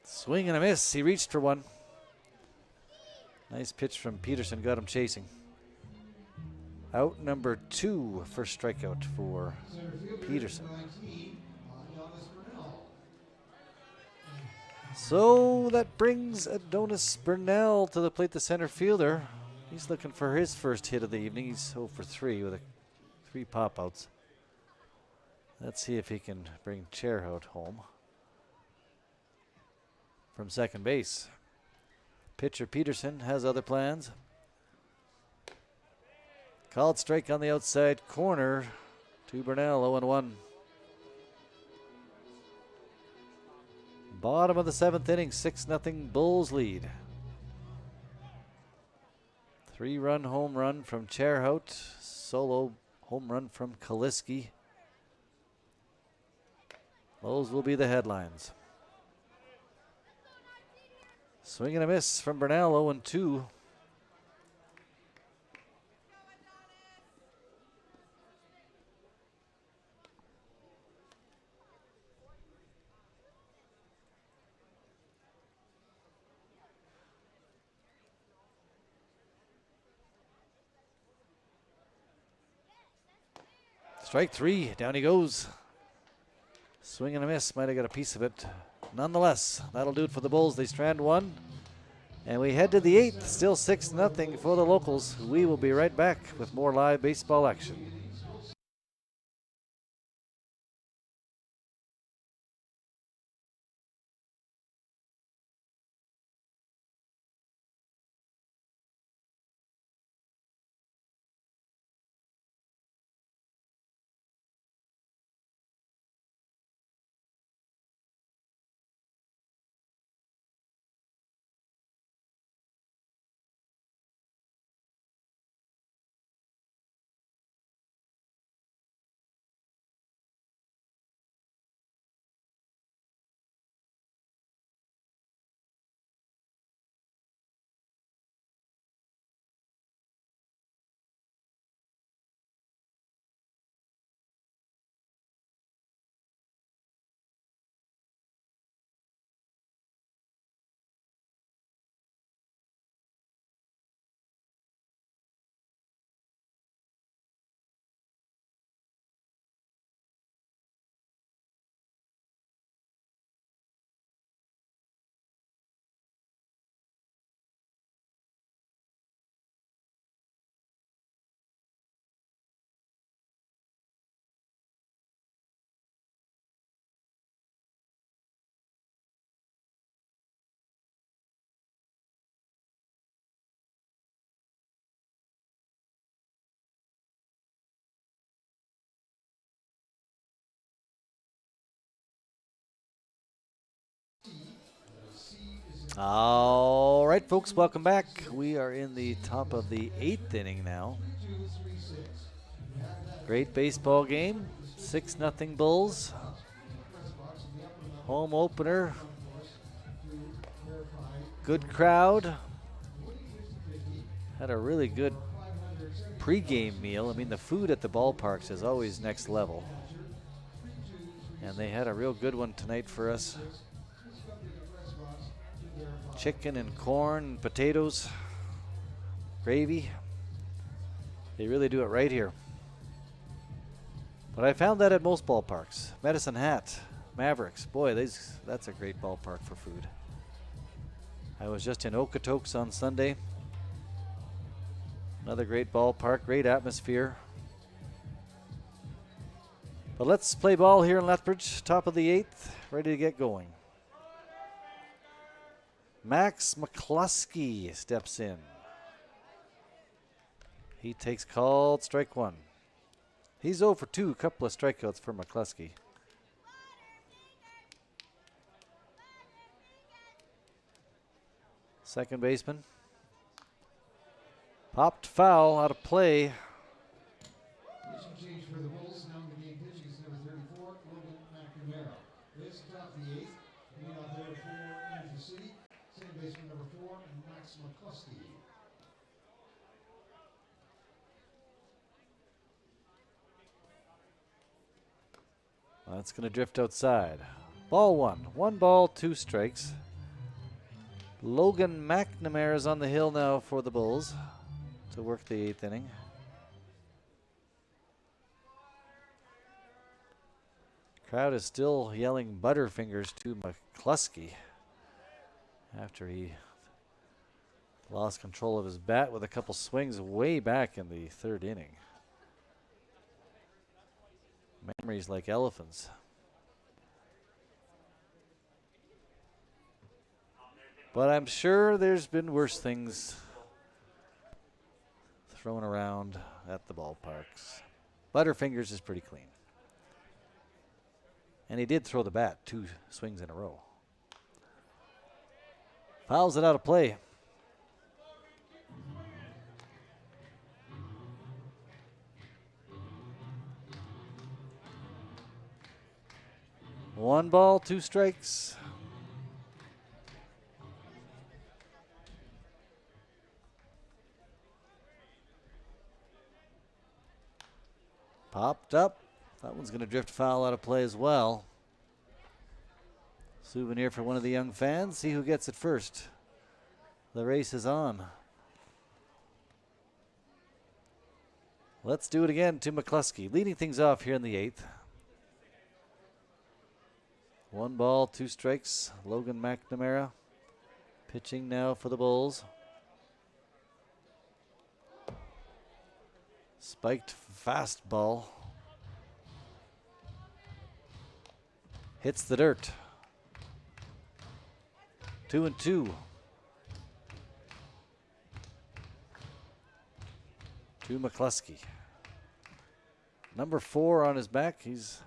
Swing and a miss. He reached for one. Nice pitch from Peterson. Got him chasing. Out number 2 for strikeout for Peterson. So that brings Adonis Burnell to the plate, the center fielder. He's looking for his first hit of the evening. He's 0 for 3 with 3 pop-outs. Let's see if he can bring Cherhoud home from second base. Pitcher Peterson has other plans. Called strike on the outside corner to Burnell, 0-1. Bottom of the 7th inning, 6-0 Bulls lead. 3-run home run from Cherhoud. Solo home run from Kaliski. Those will be the headlines. Swing and a miss from Burnell, 0-2. Strike 3, down he goes. Swing and a miss, might have got a piece of it. Nonetheless, that'll do it for the Bulls. They strand 1. And we head to the 8th, still 6-0 for the locals. We will be right back with more live baseball action. All right, folks, welcome back. We are in the top of the 8th inning now. Great baseball game. 6-0 Bulls. Home opener. Good crowd. Had a really good pregame meal. I mean, the food at the ballparks is always next level. And they had a real good one tonight for us. Chicken and corn and potatoes, gravy. They really do it right here. But I found that at most ballparks. Medicine Hat, Mavericks. Boy, that's a great ballpark for food. I was just in Okotoks on Sunday. Another great ballpark, great atmosphere. But let's play ball here in Lethbridge, top of the 8th, ready to get going. Max McCluskey steps in. He takes called strike 1. He's 0 for 2, couple of strikeouts for McCluskey. Second baseman. Popped foul out of play. Position change for the Bulls. Now in the game pitching is number 34, Logan McNamara. This top of the 8th. Coming out there for Kansas City. Second baseman number 4, Max McCluskey. That's going to drift outside. Ball 1. 1 ball, 2 strikes. Logan McNamara is on the hill now for the Bulls to work the 8th inning. Crowd is still yelling Butterfingers to McCluskey after he lost control of his bat with a couple swings way back in the 3rd inning. Memories like elephants. But I'm sure there's been worse things thrown around at the ballparks. Butterfingers is pretty clean. And he did throw the bat 2 swings in a row. Fouls it out of play. One ball, 2 strikes. Popped up. That one's going to drift foul out of play as well. Souvenir for one of the young fans. See who gets it first. The race is on. Let's do it again to McCluskey. Leading things off here in the 8th. 1 ball, 2 strikes. Logan McNamara pitching now for the Bulls. Spiked fastball. Hits the dirt. 2-2. To McCluskey. Number 4 on his back. He's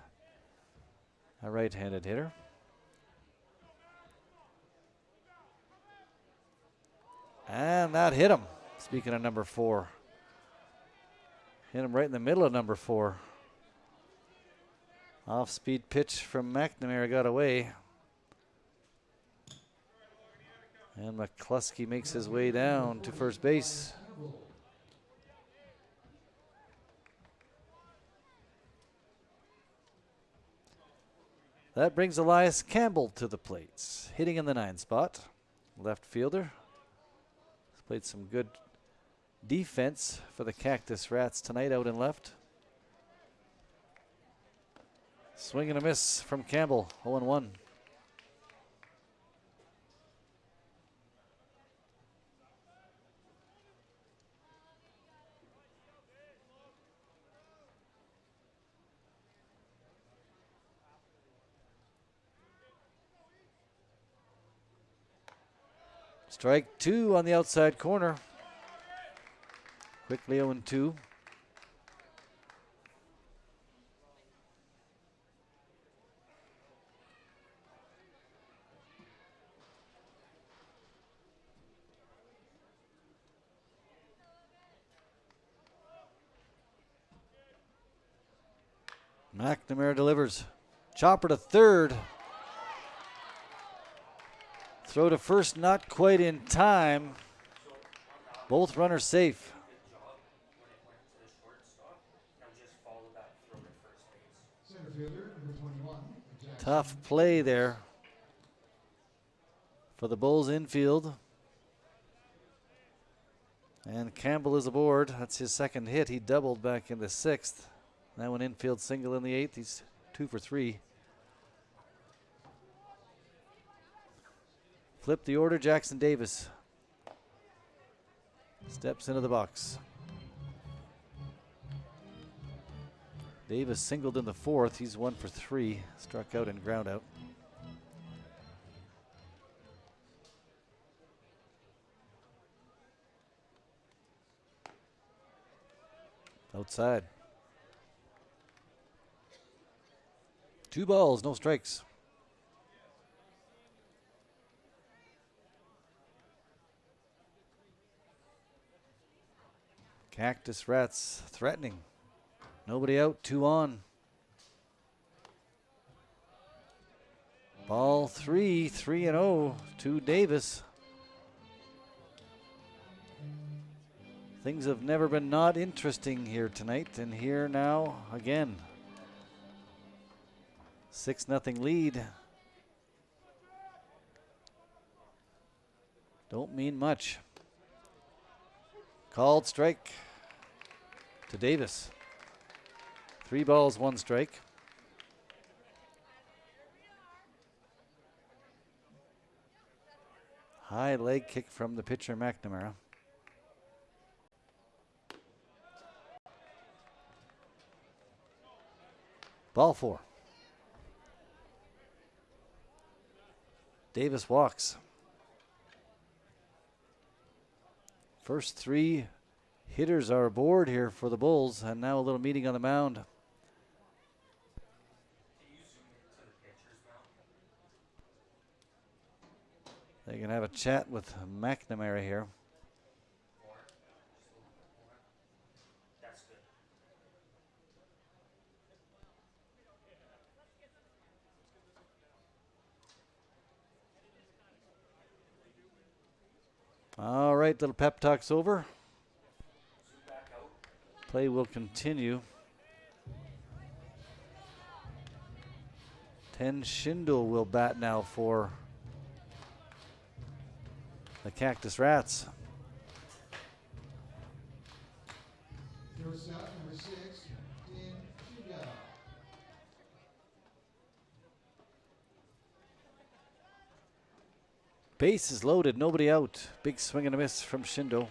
a right-handed hitter. And that hit him. Speaking of number 4. Hit him right in the middle of number 4. Off-speed pitch from McNamara got away. And McCluskey makes his way down to first base. That brings Elias Campbell to the plates, hitting in the 9 spot. Left fielder. He's played some good defense for the Cactus Rats tonight out in left. Swing and a miss from Campbell, 0-1. Strike 2 on the outside corner. Quickly 0-2. McNamara delivers. Chopper to third. Throw to first, not quite in time. Both runners safe. Center fielder, number 21. Jackson. Tough play there for the Bulls infield. And Campbell is aboard. That's his second hit. He doubled back in the sixth. Now an infield single in the eighth. He's 2 for 3. Flip the order. Jackson Davis steps into the box. Davis singled in the fourth. He's 1 for 3. Struck out and ground out. Outside. 2 balls, no strikes. Cactus Rats threatening. Nobody out, 2 on. Ball 3, 3-0 to Davis. Things have never been not interesting here tonight, and here now again. 6-0 lead. Don't mean much. Called strike to Davis. 3 balls, 1 strike. High leg kick from the pitcher McNamara. Ball 4. Davis walks. First 3 hitters are aboard here for the Bulls, and now a little meeting on the mound. They can have a chat with McNamara here. All right, little pep talk's over. Play will continue. 10 Schindel will bat now for the Cactus Rats. Shortstop, number 6, in Shindel. Base is loaded, nobody out. Big swing and a miss from Shindo.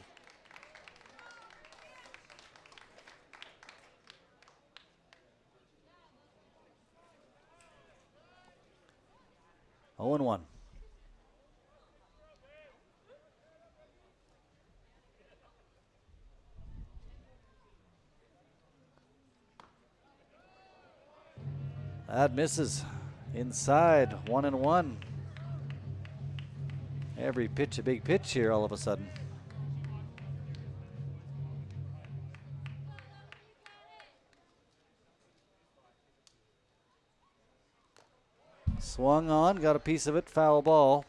Oh and 1. That misses. Inside, 1 and 1. Every pitch a big pitch here all of a sudden. Swung on, got a piece of it, foul ball.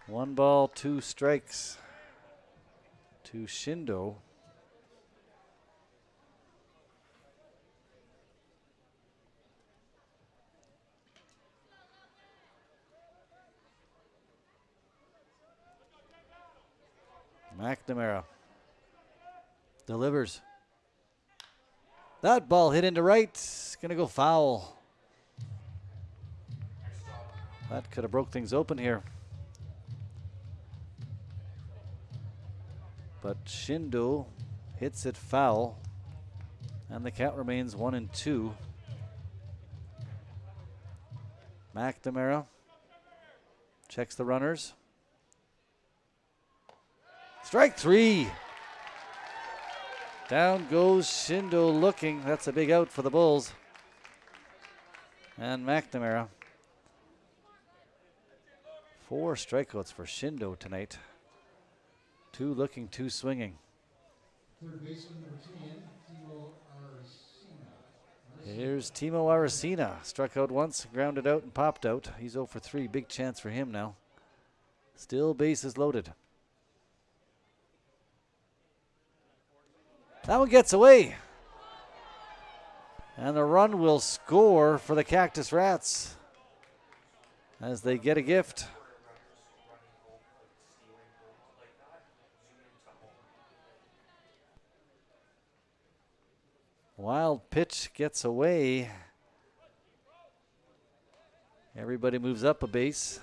1 ball, 2 strikes to Shindo. McNamara delivers. That ball hit into right. It's going to go foul. That could have broke things open here. But Shindo hits it foul. And the count remains 1 and 2. McNamara checks the runners. Strike 3. Down goes Shindo looking. That's a big out for the Bulls. And McNamara. 4 strikeouts for Shindo tonight. 2 looking, 2 swinging. Third baseman, number 10, Timo Arcina. Here's Timo Aracena. Struck out once, grounded out, and popped out. He's 0 for 3. Big chance for him now. Still bases loaded. That one gets away. And the run will score for the Cactus Rats as they get a gift. Wild pitch gets away. Everybody moves up a base.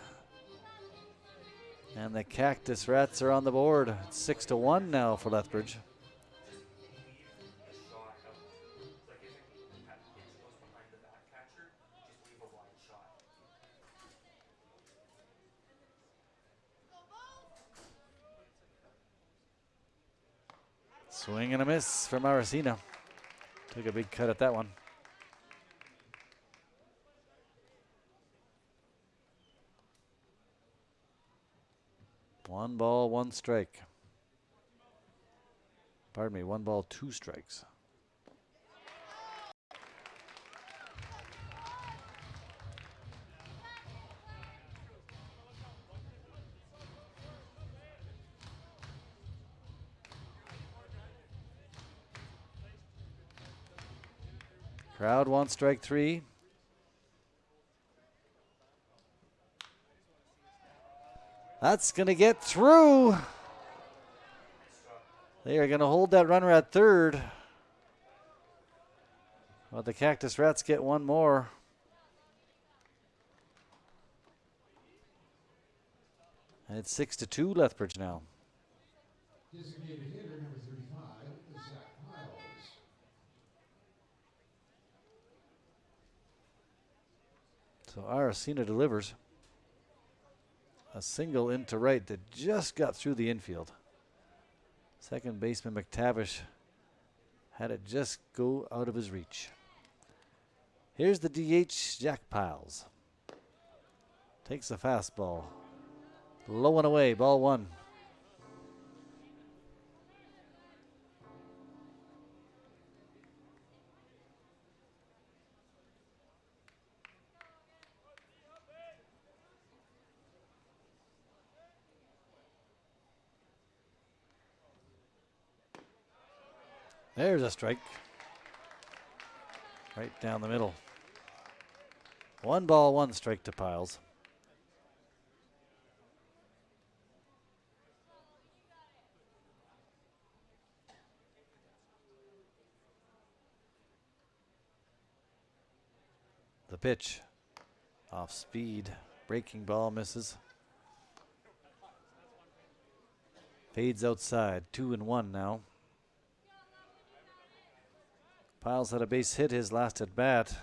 And the Cactus Rats are on the board. It's 6-1 now for Lethbridge. Swing and a miss from Aracena. Took a big cut at that one. One ball, one strike. Pardon me, 1 ball, 2 strikes. Crowd wants strike 3. That's going to get through. They are going to hold that runner at third. But the Cactus Rats get one more. And it's 6-2 Lethbridge now. Designated hitter number 35, Zach Piles. So Aracena delivers. A single into right that just got through the infield. Second baseman McTavish had it just go out of his reach. Here's the DH, Jack Piles. Takes a fastball. Low and away, ball 1. There's a strike. Right down the middle. 1 ball, 1 strike to Piles. The pitch. Off speed. Breaking ball misses. Fades outside. 2-1 now. Piles had a base hit his last at bat.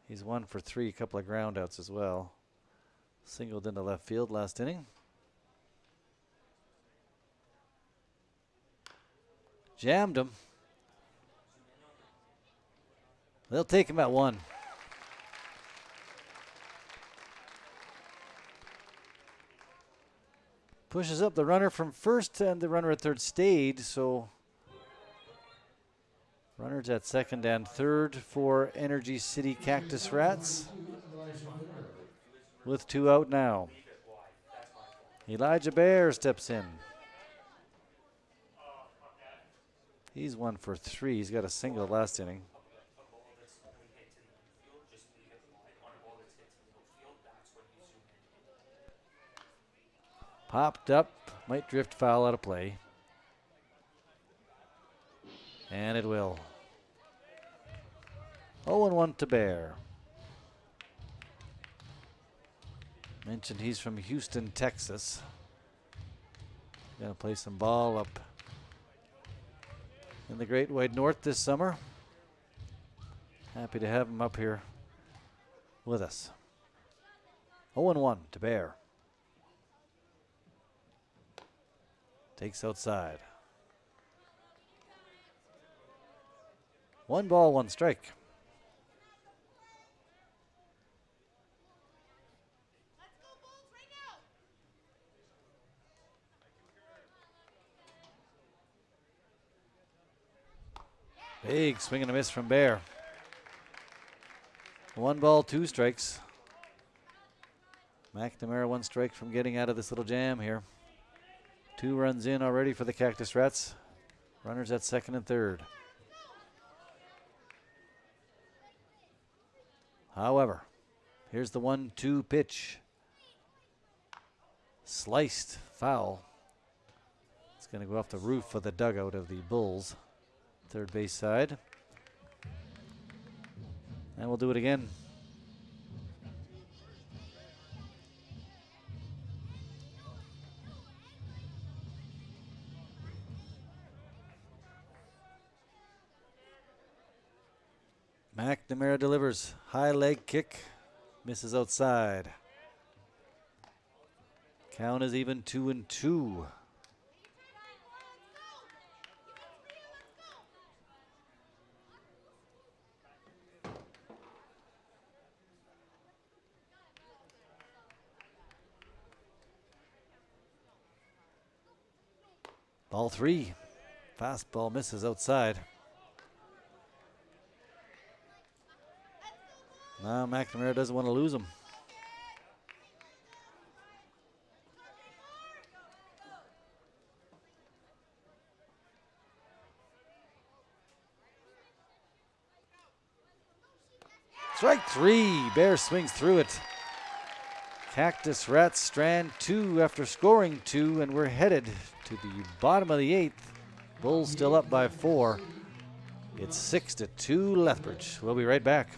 He's 1 for 3, a couple of ground outs as well. Singled into left field last inning. Jammed him. They'll take him at 1. Pushes up the runner from first, and the runner at third stayed, so runners at second and third for Energy City Cactus Rats. With 2 out now. Elijah Bear steps in. He's 1 for 3. He's got a single last inning. Popped up, might drift foul out of play. And it will. 0-1 to Bear. Mentioned he's from Houston, Texas. Gonna play some ball up in the Great White North this summer. Happy to have him up here with us. 0-1 to Bear. Takes outside. 1 ball, 1 strike. Big swing and a miss from Bear. 1 ball, 2 strikes. McNamara 1 strike from getting out of this little jam here. 2 runs in already for the Cactus Rats. Runners at second and third. However, here's the 1-2 pitch. Sliced, foul. It's going to go off the roof of the dugout of the Bulls. Third base side. And we'll do it again. McNamara delivers. High leg kick. Misses outside. Count is even 2-2. Ball 3. Fastball misses outside. Now McNamara doesn't want to lose him. Strike 3. Bear swings through it. Cactus Rats strand 2 after scoring 2, and we're headed to the bottom of the 8th. Bulls still up by 4. It's 6-2 Lethbridge. We'll be right back.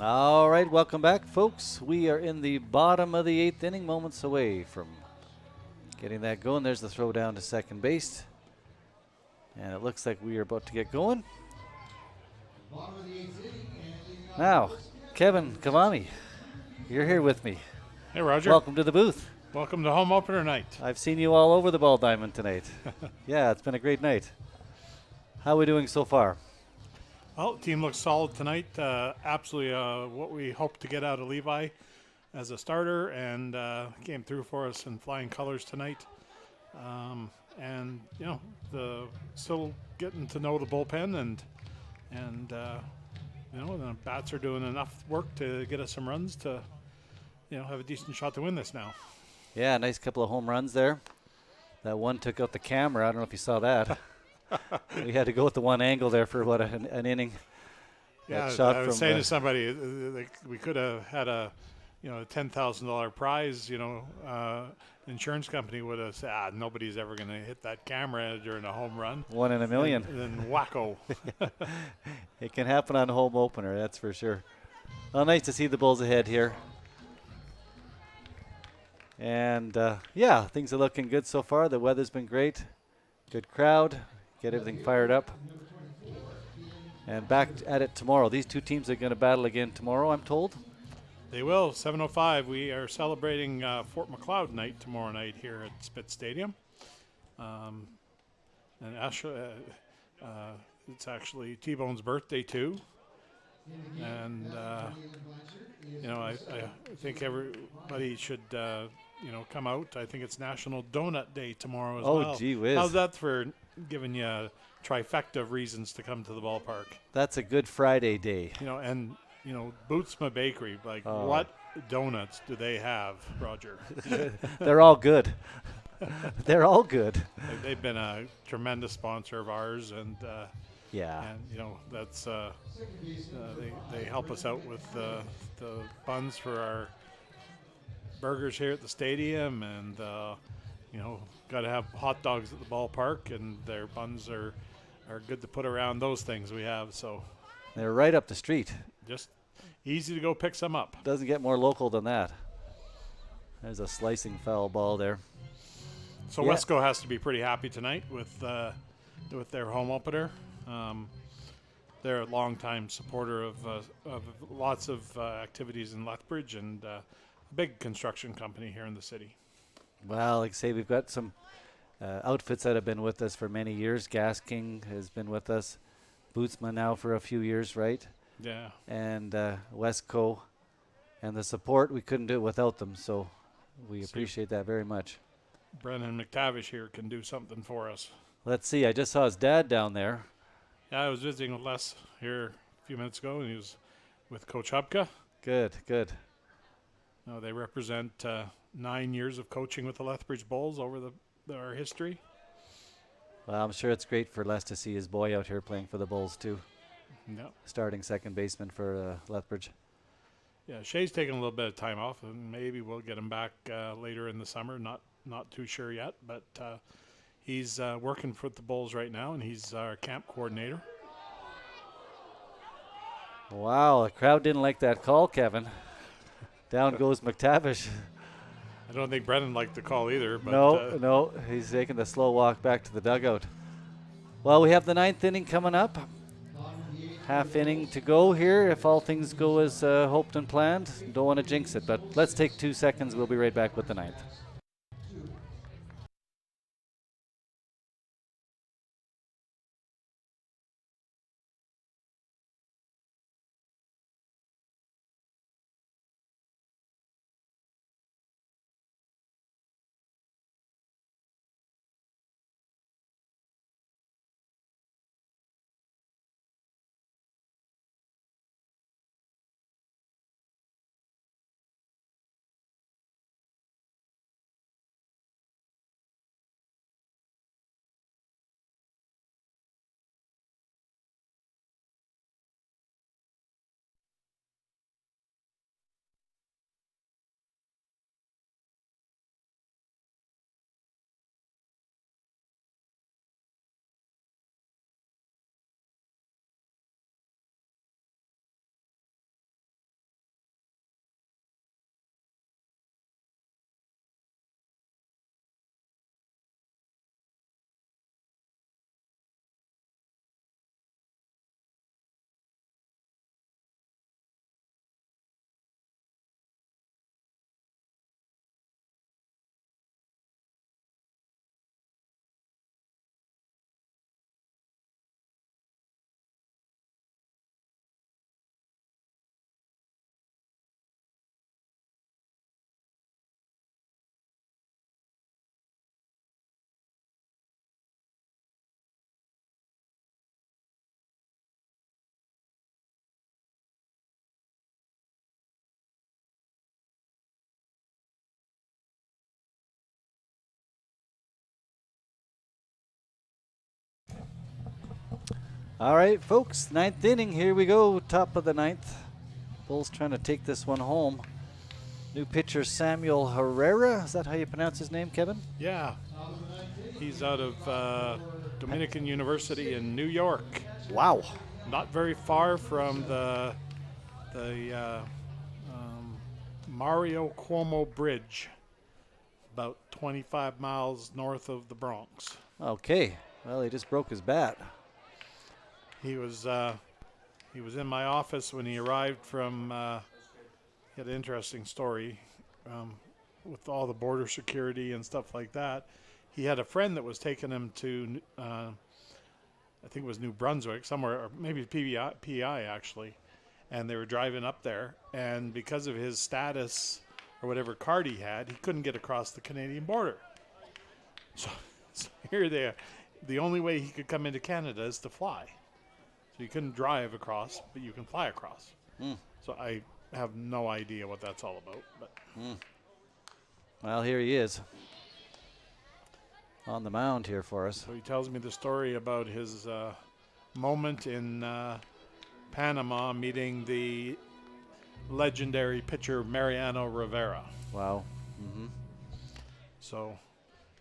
All right, welcome back, folks. We are in the bottom of the 8th inning, moments away from getting that going. There's the throw down to second base. And it looks like we are about to get going. Now, Kevin Cavani, you're here with me. Hey, Roger. Welcome to the booth. Welcome to home opener night. I've seen you all over the ball diamond tonight. Yeah, it's been a great night. How are we doing so far? Well, team looks solid tonight. Absolutely what we hoped to get out of Levi as a starter, and came through for us in flying colors tonight. And you know, still getting to know the bullpen, and you know, the bats are doing enough work to get us some runs to, you know, have a decent shot to win this now. Yeah, nice couple of home runs there. That one took out the camera. I don't know if you saw that. We had to go with the one angle there for what an inning. Yeah, shot I was from saying to somebody, we could have had a $10,000 prize. Insurance company would have said, nobody's ever going to hit that camera during a home run. 1 in a million. And then wacko. It can happen on home opener, that's for sure. Well, nice to see the Bulls ahead here. And yeah, things are looking good so far. The weather's been great. Good crowd. Get everything fired up. And back at it tomorrow. These two teams are going to battle again tomorrow, I'm told. They will. 7:05. We are celebrating Fort McLeod night tomorrow night here at Spitz Stadium. And actually, it's actually T-Bone's birthday too. And I think everybody should come out. I think it's National Donut Day tomorrow as well. Oh, gee whiz. How's that for giving you a trifecta of reasons to come to the ballpark? That's a Good Friday day. And Bootsma Bakery, Oh. what donuts do they have, Roger? They're all good. They're all good. They've been a tremendous sponsor of ours, and Yeah. that's they help us out with the buns for our burgers here at the stadium, and got to have hot dogs at the ballpark, and their buns are good to put around those things we have. So They're right up the street. just easy to go pick some up. Doesn't get more local than that. There's a slicing foul ball there. So Yeah. Wesco has to be pretty happy tonight with their home opener. They're a longtime supporter of lots of activities in Lethbridge, and a big construction company here in the city. Well, like I say, we've got some outfits that have been with us for many years. Gas King has been with us. Bootsma now for a few years, right? Yeah. And Wesco. And the support, we couldn't do it without them, so we See. appreciate that very much. Brennan McTavish here can do something for us. Let's see, I just saw his dad down there. Yeah, I was visiting with Les here a few minutes ago, and he was with Coach Hubka. Good, good. Now they represent 9 years of coaching with the Lethbridge Bulls over our history. Well, I'm sure it's great for Les to see his boy out here playing for the Bulls, too. Yeah. Starting second baseman for Lethbridge. Yeah, Shay's taking a little bit of time off, and maybe we'll get him back later in the summer. Not too sure yet, but he's working for the Bulls right now, and he's our camp coordinator. Wow, the crowd didn't like that call, Kevin. Down goes McTavish. I don't think Brennan liked the call either. But No, he's taking the slow walk back to the dugout. Well, we have the ninth inning coming up. Half inning to go here if all things go as hoped and planned. Don't want to jinx it, but let's take 2 seconds. We'll be right back with the ninth. All right, folks, ninth inning. Here we go, top of the ninth. Bulls trying to take this one home. New pitcher Samuel Herrera. Is that how you pronounce his name, Kevin? yeah, he's out of Dominican University in New York. Wow. Not very far from the Mario Cuomo Bridge, about 25 miles north of the Bronx. Okay. Well, he just broke his bat. He was in my office when he arrived from. He had an interesting story with all the border security and stuff like that. he had a friend that was taking him to, I think it was New Brunswick, somewhere, or maybe PI actually. And they were driving up there, and because of his status or whatever card he had, he couldn't get across the Canadian border. So here they are. The only way he could come into Canada is to fly. So you couldn't drive across, but you can fly across. So I have no idea what that's all about. But Well, here he is on the mound here for us. so he tells me the story about his moment in Panama meeting the legendary pitcher Mariano Rivera. Wow. So,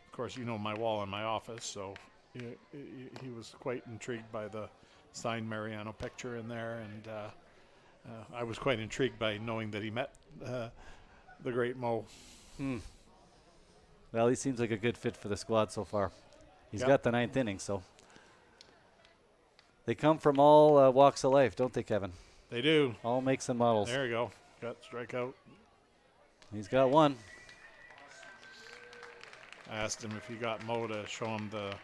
of course, you know my wall in my office, so he was quite intrigued by the signed Mariano picture in there, and I was quite intrigued by knowing that he met the great Mo. Well, he seems like a good fit for the squad so far. He's Yep. got the 9th inning, so. They come from all walks of life, don't they, Kevin? They do. All makes and models. There you go. Got strikeout. He's got one. I asked him if he got Mo to show him the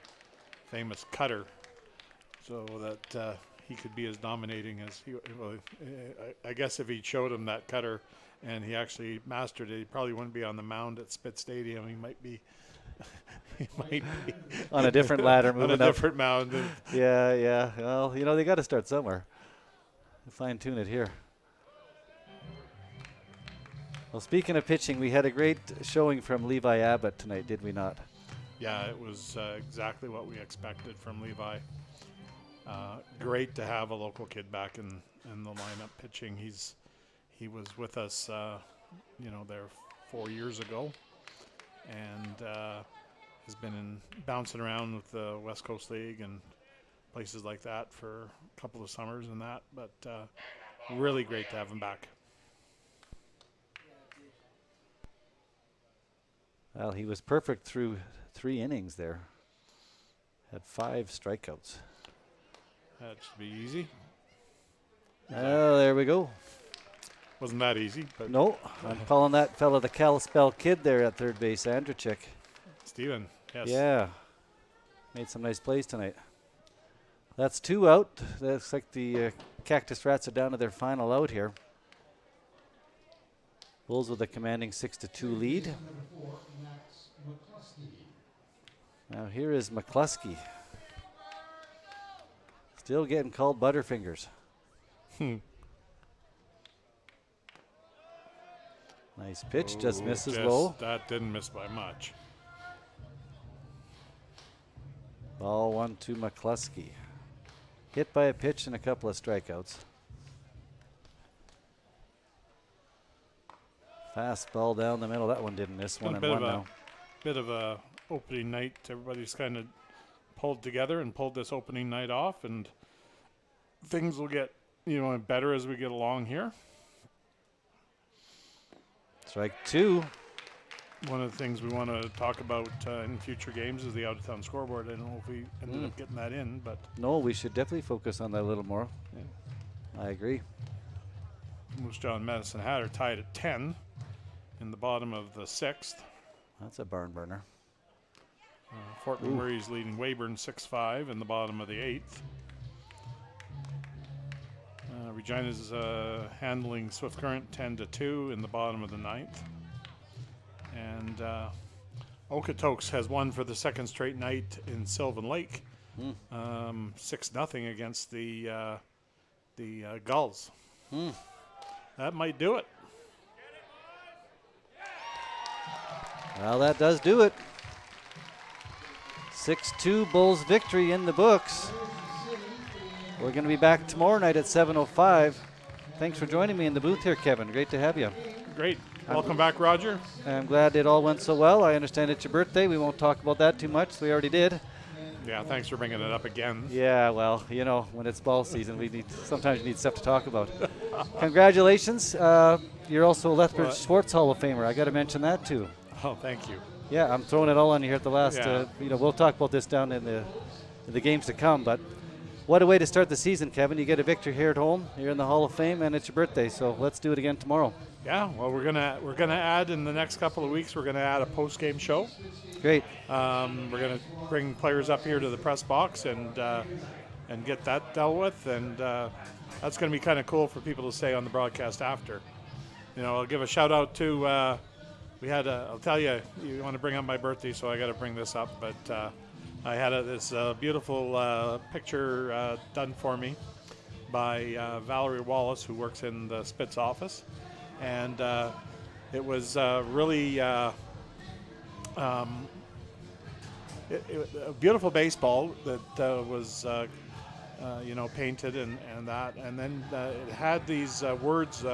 famous cutter so that he could be as dominating as he. Well, I guess if he showed him that cutter and he actually mastered it, he probably wouldn't be on the mound at Spit Stadium. He might be. He might be On a different ladder, on moving a up. different mound. Yeah. Well, you know, they got to start somewhere. Fine tune it here. Well, speaking of pitching, we had a great showing from Levi Abbott tonight, did we not? Yeah, it was exactly what we expected from Levi. Great to have a local kid back in the lineup pitching. He was with us, there 4 years ago, and has been bouncing around with the West Coast League and places like that for a couple of summers and that. But really great to have him back. Well, he was perfect through 3 innings there. Had 5 strikeouts. That should be easy. Oh, there we go. Wasn't that easy, but No, I'm calling that fella the Kalispell Kid there at third base, Andrechik. Steven, yes. Yeah. Made some nice plays tonight. That's 2 out. Looks like the Cactus Rats are down to their final out here. Bulls with a commanding 6-2 lead. Number 4, Max McCluskey. Now here is McCluskey. Still getting called Butterfingers. Nice pitch, just misses low. That didn't miss by much. Ball 1 to McCluskey. Hit by a pitch and a couple of strikeouts. Fastball down the middle. That one didn't miss. Been 1 and 1 now. Bit of a opening night. Everybody's kind of pulled together and pulled this opening night off, and things will get better as we get along here. Strike 2. One of the things we want to talk about in future games is the out-of-town scoreboard. I don't know if we ended up getting that in, but No, we should definitely focus on that a little more. Yeah. I agree. Moose Jaw and Medicine Hat are tied at 10 in the bottom of the 6th. That's a barn burner. Fort McMurray's leading Weyburn 6-5 in the bottom of the 8th. Regina's handling Swift Current 10-2 in the bottom of the 9th. And Okotoks has won for the second straight night in Sylvan Lake, 6-0 against the Gulls. That might do it. Well, that does do it. 6-2 Bulls victory in the books. We're going to be back tomorrow night at 7:05. Thanks for joining me in the booth here, Kevin. Great to have you. Great. Welcome back, Roger. I'm glad it all went so well. I understand it's your birthday. We won't talk about that too much. We already did. Yeah, thanks for bringing it up again. Yeah, well, when it's ball season, sometimes you need stuff to talk about. Congratulations. You're also a Lethbridge Sports Hall of Famer. I got to mention that too. Oh, thank you. Yeah, I'm throwing it all on you here at the last. Yeah. We'll talk about this down in the games to come, but What a way to start the season, Kevin. You get a victory here at home. You're in the Hall of Fame, and it's your birthday, so let's do it again tomorrow. Yeah, well, we're gonna add in the next couple of weeks. We're gonna add a post-game show. Great. We're gonna bring players up here to the press box and get that dealt with, and that's gonna be kind of cool for people to say on the broadcast after. You know, I'll give a shout out to. I'll tell you, you want to bring up my birthday, so I got to bring this up, but. I had this beautiful picture done for me by Valerie Wallace, who works in the Spitz office. And it was really a beautiful baseball that was, painted and that. And then it had these words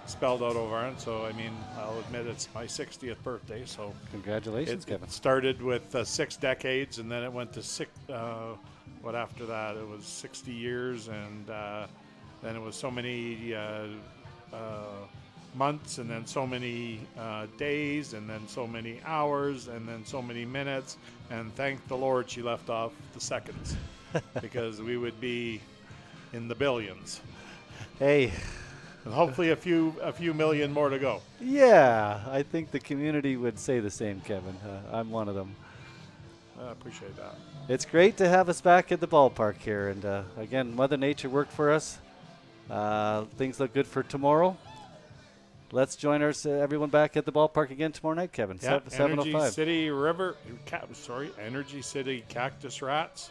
spelled out over it. So, I mean, I'll admit it's my 60th birthday. So congratulations, Kevin. It started with 6 decades, and then it went to after that? It was 60 years, and then it was so many months, and then so many days, and then so many hours, and then so many minutes. And thank the Lord she left off the seconds because we would be in the billions. Hey. And hopefully a few million more to go. Yeah, I think the community would say the same, Kevin. I'm one of them. I appreciate that. It's great to have us back at the ballpark here. And again, Mother Nature worked for us. Things look good for tomorrow. Let's join everyone back at the ballpark again tomorrow night, Kevin. Yeah, 7:05. Energy City Cactus Rats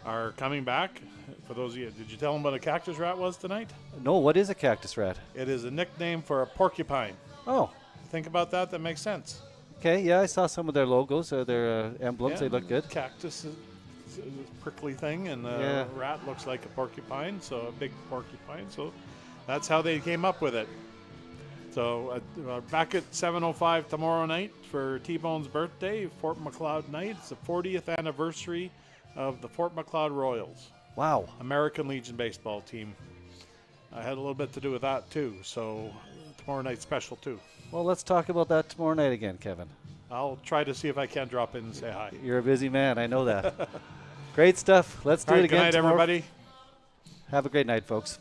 are coming back. For those of you, did you tell them what a cactus rat was tonight? No, what is a cactus rat? It is a nickname for a porcupine. Oh. Think about that. That makes sense. Okay, yeah, I saw some of their logos, their emblems. They look good. Cactus is a prickly thing, and the rat looks like a porcupine, so a big porcupine. So that's how they came up with it. So back at 7:05 tomorrow night for T-Bone's birthday, Fort Macleod night. It's the 40th anniversary of the Fort Macleod Royals. Wow. American Legion baseball team. I had a little bit to do with that too, so tomorrow night's special too. Well, let's talk about that tomorrow night again, Kevin. I'll try to see if I can drop in and say hi. You're a busy man, I know that. Great stuff. Let's do it again tomorrow. Good night, everybody. Have a great night, folks.